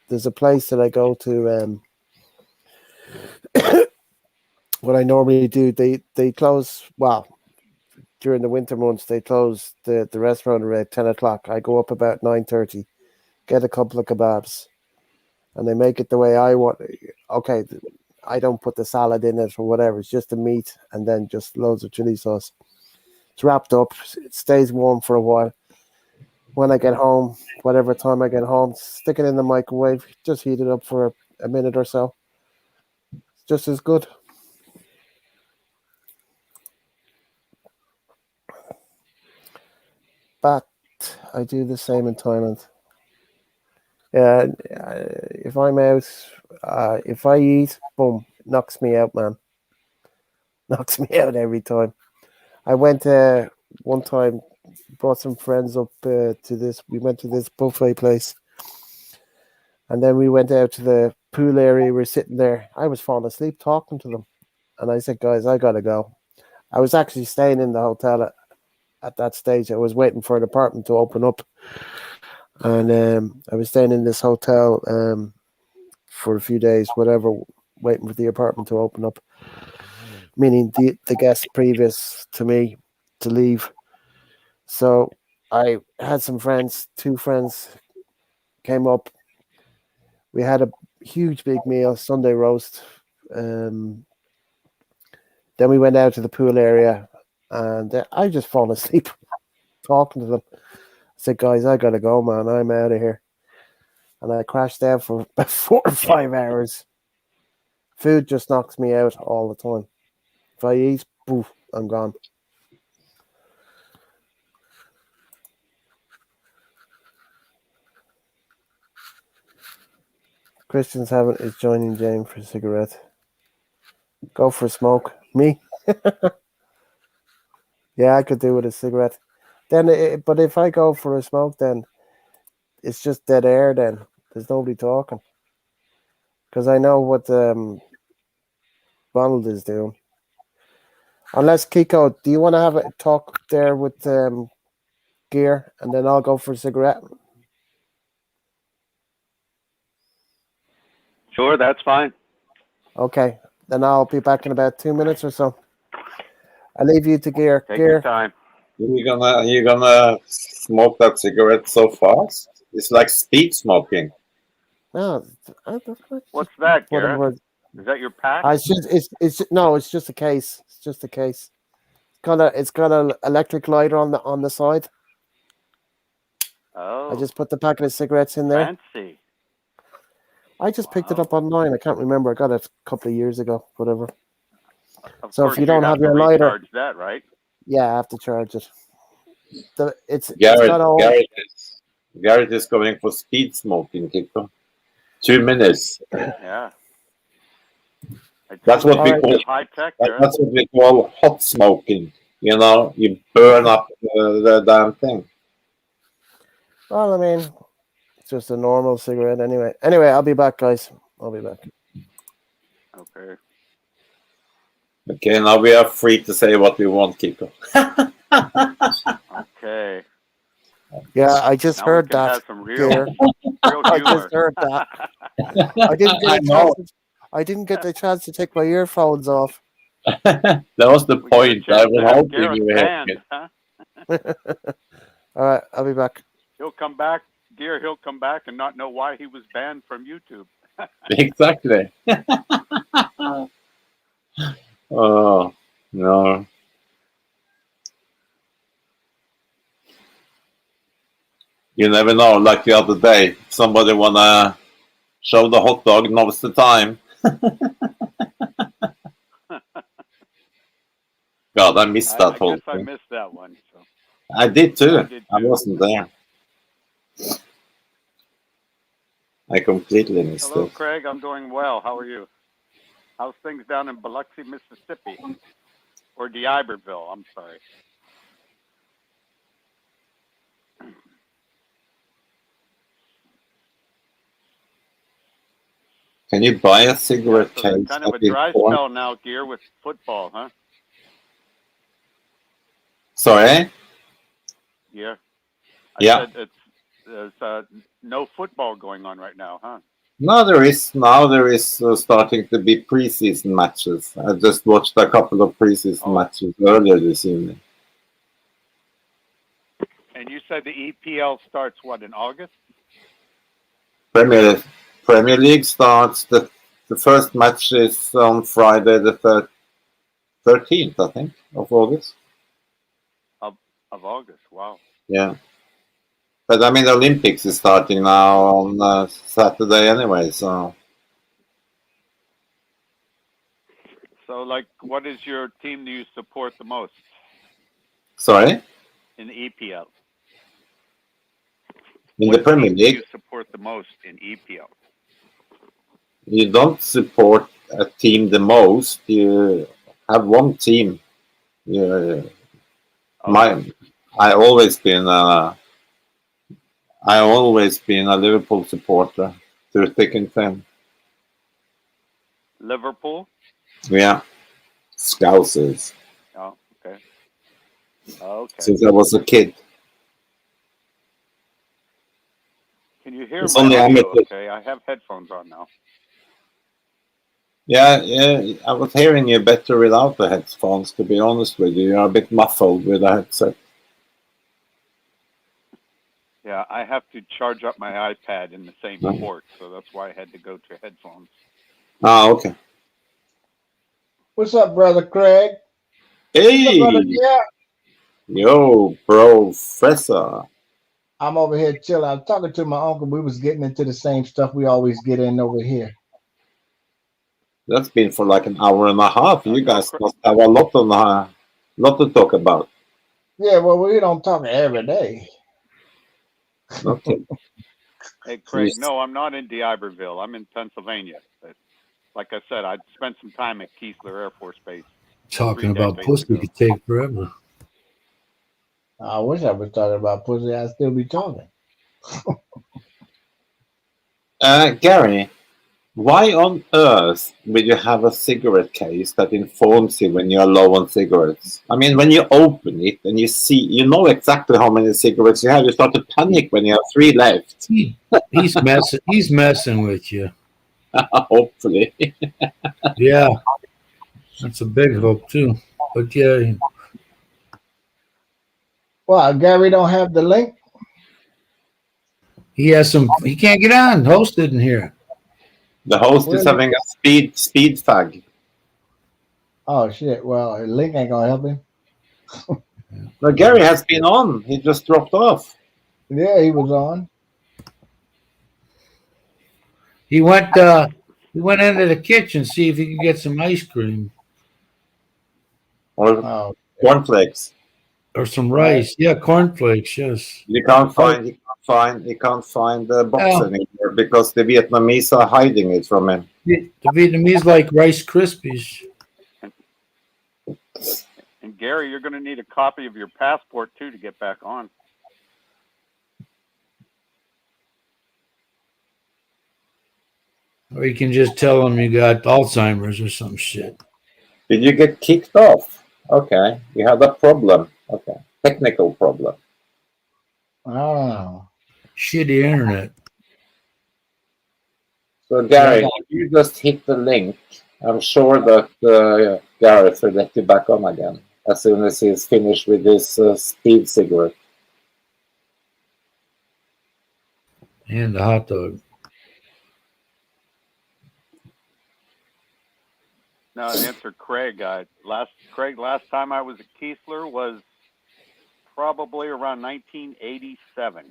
There's a place that I go to. What I normally do, they close. Well, during the winter months, they close the restaurant around 10 o'clock. I go up about 9:30, get a couple of kebabs, and they make it the way I want. Okay, I don't put the salad in it or whatever. It's just the meat and then just loads of chili sauce. It's wrapped up. It stays warm for a while. When I get home, whatever time I get home, stick it in the microwave. Just heat it up for a minute or so. It's just as good. But I do the same in Thailand. Yeah, if I'm out, if I eat, boom, knocks me out, man. Knocks me out every time. I went one time, brought some friends up to this. We went to this buffet place, and then we went out to the pool area. We were sitting there. I was falling asleep talking to them, and I said, "Guys, I gotta go." I was actually staying in the hotel at that stage. I was waiting for an apartment to open up, and I was staying in this hotel for a few days, whatever, waiting for the apartment to open up. Meaning the guest previous to me to leave. So I had some friends, two friends came up. We had a huge big meal, Sunday roast. Then we went out to the pool area, and I just fallen asleep talking to them. I said, "Guys, I gotta go, man. I'm out of here." And I crashed out for about 4 or 5 hours. Food just knocks me out all the time. If I eat, poof, I'm gone. Christian's having is joining James for a cigarette. Go for a smoke. Me? Yeah, I could do with a cigarette. Then, but if I go for a smoke, then it's just dead air. Then there's nobody talking because I know what Ronald is doing. Unless Kiko, do you want to have a talk there with Gear, and then I'll go for a cigarette? Sure, that's fine. Okay, then I'll be back in about 2 minutes or so. I leave you to Gear. Take your Gear, time. You gonna smoke that cigarette so fast? It's like speed smoking. no, What's that, what a Garrett? word. Is that your pack? It's no, it's just a case. It's just a case. It's got an electric lighter on the side. Oh, I just put the packet of cigarettes in there. fancy. I just picked it Wow. up online. I can't remember. I got it a couple of years ago. Whatever. Of So course, if you don't you'd have to your lighter, recharge that, right? yeah, I have to charge it. It's Garrett, got all. Garrett is going for speed smoking, Kiko. 2 minutes. Yeah. I That's told what you, we call. it's high tech, Garrett. That's what we call hot smoking. You know, you burn up the damn thing. Well, I mean, it's just a normal cigarette anyway. Anyway, I'll be back, guys. I'll be back. Okay. Okay, now we are free to say what we want, Kiko. Okay. Yeah, I just Now we heard can that. have some real Gear. humor. I just heard that. I didn't get I a know. chance. I didn't get the chance to take my earphones off. That was the We got a point. I chance to was have hoping Garrett you were banned, here. huh? All right, I'll be back. He'll come back, he'll come back and not know why he was banned from YouTube. Exactly. Oh, no. You never know. Like the other day, somebody wanna show the hot dog. Now's the time. God, I missed that I whole guess I thing. missed that one. So I did too. I did I too. wasn't there. I completely missed Hello, it. Craig. I'm doing well. How are you? How's things down in Biloxi, Mississippi? Or D'Iberville, I'm sorry. Can you buy a cigarette So there's case kind of a at the dry store? spell now, Gear, with football, huh? Sorry? Yeah. Yeah. Said there's no football going on right now, huh? No, there is now. There is starting to be preseason matches. I just watched a couple of preseason matches earlier this evening. And you said the EPL starts what, in August? Premier League starts. The first match is on Friday the 13th, I think, of August. Of August. Wow. Yeah. But I mean, the Olympics is starting now on Saturday anyway, so. So, like, what is your team do you support the most Sorry? in the EPL? In What the Premier team do you League, support the most in EPL? you don't support a team the most. You have one team. You, Okay. I always been a Liverpool supporter through thick and thin. Liverpool? Yeah, Scousers Oh, okay. Okay. since I was a kid. Can you hear It's my only audio amateur. okay? I have headphones on now. Yeah, I was hearing you better without the headphones. To be honest with you, you're a bit muffled with the headset. Yeah, I have to charge up my iPad in the same No. port, so that's why I had to go to headphones. Okay. What's up, brother Craig? What's up, brother? Hey, Yeah. yo, professor. I'm over here chilling. I was talking to my uncle. We was getting into the same stuff we always get in over here. That's been for like an hour and a half. You Tell guys must have a lot to talk about. Yeah, well, we don't talk every day. Okay. Hey, Craig, no, I'm not in D'Iberville. I'm in Pennsylvania. But like I said, I spent some time at Keesler Air Force Base. Talking 3 about decades pussy ago. could take forever. I wish I was talking about pussy. I'd still be talking. Gary, why on earth would you have a cigarette case that informs you when you're low on cigarettes? I mean, when you open it and you know exactly how many cigarettes you have, you start to panic when you have 3 left. He's messing. He's messing with you. Hopefully. Yeah, that's a big hope too. But yeah, Well, Gary don't have the link. he has some. He can't get on. Host didn't hear. The host Where is is it? having a speed fag. Oh shit! Well, the link ain't gonna help him. No, Gary has been on. He just dropped off. Yeah, he was on. He went. He went into the kitchen see if he could get some ice cream Or Oh, cornflakes. or some right. rice. Yeah, cornflakes. Yes. You can't Oh, find the box well, anymore because the Vietnamese are hiding it from him. the Vietnamese like Rice Krispies. And Gary, you're going to need a copy of your passport too to get back on. Or you can just tell them you got Alzheimer's or some shit. Did you get kicked off? Okay, you had a problem. Okay, technical problem. I don't know. Shitty internet. So Yeah, I Gary, got. if you just hit the link, I'm sure that Gareth will let you back on again as soon as he's finished with his speed cigarette. And the hot dog. Now, to answer Craig, last time I was at Keesler was probably around 1987,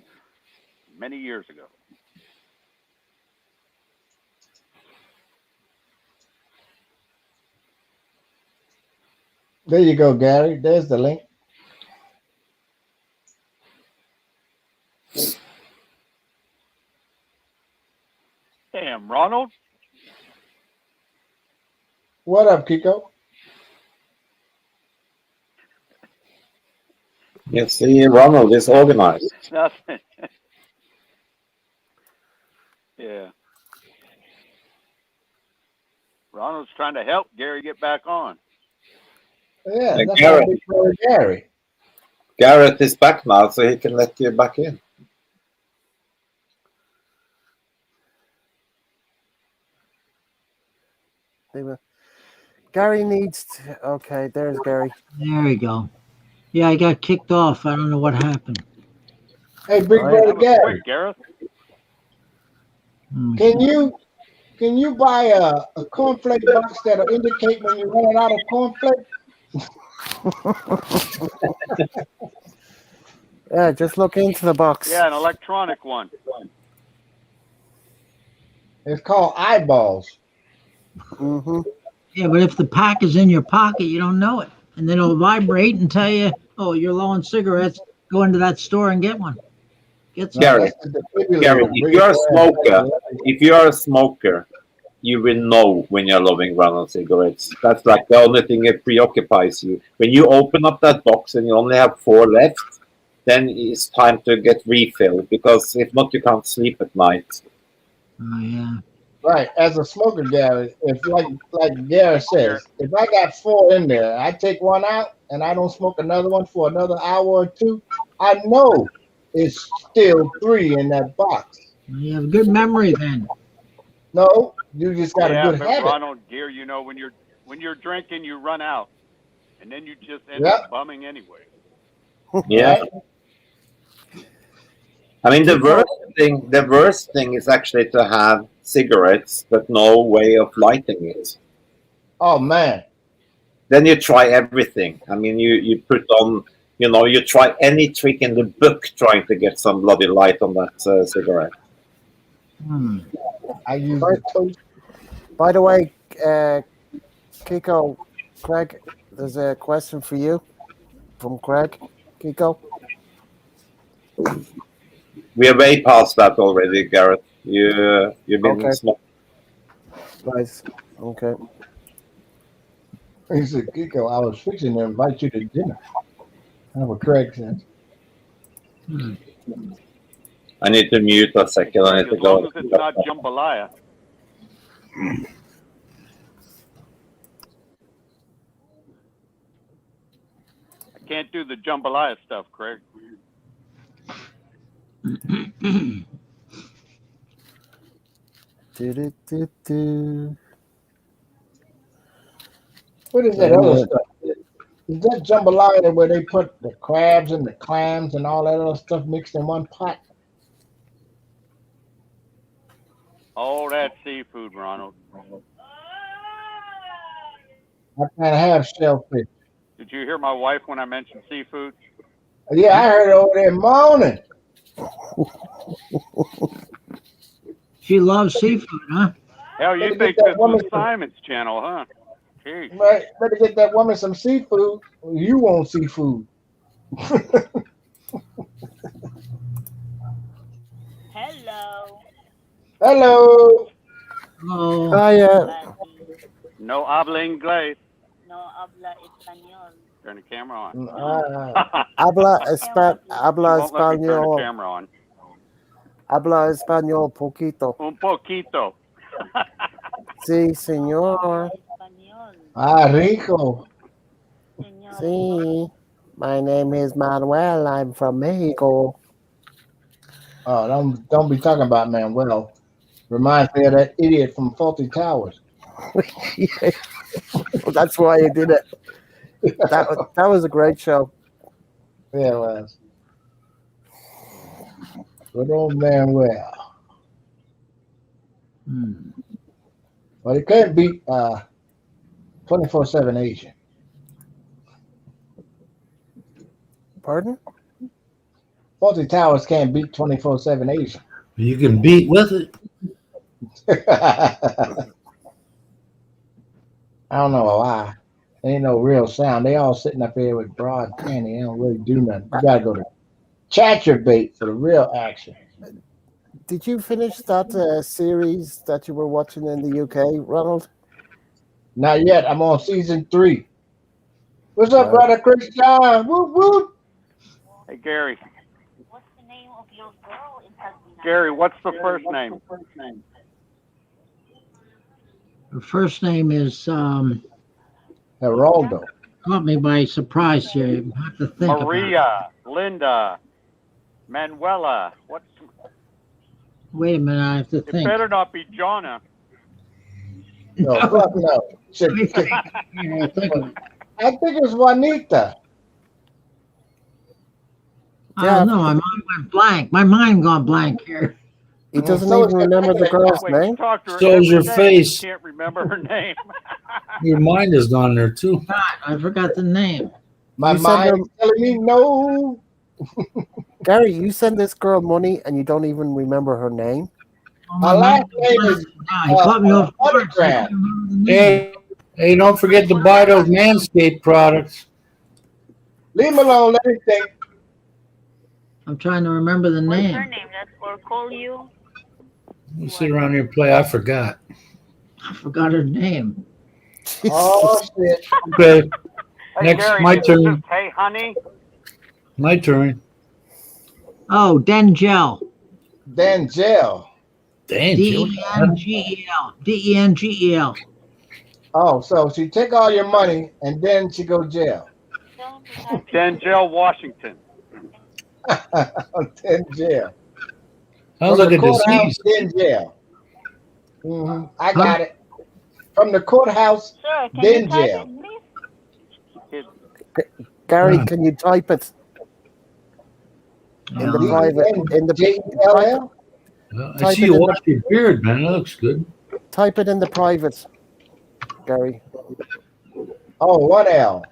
many years ago. There you go, Gary. There's the link. Damn, Ronald. What up, Kiko? You see, Ronald is organized. Nothing. Yeah. Ronald's trying to help Gary get back on. Yeah, And that's my big brother Gary. Gareth is back now, so he can let you back in. Gary needs to, okay, there's Gary. There we go. Yeah, I got kicked off. I don't know what happened. Hey, big Right. brother That was Gary. quick, Gareth. Can you buy a cornflake box that'll indicate when you're running out of cornflake? Yeah, just look into the box. Yeah, an electronic one. It's called eyeballs. Mm-hmm. Yeah, but if the pack is in your pocket, you don't know it. And then it'll vibrate and tell you, oh, you're low on cigarettes. Go into that store and get one. Get some. Gary, That's the Gary, defibrillator. if Bring you it are a around. smoker, you will know when you're loving Ronald cigarettes. That's like the only thing that preoccupies you. When you open up that box and you only have 4 left, then it's time to get refilled because if not, you can't sleep at night. Oh, yeah. Right, as a smoker, Gary, if like Gary says, if I got 4 in there, I take one out and I don't smoke another one for another hour or 2, I know it's still 3 in that box. You have good memory then. No, you just got a Yeah, good but habit. Ronald, dear, you know when you're drinking, you run out, and then you just end Yep. up bumming anyway. Yeah. Right? I mean, the worst thing is actually to have cigarettes but no way of lighting it. Oh man. Then you try everything. I mean, you put on, you try any trick in the book trying to get some bloody light on that cigarette. I use the toast. By the way, Kiko, Craig, there's a question for you from Craig. Kiko. We are way past that already, Garrett. You've been Okay. smart. Nice. Okay. He said, Kiko, I was fixing to invite you to dinner. That's what Craig said. I need to mute a second. I need to As long go. as it's not jambalaya. I can't do the jambalaya stuff, Craig. Do-do-do-do. What is that other stuff? Is that jambalaya where they put the crabs and the clams and all that other stuff mixed in one pot? Oh, that's seafood, Ronald. I can't have shellfish. Did you hear my wife when I mentioned seafood? Yeah, I heard over there moaning. She loves seafood, huh? Hell, you Better think get that this was woman some- Simon's channel, huh? Jeez. Right, better get that woman some seafood. You want seafood. Hello. Hello. Oh, Hiya. No habla inglés. No habla español. Turn the camera on. Habla She won't let me turn the español. camera on. Habla español poquito. Un poquito. Sí, señor. Español. Ah, rico. Señor. Sí. My name is Manuel. I'm from Mexico. Oh, don't be talking about Manuel. Reminds me of that idiot from Faulty Towers. That's why you did it. That was a great show. Yeah, it was. Good old Manuel. But it can't beat 24/7 Asian. Pardon? Faulty Towers can't beat 24/7 Asian. You can beat with it. I don't know why. Ain't no real sound. They all sitting up here with broad panty. They don't really do nothing. You gotta go to Chatterbait for the real action. Did you finish that series that you were watching in the UK, Ronald? Not yet. I'm on season 3. What's up, Right. brother Chris John? Whoop whoop. Hey, Gary. What's the name of your girl in Tasmania? Gary, what's the first name? her first name is Geraldo. caught me by surprise here. You have to think about it. Maria, Linda, Manuela. What's? Wait a minute, I have to It think. better not be Jonna. No, fuck no. Shit. Yeah, think of it. I think it's Juanita. I Yeah. don't know. My mind went blank. My mind gone blank here. He doesn't So even it's remember the girl's Wait, you name. talk to her So is every your day, face. You can't remember her name. Your mind is gone there too. God, I forgot the name. My You said mind her- is telling me no. Gary, you send this girl money and you don't even remember her name. Oh, My last name is Now, you caught me off guard. so I Underground. couldn't remember the name. Hey, don't forget to buy those Manscaped products. Leave him alone. Let me think. I'm trying to remember the What's her name. name? Let or call you. You sit around here and play. I forgot. I forgot her name. Oh shit. Okay, Hey, next, Gary, my is it turn. just hey, honey? My turn. Oh, Dengel. Dangel. Dangel. Dengel. Dengel. Oh, so she take all your money and then she go jail. Tell him to type it in. Denzel Washington. Then jail. Sounds From like the a courthouse, disease. then jail. I Huh? got it. From the courthouse, Sir, can you then type it, jail. please? Gary, Ah, can you type it in the No. private? In the type it, Dengell. well, I type see it you in the wash your beard, man. That looks good. type it in the private, Gary. Oh, one L.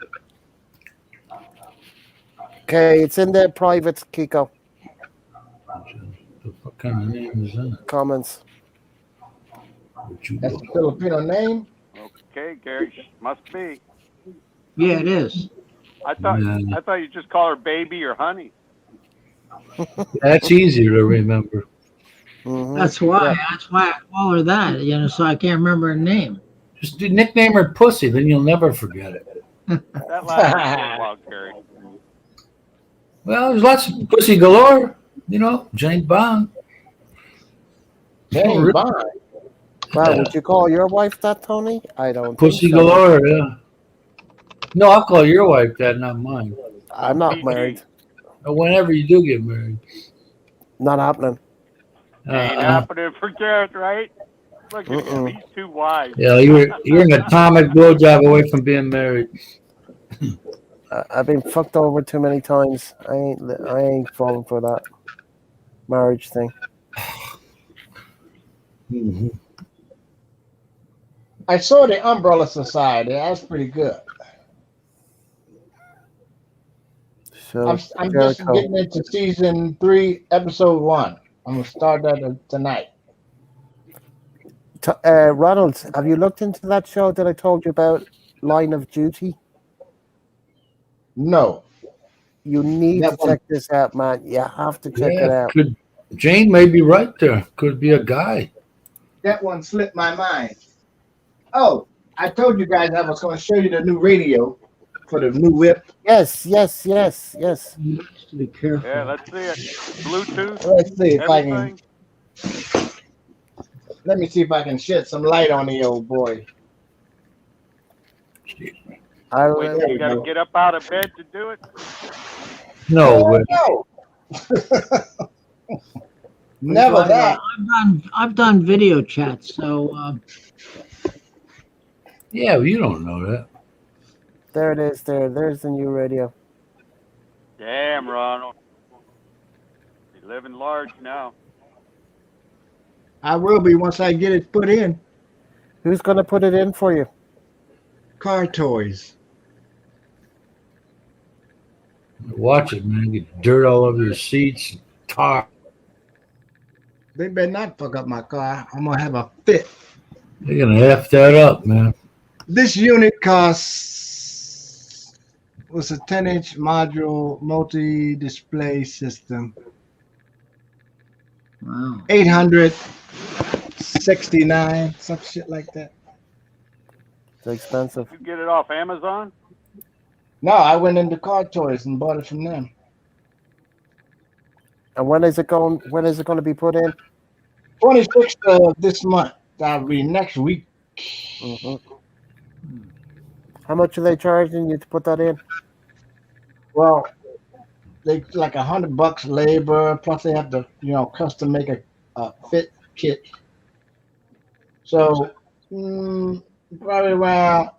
Okay, it's in the private Kiko What kind of name is that? comments. What you That's look a Filipino name. Okay, Gary, must be. Yeah, it is. I thought Man, I thought you just call her baby or honey. that's easier to remember. That's Yeah. why. That's why I call her that. So I can't remember her name. Just nickname her Pussy, then you'll never forget it. That lasted a little while, Gary. Well, there's lots of Pussy galore. You know, Jane Bond. Jane Bond. Wow, Yeah. would you call your wife that, Tony? I don't think Pussy so. galore, yeah. No, I'll call your wife that, not mine. I'm not PG. married. Whenever you do get married. Not happening. Ain't happening for Garrett, right? Look at him. He's too wise. Yeah, you're an atomic blowjob away from being married. I've been fucked over too many times. I ain't falling for that marriage thing. Mm-hmm. I saw the Umbrella Society. That's pretty good. So I'm just Jericho, getting into season 3, episode 1. I'm gonna start that tonight. Ronald, have you looked into that show that I told you about, Line of Duty? No, You need that to one. check this out, man. You have to check it Yeah, out. Jane may be right there. Could be a guy. That one slipped my mind. Oh, I told you guys I was going to show you the new radio for the new whip. Yes. You have to be careful. Yeah, let's see it. Bluetooth, Let's see if I can. everything. Let me see if I can shed some light on the old boy. I'll, Wait, There you we got to go. get up out of bed to do it. No way. No. We've Never got that. I've done video chats, so Yeah, well, you don't know that. there it is. There's the new radio. Damn, Ronald. You're living large now. I will be once I get it put in. Who's gonna put it in for you? Car toys. Watch it, man. Get dirt all over your seats. Tar. They better not fuck up my car. I'm gonna have a fit. They're gonna F that up, man. This unit costs was a 10-inch module multi-display system. wow. 869, some shit like that. It's expensive. You get it off Amazon? No, I went into Car Toys and bought it from them. And when is it going? When is it going to be put in? 26th of this month. That'll be next week. Mm-hmm. How much are they charging you to put that in? Well, they like $100 labor, plus they have to, custom make a fit kit. So probably around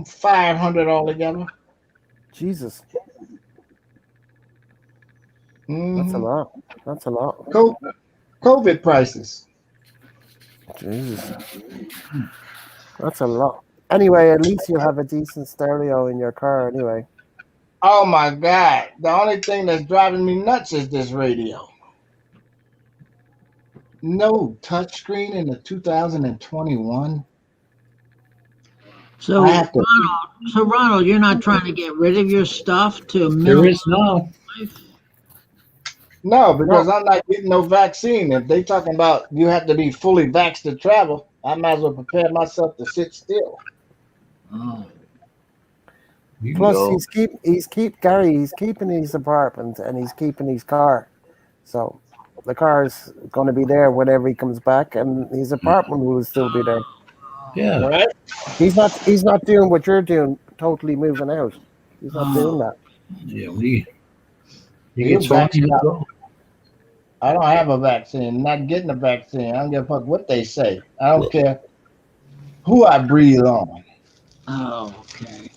500 altogether. Jesus, Mhm. that's a lot. That's a lot. COVID prices. Jesus, that's a lot. Anyway, at least you'll have a decent stereo in your car. Anyway, Oh my God! The only thing that's driving me nuts is this radio. no touchscreen in the 2021. So I have to. Ronald, you're not trying to get rid of your stuff to There minimize is now. life? No, because I'm not getting no vaccine. If they talking about you have to be fully vaxxed to travel, I might as well prepare myself to sit still. Oh. You can Plus, go. He's keeping his apartment and he's keeping his car. So the car's going to be there whenever he comes back, and his apartment will still be there. Yeah. Right? He's not doing what you're doing, totally moving out. He's not doing that. Yeah. When you You get 20, vaxxed you out. go. I don't have a vaccine. Not getting a vaccine. I don't give a fuck what they say. I don't care who I breathe on. Oh, okay.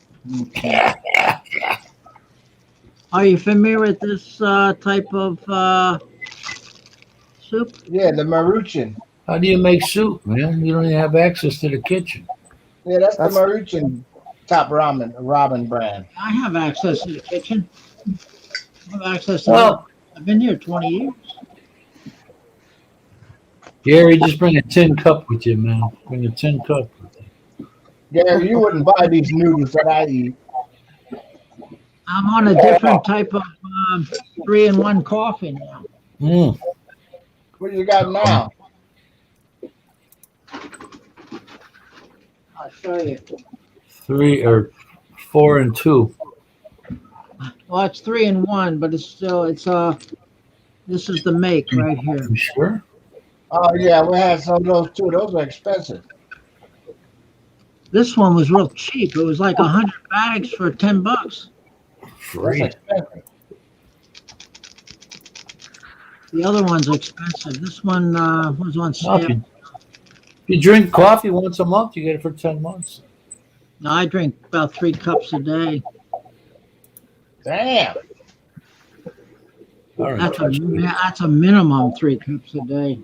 Are you familiar with this type of soup? Yeah, the Maruchan. How do you make soup, man? You don't even have access to the kitchen. Yeah, that's the That's Maruchan top ramen brand. I have access to the kitchen. I have access to Well, I've been here 20 years. Gary, just bring a tin cup with you, man. Bring a tin cup with you. Gary, you wouldn't buy these noodles that I eat. I'm on a different type of 3-in-1 coffee now. Mm. What you got now? I'll show you. 3 or 4 and 2. Well, it's 3-in-1, but it's this is the make right here. You sure? Oh yeah, we had some of those too. Those are expensive. This one was real cheap. It was like 100 bags for $10. That's Free. expensive. The other one's expensive. This one was on Well, sale. if you drink coffee once a month, you get it for 10 months. No, I drink about 3 cups a day. Damn. All right. That's a minimum 3 cups a day.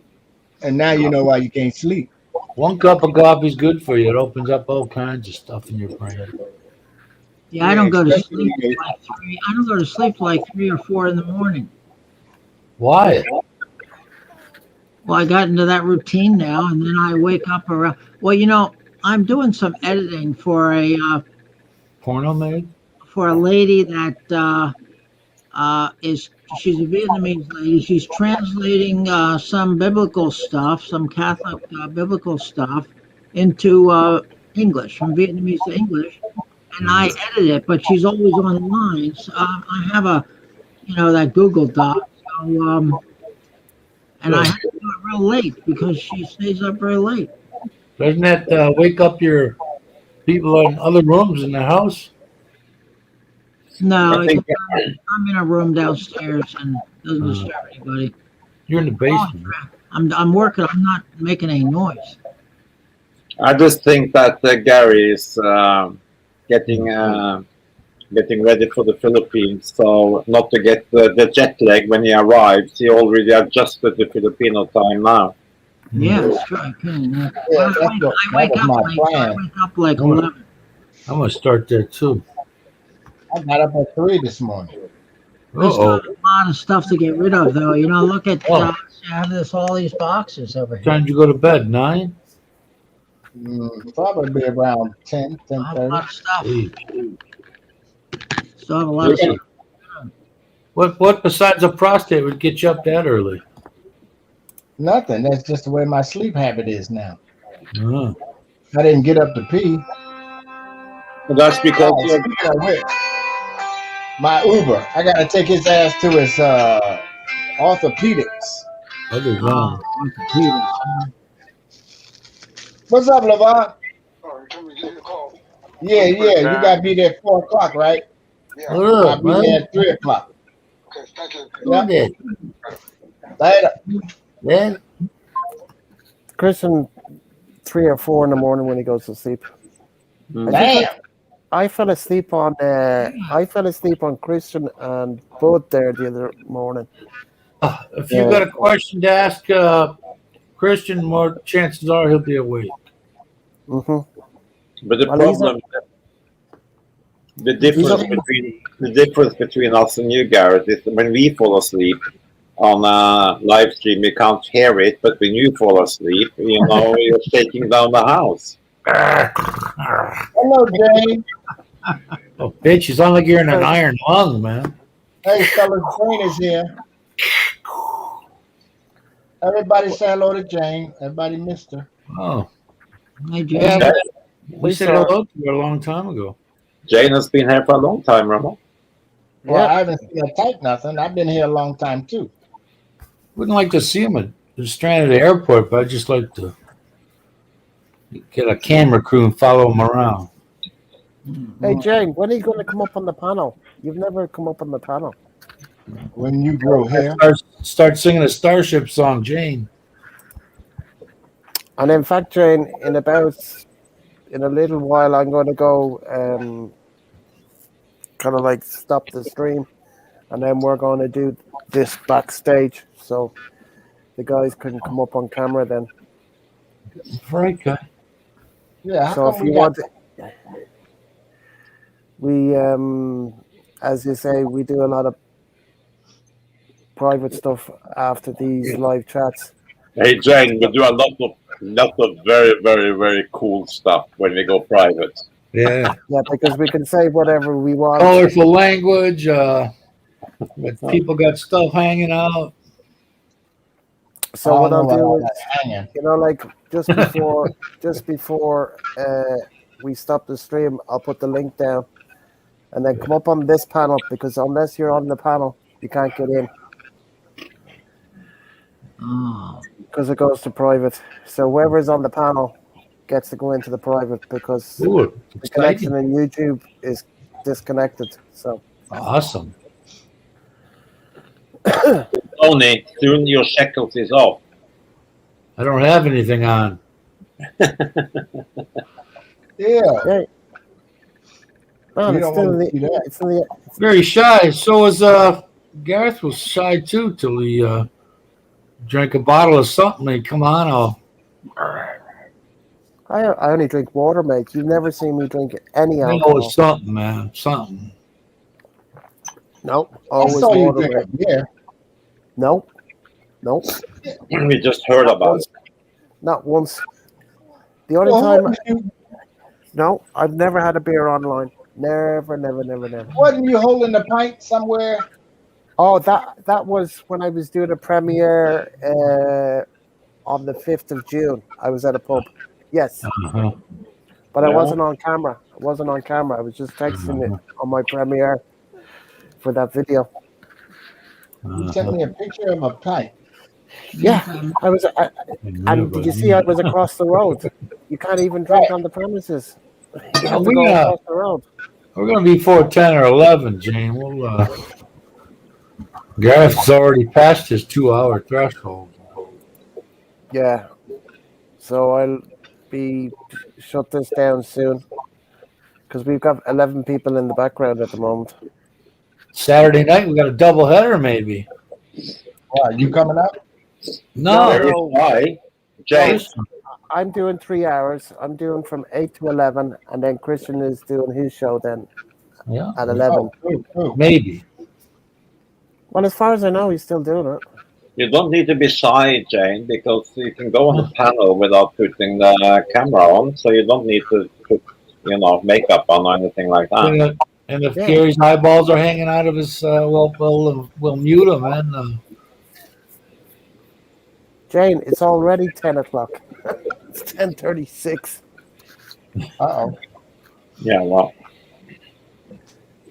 And now you know why you can't sleep. 1 cup of coffee is good for you. It opens up all kinds of stuff in your brain. Yeah, I don't go to especially sleep like 3. I don't go to sleep like 3 or 4 in the morning. Why? Well, I got into that routine now, and then I wake up around. Well, I'm doing some editing for a Porno maid? lady that she's a Vietnamese lady. She's translating some biblical stuff, some Catholic biblical stuff, into English, from Vietnamese to English, and I edit it. But she's always online. So, I have that Google Doc. So, and I have to do it real late because she stays up very late. Doesn't that wake up your people in other rooms in the house? No, I think I'm in a room downstairs and doesn't disturb anybody. You're in the basement. I'm working. I'm not making any noise. I just think that Gary is getting ready for the Philippines, so not to get the jet lag when he arrives. He already adjusted the Filipino time now. Yeah, that's true. I can. Yeah, Well, that I wake was up my late. I plan. wake up like 11. I'm going to start there too. I got up at 3 this morning. There's Uh-oh. not a lot of stuff to get rid of, though. Look at Oh. I have all these boxes over What here. time did you go to bed? 9? Probably around 10, I have a lot 10:30. of stuff. 8. Still have a lot of stuff. What besides a prostate would get you up that early? Nothing. That's just the way my sleep habit is now. Uh, I didn't get up to pee. But that's because Oh, speaking of which, my Uber, I gotta take his ass to his orthopedics. other than Oh, orthopedics. What's up, Levon? Yeah, you gotta be there at 4:00, right? I'll be there at 3:00. Yep. Later. Then Christian 3 or 4 in the morning when he goes to sleep. Damn. I fell asleep on Christian and Bud there the other morning. if you got a question to ask Christian, more chances are he'll be awake. Mm-hmm. But the Well, he's problem, the difference between us and you, Garrett, is that when we fall asleep, on a live stream, you can't hear it, but when you fall asleep, you're shaking down the house. Hello, Jane. Oh, bitch, you sound like you're in an iron lung, man. Hey, fellas, Jane is here. Everybody say hello to Jane. Everybody missed her. Oh, Hey, Yeah, Jane. we said saw hello to her a long time ago. Jane has been here for a long time, Ramon. Well, Yeah. I haven't seen her type nothing. I've been here a long time too. Wouldn't like to see him stranded at the airport, but I'd just like to get a camera crew and follow him around. Hey, Jane, when are you going to come up on the panel? You've never come up on the panel. When you grow hair. Start singing a Starship song, Jane. And in fact, Jane, in a little while, I'm going to go kind of like stop the stream, and then we're going to do this backstage, so the guys can come up on camera then. Very good. Yeah, how So come if we you got want, we as you say, we do a lot of private stuff after these live chats. Hey, Jane, we do a lot of very, very, very cool stuff when we go private. Yeah. Yeah, because we can say whatever we want. Colorful language. But people got stuff hanging out. So what I'll do is, hanging. like just before we stop the stream, I'll put the link down, and then come up on this panel, because unless you're on the panel, you can't get in Oh. because it goes to private. So whoever's on the panel gets to go into the private, because Ooh, the connection in YouTube is disconnected. So awesome. Tony, soon your shekels is off. I don't have anything on. Yeah. Man, You it's don't still in want to see the, that. it's in the, Very shy. So was Gareth was shy too till he drank a bottle of something. He come on, I only drink water, mate. You've never seen me drink any it alcohol. was something, man. Something. Nope. I Always saw you water, drink mate. a beer. Nope. We just heard about it. Not once. The only Well, time. No, I've never had a beer online. Never. wasn't you holding the pint somewhere? Oh, that was when I was doing a premiere on the 5th of June. I was at a pub. Yes, Uh-huh. but I Yeah. wasn't on camera. I was just texting it on my premiere for that video. You sent me a picture of a pint. Yeah, I was. And did you see I was across the road? You can't even drink on the premises. You have to go across the road. We're gonna be 4:10 or 11, Jane. We'll Gareth's already passed his 2-hour threshold. Yeah. So I'll be shut this down soon, because we've got 11 people in the background at the moment. Saturday night we got a double header, maybe. Why, you coming up? No, Very shy. Jane, I'm doing 3 hours. I'm doing from 8 to 11, and then Christian is doing his show then yeah, at 11. Oh, maybe. Well, as far as I know, he's still doing it. you don't need to be shy, Jane, because you can go on the panel without putting the camera on, so you don't need to put, makeup on or anything like that. And if Gary's eyeballs are hanging out of his, we'll mute him, man. Jane, it's already 10 o'clock. It's 10:36. Uh-oh. Yeah, well.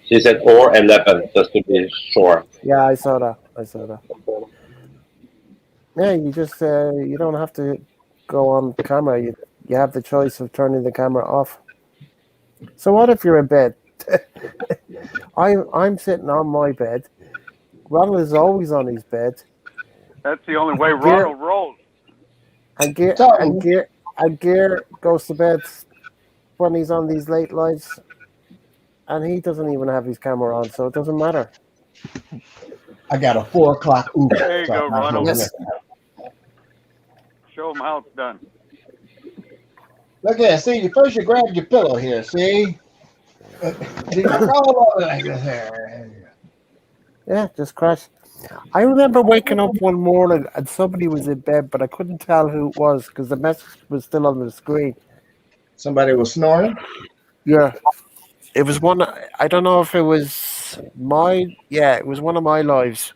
She said or 11, just to be sure. Yeah, I saw that. Yeah, you just you don't have to go on camera. You have the choice of turning the camera off. So what if you're in bed? I'm sitting on my bed. Ronald is always on his bed. That's the only way Gear- Ronald rolls. And Gear goes to bed when he's on these late lives, and he doesn't even have his camera on, so it doesn't matter. I got a 4 o'clock Uber. There you go, Ronald. Yes. Show him how it's done. Look here, see, first you grab your pillow here, see? You roll over like this here. Yeah, just crash. I remember waking up one morning and somebody was in bed, but I couldn't tell who it was because the message was still on the screen. Somebody was snoring. Yeah, it was one. I don't know if it was my. Yeah, it was one of my lives,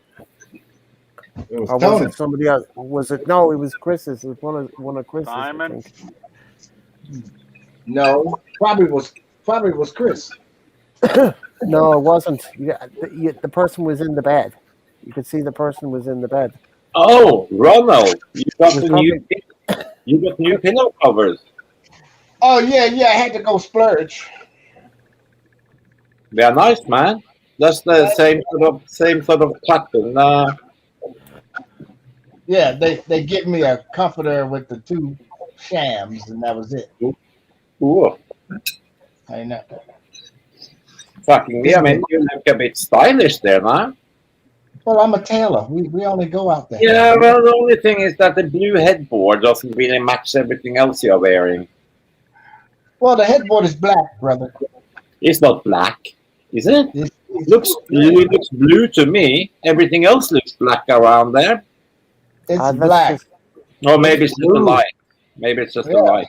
It was or was Tony. it somebody else? Was it? No, it was Chris's. It was one of Chris's, I Simon? think. No, probably was Chris. No, it wasn't. The person was in the bed. You could see the person was in the bed. Oh, Ronald, It was probably. you got new pillow covers. Oh yeah, yeah. I had to go splurge. They are nice, man. That's the same sort of pattern. Yeah, they give me a comforter with the two shams, and that was it. Ooh, I know. fucking me. I mean, you look a bit stylish there, man. Well, I'm a tailor. We only go out there. Yeah, well, the only thing is that the blue headboard doesn't really match everything else you're wearing. Well, the headboard is black, brother. It's not black, is it? It's It looks blue to me. Everything else looks black around there. That's black. just. Or maybe it's just a blue. light. Maybe it's just a Yeah. light.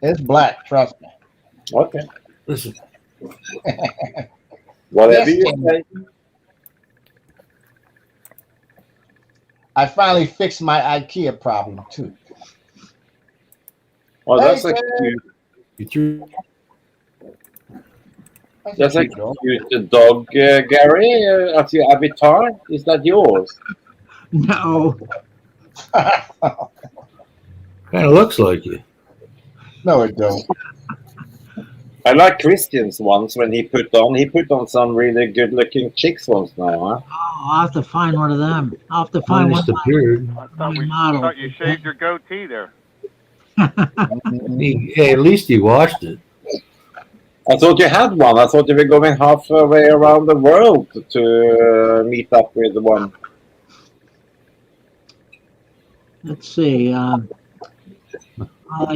It's black. Trust me. Okay. Listen, Whatever Yes, you Tim. say. I finally fixed my IKEA problem too. Well, that's Hey, a man. cute, you threw. that's a cute dog. cute dog, Gary. As your avatar, is that yours? No, Kind of looks like you. No, it don't. I like Christian's ones when he put on some really good looking chicks ones now, huh? oh, I'll have to find one of them. I'll have to find Minus one the beard. I thought model. thought you shaved your goatee there. Hey, at least he washed it. I thought you had one. I thought you were going halfway around the world to meet up with one. Let's see. I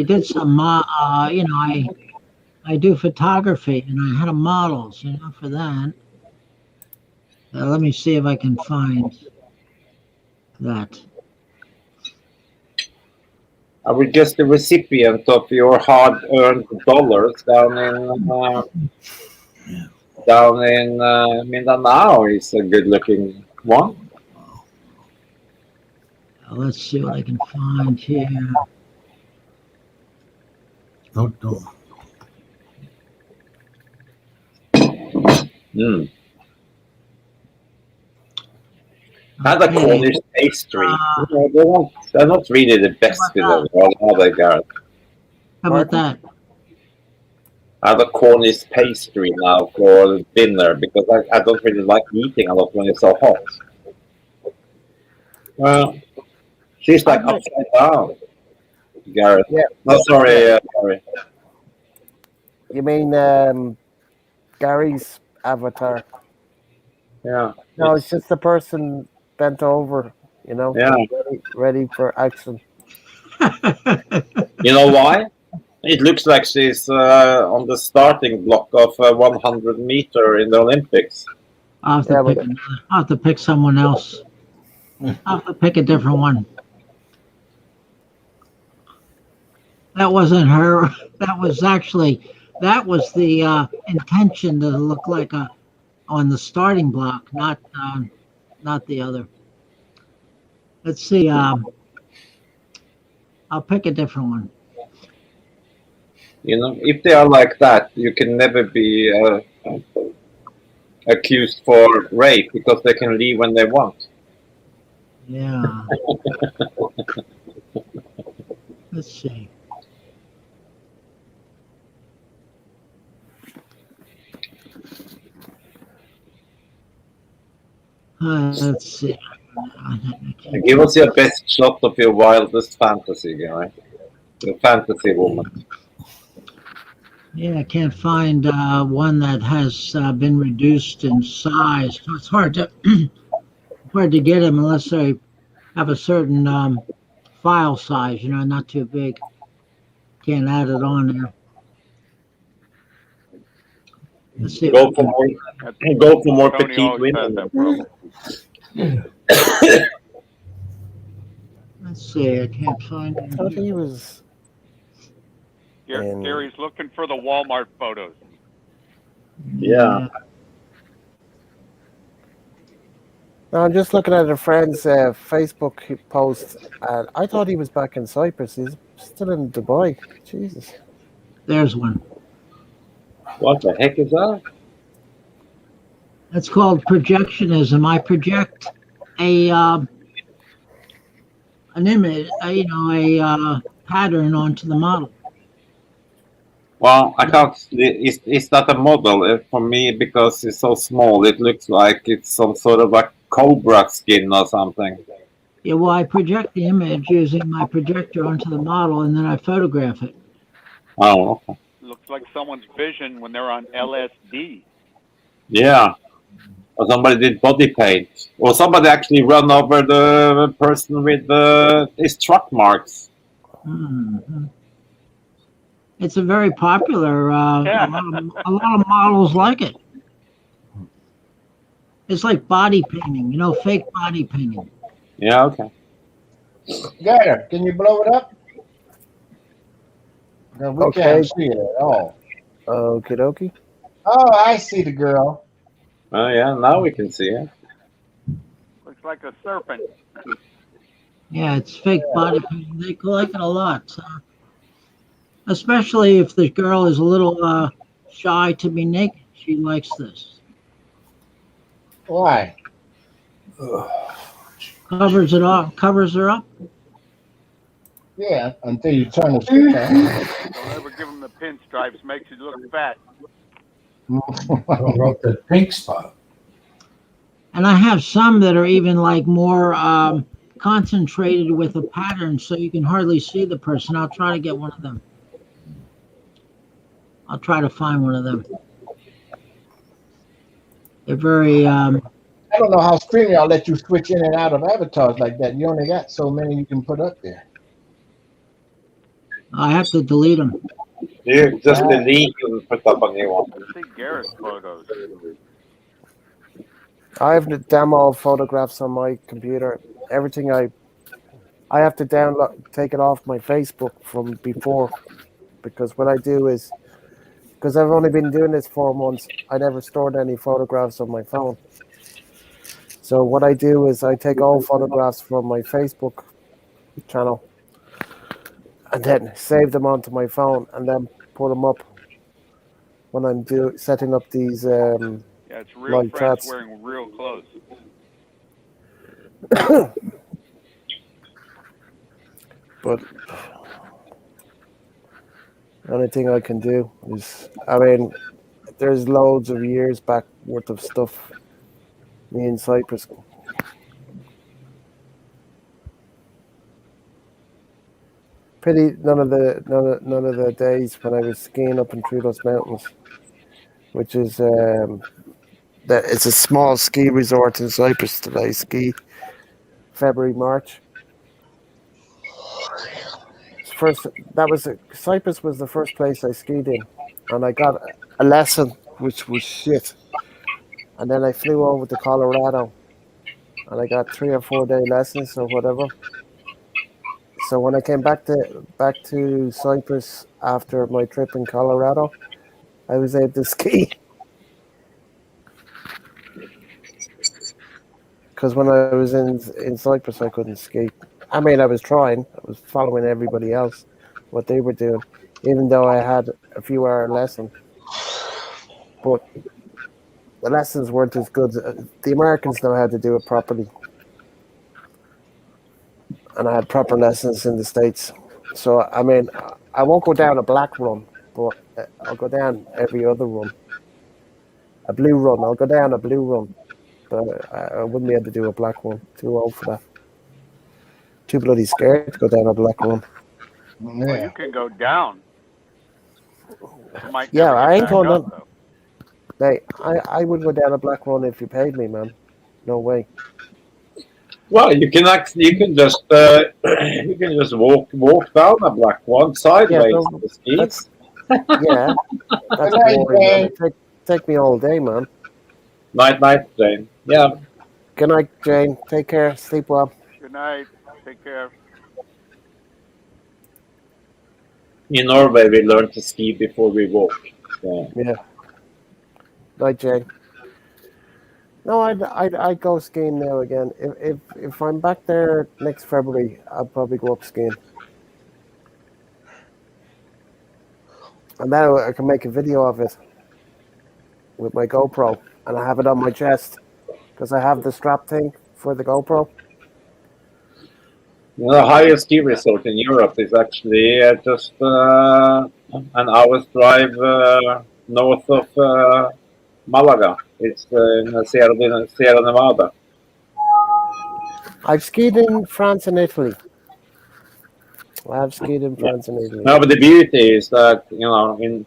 did some, I do photography, and I had a models, for that. Let me see if I can find that. I was just the recipient of your hard-earned dollars down in Mindanao. Is a good-looking one. Let's see what I can find here. Don't. Mm. And the Cornish pastry. They're not really the best with the world, are they, Gareth? How about that? I have a Cornish pastry now for dinner because I don't really like eating a lot when it's so hot. Well, she's like upside down, Gareth. Yeah. No, sorry, Gary. You mean Gary's avatar? Yeah. No, it's just the person bent over. Yeah. ready for action. You know why? It looks like she's on the starting block of 100 meter in the Olympics. I'll have to pick someone else. I'll have to pick a different one. That wasn't her. That was the intention to look like on the starting block, not the other. Let's see. I'll pick a different one. If they are like that, you can never be accused for rape because they can leave when they want. Yeah. Let's see. Let's see. Give us your best shot of your wildest fantasy, guy. Your fantasy woman. Yeah, I can't find one that has been reduced in size. So it's hard to get them unless they have a certain file size. Not too big. Can't add it on there. Let's see. Go for more Tony petite always has women. that problem. Let's see. I can't find I him thought here. he was in. Gary's looking for the Walmart photos. Yeah. No, I'm just looking at a friend's Facebook post, and I thought he was back in Cyprus. He's still in Dubai. Jesus. There's one. What the heck is that? That's called projectionism. I project a an image, a pattern onto the model. Well, I can't. It's not a model for me because it's so small. It looks like it's some sort of a cobra skin or something. Yeah, well, I project the image using my projector onto the model, and then I photograph it. Oh, okay. Looks like someone's vision when they're on LSD. Yeah. Or somebody did body paint. Or somebody actually run over the person with his truck marks. Mhm. It's a very popular. Yeah. A lot of models like it. It's like body painting, fake body painting. Yeah, okay. Gator, can you blow it up? No, we Okay. can't see it at all. Okie dokie. Oh, I see the girl. Oh, yeah, now we can see it. Looks like a serpent. Yeah, it's fake body painting. They like it a lot. Especially if the girl is a little shy to be naked. She likes this. Why? Covers her up. Yeah, until you turn the switch on. Don't ever give him the pinstripes. Makes you look fat. Wrote the pink spot. And I have some that are even like more concentrated with a pattern so you can hardly see the person. I'll try to get one of them. I'll try to find one of them. They're very. I don't know how Streamy I'll let you switch in and out of avatars like that. You only got so many you can put up there. I have to delete them. You just delete and put up a new one. Let's see Garrett's photos. I have the demo photographs on my computer. Everything I have to take it off my Facebook from before, because what I do is, because I've only been doing this 4 months, I never stored any photographs on my phone. So what I do is I take all photographs from my Facebook channel and then save them onto my phone and then put them up when I'm setting up these Yeah, it's real live friends chats. wearing real clothes. But the only thing I can do is, I mean, there's loads of years back worth of stuff. Me in Cyprus. Pity none of the days when I was skiing up and through those mountains, which is it's a small ski resort in Cyprus that I ski February, March. Cyprus was the first place I skied in, and I got a lesson which was shit. And then I flew over to Colorado, and I got 3 or 4 day lessons or whatever. So when I came back to Cyprus after my trip in Colorado, I was able to ski. Because when I was in Cyprus, I couldn't ski. I mean, I was trying. I was following everybody else, what they were doing, even though I had a few hour lesson. But the lessons weren't as good. The Americans know how to do it properly. And I had proper lessons in the States. So, I mean, I won't go down a black run, but I'll go down every other run. A blue run. I'll go down a blue run. But I wouldn't be able to do a black one. Too old for that. Too bloody scared to go down a black one. Well, you can go down. You might Yeah, never I get ain't back going up, down. Hey, I would go down a black one if you paid me, man. No way. Well, you can just walk down a black one sideways Yeah, on the skis. Yeah, that's boring, man. Take me all day, man. Night, Jane. Yeah. Good night, Jane. Take care. Sleep well. Good night. Take care. In Norway, we learn to ski before we walk. So, Yeah. Night, Jane. No, I'd go skiing now again. If I'm back there next February, I'll probably go up skiing. And then I can make a video of it with my GoPro, and I have it on my chest because I have the strap thing for the GoPro. the highest ski resort in Europe is actually just an hour's drive north of Malaga. It's in Sierra Nevada. I've skied in France and Italy. I have skied in France and Italy. No, but the beauty is that, in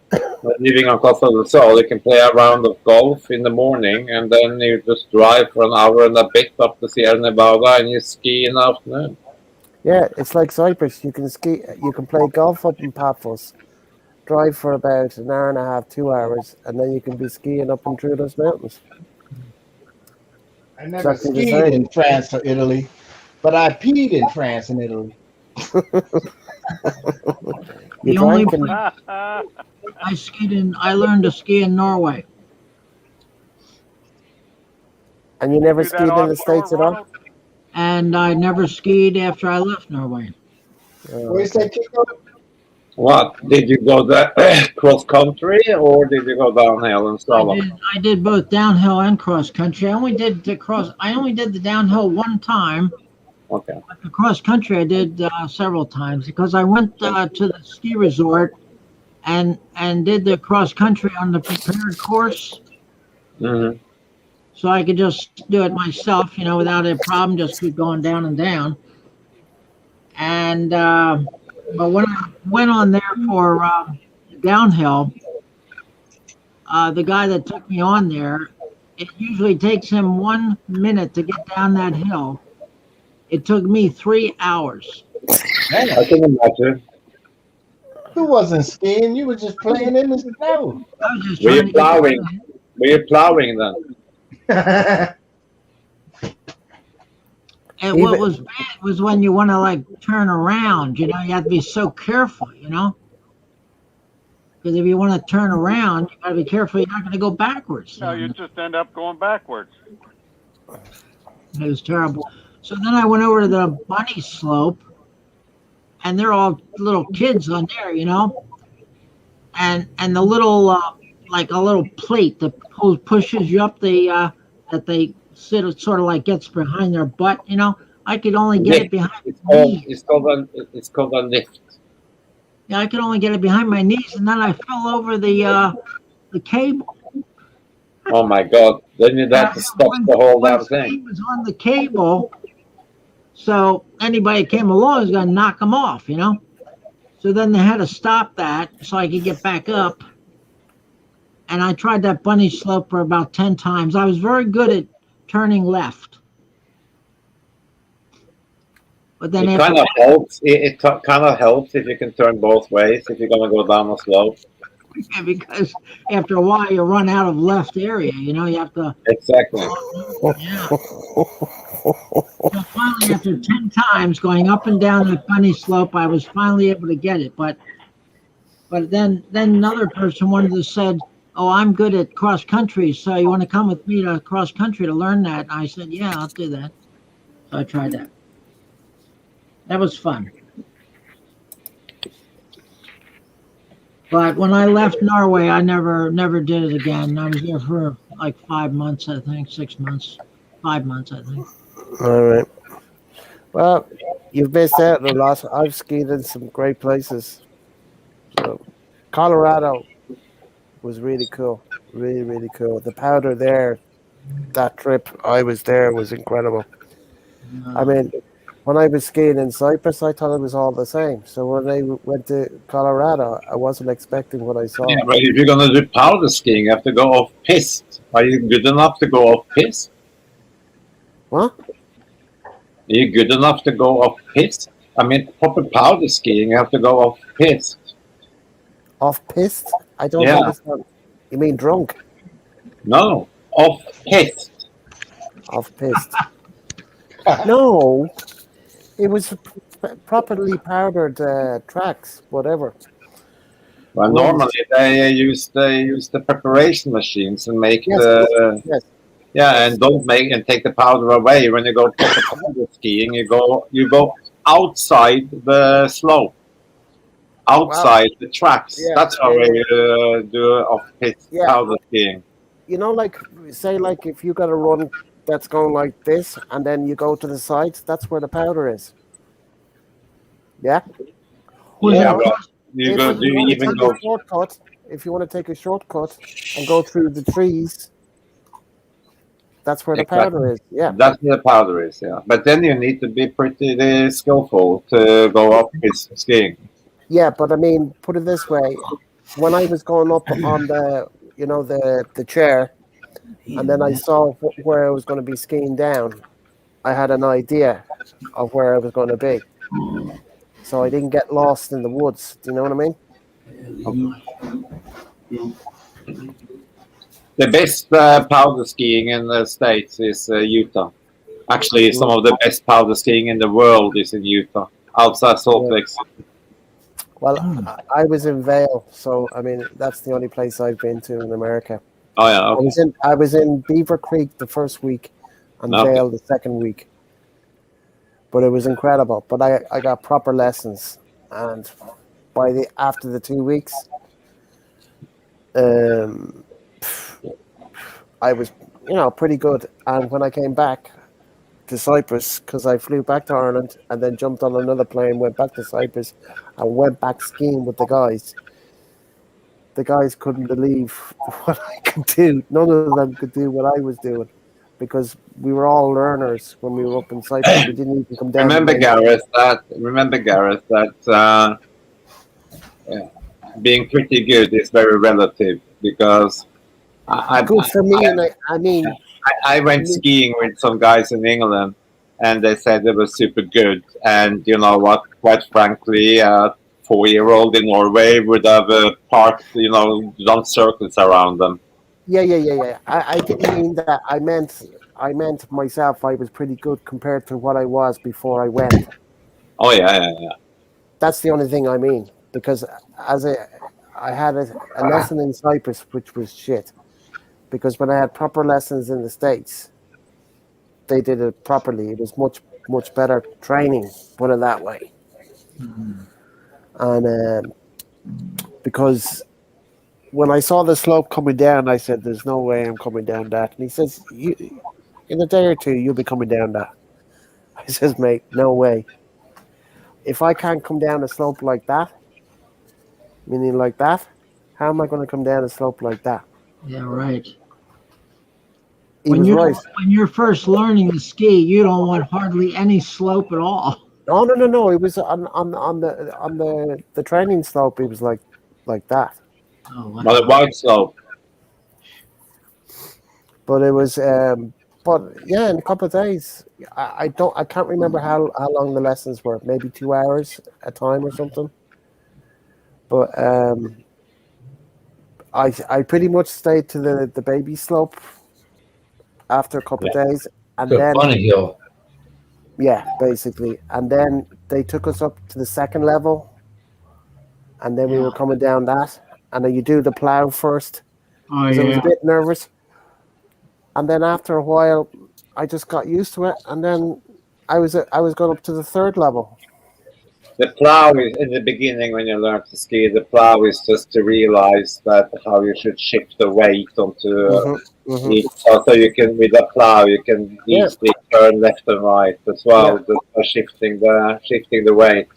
living on Costa del Sol, you can play a round of golf in the morning, and then you just drive for an hour and a bit up to Sierra Nevada, and you ski in the afternoon. Yeah, it's like Cyprus. You can ski. You can play golf up in Paphos, drive for about an hour and a half, 2 hours, and then you can be skiing up and through those mountains. I never Exactly the skied same. in France or Italy, but I peed in France and Italy. You The only drank and I learned to ski in Norway. you never Do that skied in the offshore, States at all? Ronald? And I never skied after I left Norway. What you say, Kiko? What? Did you go cross country, or did you go downhill and slalom? I did both downhill and cross country. I only did the downhill one time. Okay. But the cross country I did several times because I went to the ski resort and did the cross country on the prepared course, Mm-hmm. so I could just do it myself, without a problem. Just keep going down and down. And but when I went on there for downhill, the guy that took me on there, it usually takes him 1 minute to get down that hill. It took me 3 hours. I can imagine. You wasn't skiing. You were just playing in the snow. I was just Were trying you to get plowing? Were you plowing then? And what was bad was when you want to turn around, you have to be so careful, because if you want to turn around, you got to be careful. You're not going to go backwards. No, you just end up going backwards. It was terrible. So then I went over to the bunny slope, and they're all little kids on there, and the little like a little plate that pushes you up the that they sit sort of like gets behind their butt, I could only get it behind my knees. It's called a lift. Yeah, I could only get it behind my knees, and then I fell over the cable. Oh my God! Then you'd have to stop the whole damn He thing. was on the cable, so anybody that came along was going to knock him off, So then they had to stop that so I could get back up. And I tried that bunny slope for about 10 times. I was very good at turning left. But then It kind of helps. It kind of helps if you can turn both ways if you're gonna go down a slope. Yeah, because after a while you run out of left area. You have to. Exactly. Yeah. So finally, after 10 times going up and down that bunny slope, I was finally able to get it. But then another person wanted to said, "Oh, I'm good at cross country, so you want to come with me to cross country to learn that?" And I said, "Yeah, I'll do that." So I tried that. That was fun. But when I left Norway, I never did it again. I was there for like 5 months, I think, 6 months, 5 months, I think. all right. Well, you've missed out on a lot. I've skied in some great places. So, Colorado was really cool. Really, really cool. The powder there, that trip I was there was incredible. I mean, when I was skiing in Cyprus, I thought it was all the same. So when I went to Colorado, I wasn't expecting what I saw. Yeah, but if you're gonna do powder skiing, you have to go off piste. Are you good enough to go off piste? What? Are you good enough to go off piste? I mean, proper powder skiing, you have to go off piste. Off piste? I don't Yeah. understand. You mean drunk? No, off piste. of pissed. No, it was properly powdered tracks, whatever. Well, Runs. normally they use the preparation machines and make Yes, the yes, yeah, yes. and don't make and take the powder away. When you go proper powder skiing, you go outside the slope, Well, outside the tracks. yeah, That's how yeah, we yeah, do off-pit yeah. powder skiing. You know, like say, like if you got a run that's going like this, and then you go to the sides, that's where the powder is. Yeah. Was Yeah, it Or but you if go. you Do you want to even take a go? shortcut, if you want to take a shortcut and go through the trees, that's where the Exactly. powder is. Yeah. That's where the powder is. Yeah, but then you need to be pretty skillful to go off-pit skiing. Yeah, but I mean, put it this way: when I was going up on the, the chair, and then I saw where I was going to be skiing down, I had an idea of where I was going to be, so I didn't get lost in the woods. Do you know what I mean? The best powder skiing in the States is Utah. Actually, some Mm, of the best powder skiing in the world is in Utah, outside Salt yeah. Lake City. Well, I was in Vail, so I mean that's the only place I've been to in America. Oh yeah, I okay, was in Beaver Creek the first week, and okay. Vail the second week. But it was incredible. But I got proper lessons, and by the after the 2 weeks, um, I was pretty good. And when I came back to Cyprus, because I flew back to Ireland and then jumped on another plane, went back to Cyprus, and went back skiing with the guys. The guys couldn't believe what I could do. None of them could do what I was doing because we were all learners when we were up in Cyprus. We didn't even come down the Remember, main. Gareth, that uh, being pretty good is very relative because I, Good for me, I, and I mean, I went skiing with some guys in England, and they said they were super good. And you know what? Quite frankly, a 4-year-old in Norway would have parked, done circles around them. yeah. I didn't mean that. I meant myself. I was pretty good compared to what I was before I went. Oh yeah. That's the only thing I mean because as I had a lesson in Cyprus, which was shit. Because when I had proper lessons in the States, they did it properly. It was much better training, put it that way. And because when I saw the slope coming down, I said, "There's no way I'm coming down that." And he says, in a day or two, you'll be coming down that." I says, "Mate, no way. If I can't come down a slope like that, meaning like that, how am I going to come down a slope like that?" Yeah, right. He was right. When you're first learning to ski, you don't want hardly any slope at all. Oh no! It was on the training slope. It was like that. Oh But the wow. white slope, But it was but yeah, in a couple of days. I can't remember how long the lessons were, maybe 2 hours a time or something. But I pretty much stayed to the baby slope after a couple of days, and The then bunny hill. yeah, basically, and then they took us up to the second level, and then we Yeah. were coming down that, and then you do the plow first Oh because I was a yeah. bit nervous, and then after a while, I just got used to it, and then I was going up to the third level. the plow is in the beginning when you learn to ski. The plow is just to realize that how you should shift the weight onto Hmm. Hmm. each. So you can with a plow you can Yeah, easily turn left and right as yeah, well, just by shifting the weight.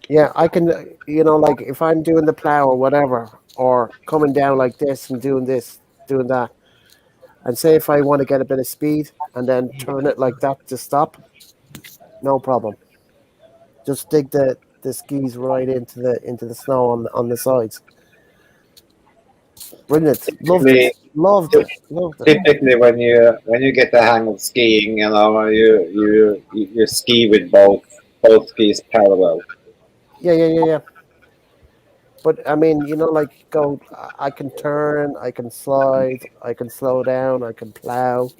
yeah. I can, like if I'm doing the plow or whatever, or coming down like this and doing this, doing that, and say if I want to get a bit of speed and then turn it like that to stop, no problem. Just dig the skis right into the snow on the sides. Brilliant. Loved it. Typically, Loved it. Loved it. typically when you get the hang of skiing, you ski with both skis parallel. Yeah. But I mean, like go. I can turn. I can slide. I can slow down. I can plow.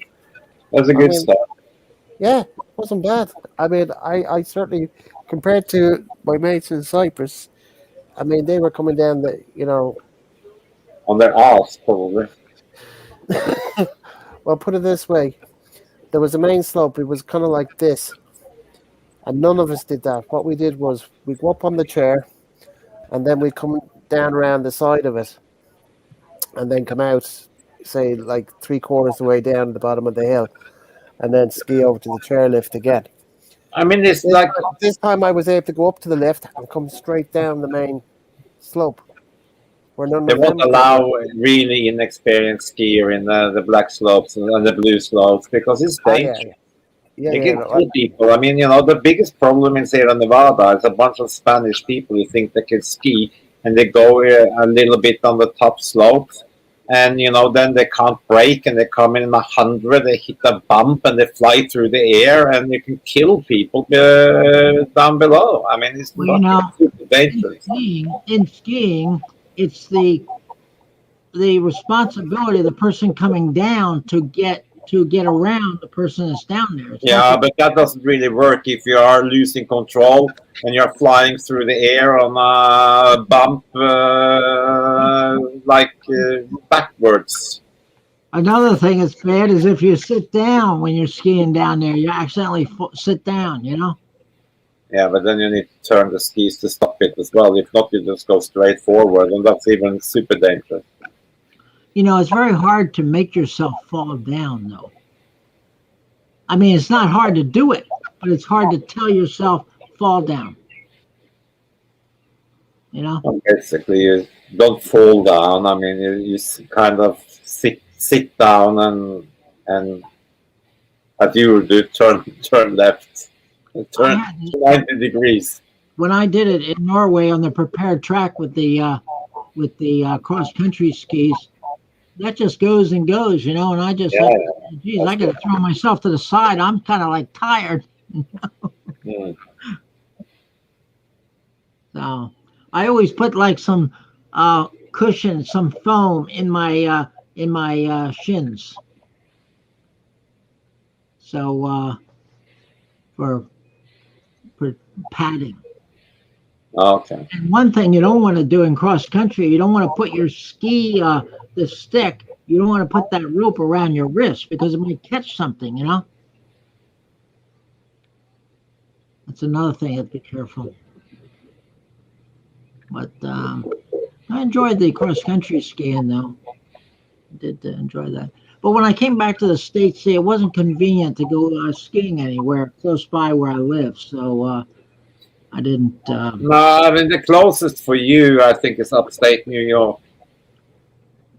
That's a I good mean, start. yeah, wasn't bad. I mean, I certainly compared to my mates in Cyprus. I mean, they were coming down the, On their ass, probably. well, put it this way: there was a main slope. It was kind of like this, and none of us did that. What we did was we go up on the chair, and then we come down around the side of it, and then come out, say like 3/4 the way down the bottom of the hill, and then ski over to the chairlift again. I mean, it's This like time, this time I was able to go up to the lift and come straight down the main slope, where none they of won't them could allow do. really inexperienced skier in the black slopes and the blue slopes because it's Ah, yeah, dangerous. yeah, You yeah. can No, kill people. I mean, the biggest problem in Sierra Nevada is a bunch of Spanish people who think they can ski and they go a little bit on the top slopes. And, then they can't brake and they come in 100, they hit a bump and they fly through the air and you can kill people down below. I mean, it's Well, not super in dangerous. skiing, it's the responsibility of the person coming down to get around the person that's down there. It's not Yeah, the but that doesn't really work if you are losing control and you're flying through the air on a bump backwards. Another thing that's bad is if you sit down when you're skiing down there, you accidentally sit down. Yeah, but then you need to turn the skis to stop it as well. If not, you just go straight forward, and that's even super dangerous. It's very hard to make yourself fall down, though. I mean, it's not hard to do it, but it's hard to tell yourself fall down. You know. And basically, you don't fall down. I mean, you kind of sit down and as you would do, turn left, I turn had 90 degrees. when I did it in Norway on the prepared track with the cross country skis. That just goes and goes, and I just Yeah, said, yeah, "Geez, that's I got to good. throw myself to the side. I'm kind of like tired." Mm. So I always put like some cushion, some foam in my shins. So for for padding. Okay. And one thing you don't want to do in cross country, you don't want to put your the stick. You don't want to put that rope around your wrist because it might catch something. That's another thing you have to be careful. But I enjoyed the cross country skiing though. I did enjoy that. But when I came back to the States, see, it wasn't convenient to go skiing anywhere close by where I live. So I didn't. No, I mean the closest for you, I think, is upstate New York.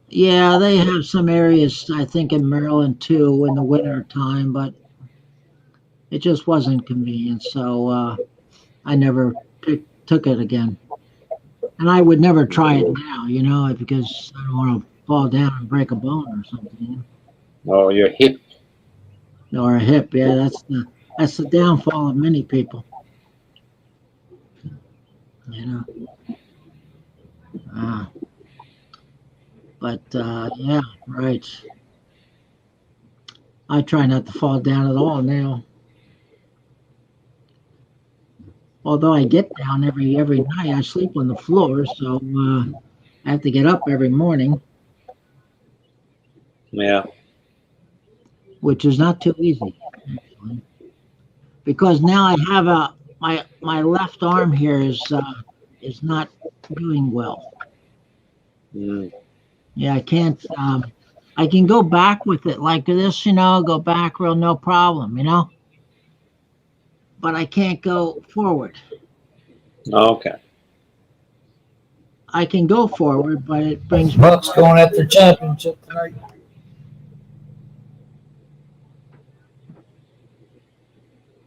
Yeah, they have some areas, I think, in Maryland too in the winter time, but it just wasn't convenient. So I never took it again. And I would never try it now, because I don't want to fall down and break a bone or something. Or your hip. Or a hip. Yeah, that's the downfall of many people. You know. Uh, but yeah, right. I try not to fall down at all now. Although I get down every night, I sleep on the floor, so I have to get up every morning, Yeah. which is not too easy actually, because now I have my left arm here is not doing well. Mm. Yeah, I can't. I can go back with it like this, go back real no problem, but I can't go forward. Okay. I can go forward, but it brings me. Bucks going after championship tonight.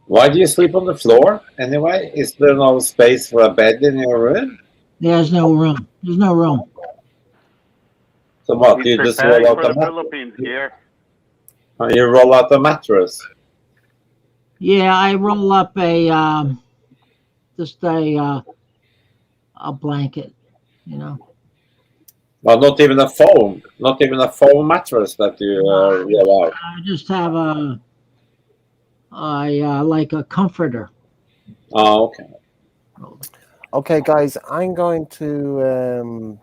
Why do you sleep on the floor anyway? Is there no space for a bed in your room? There's no room. There's no room. So what? He's You just roll preparing out for the the mattress? Philippines gear. You roll out the mattress. Yeah, I roll up just a blanket, you know. Well, not even a foam mattress that you roll out. I just have like a comforter. Oh, okay. Okay, guys, I'm going to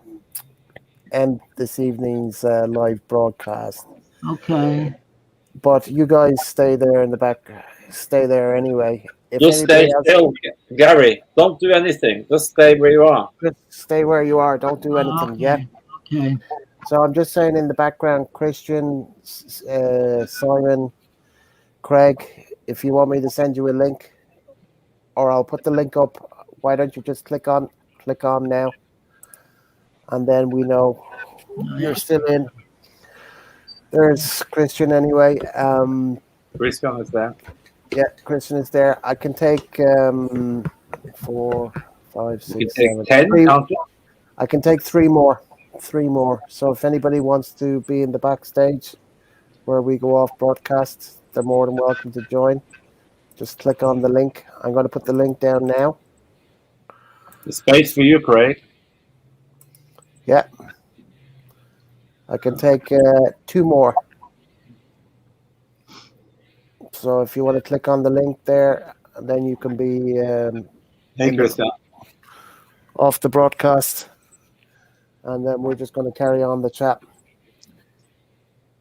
end this evening's live broadcast. Okay. But you guys stay there in the back. Stay there anyway. If Just stay anybody else, still, Gary. Don't do anything. Just stay where you are. just stay where you are. Don't do anything. Yeah. Okay. So I'm just saying in the background, Christian, Simon, Craig, if you want me to send you a link, or I'll put the link up. Why don't you just click on now, and then we know you're still in. There's Christian anyway. Christian is there. Yeah, Christian is there. I can take 4, 5, 6, 7, 10. 3. I can take 3 more. 3 more. So if anybody wants to be in the backstage where we go off broadcast, they're more than welcome to join. Just click on the link. I'm going to put the link down now. The space for you, Craig. Yeah. I can take 2 more. So if you want to click on the link there, then you can be off the broadcast. And then we're just going to carry on the chat.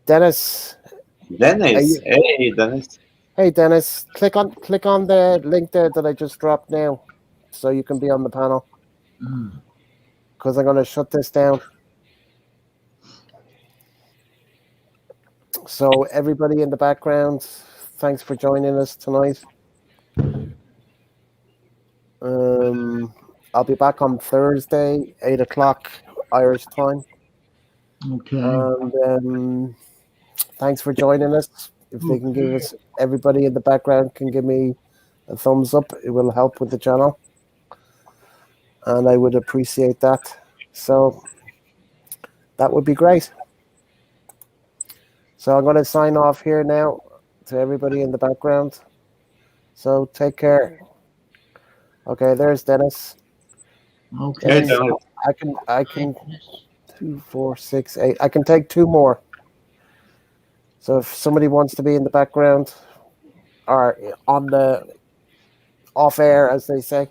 Dennis. Hey, Dennis. Hey, Dennis. Click on the link there that I just dropped now, so you can be on the panel. Because I'm going to shut this down. So everybody in the background, thanks for joining us tonight. I'll be back on Thursday, 8:00 Irish time. Okay. And thanks for joining us. If they can give us, everybody in the background can give me a thumbs up, it will help with the channel. And I would appreciate that. So that would be great. So I'm going to sign off here now to everybody in the background. So take care. Okay, there's Dennis. Okay. Dennis, I can 2, 4, 6, 8. I can take 2 more. So if somebody wants to be in the background or on the off air, as they say,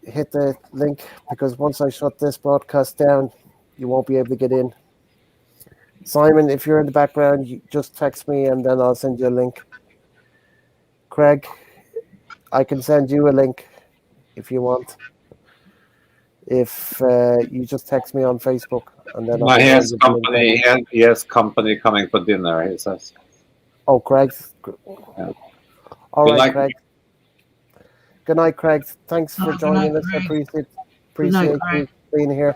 hit the link, because once I shut this broadcast down, you won't be able to get in. Simon, if you're in the background, you just text me and then I'll send you a link. Craig, I can send you a link if you want. If you just text me on Facebook and then He has company coming for dinner, he says. Oh, Craig. Yeah. All right, night. Craig. Good night, Craig. Thanks for joining us. I appreciate you being here.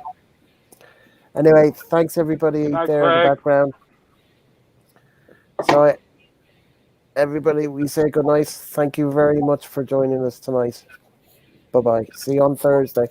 Anyway, thanks everybody there in the background. So everybody, we say good night. Thank you very much for joining us tonight. Bye-bye. See you on Thursday.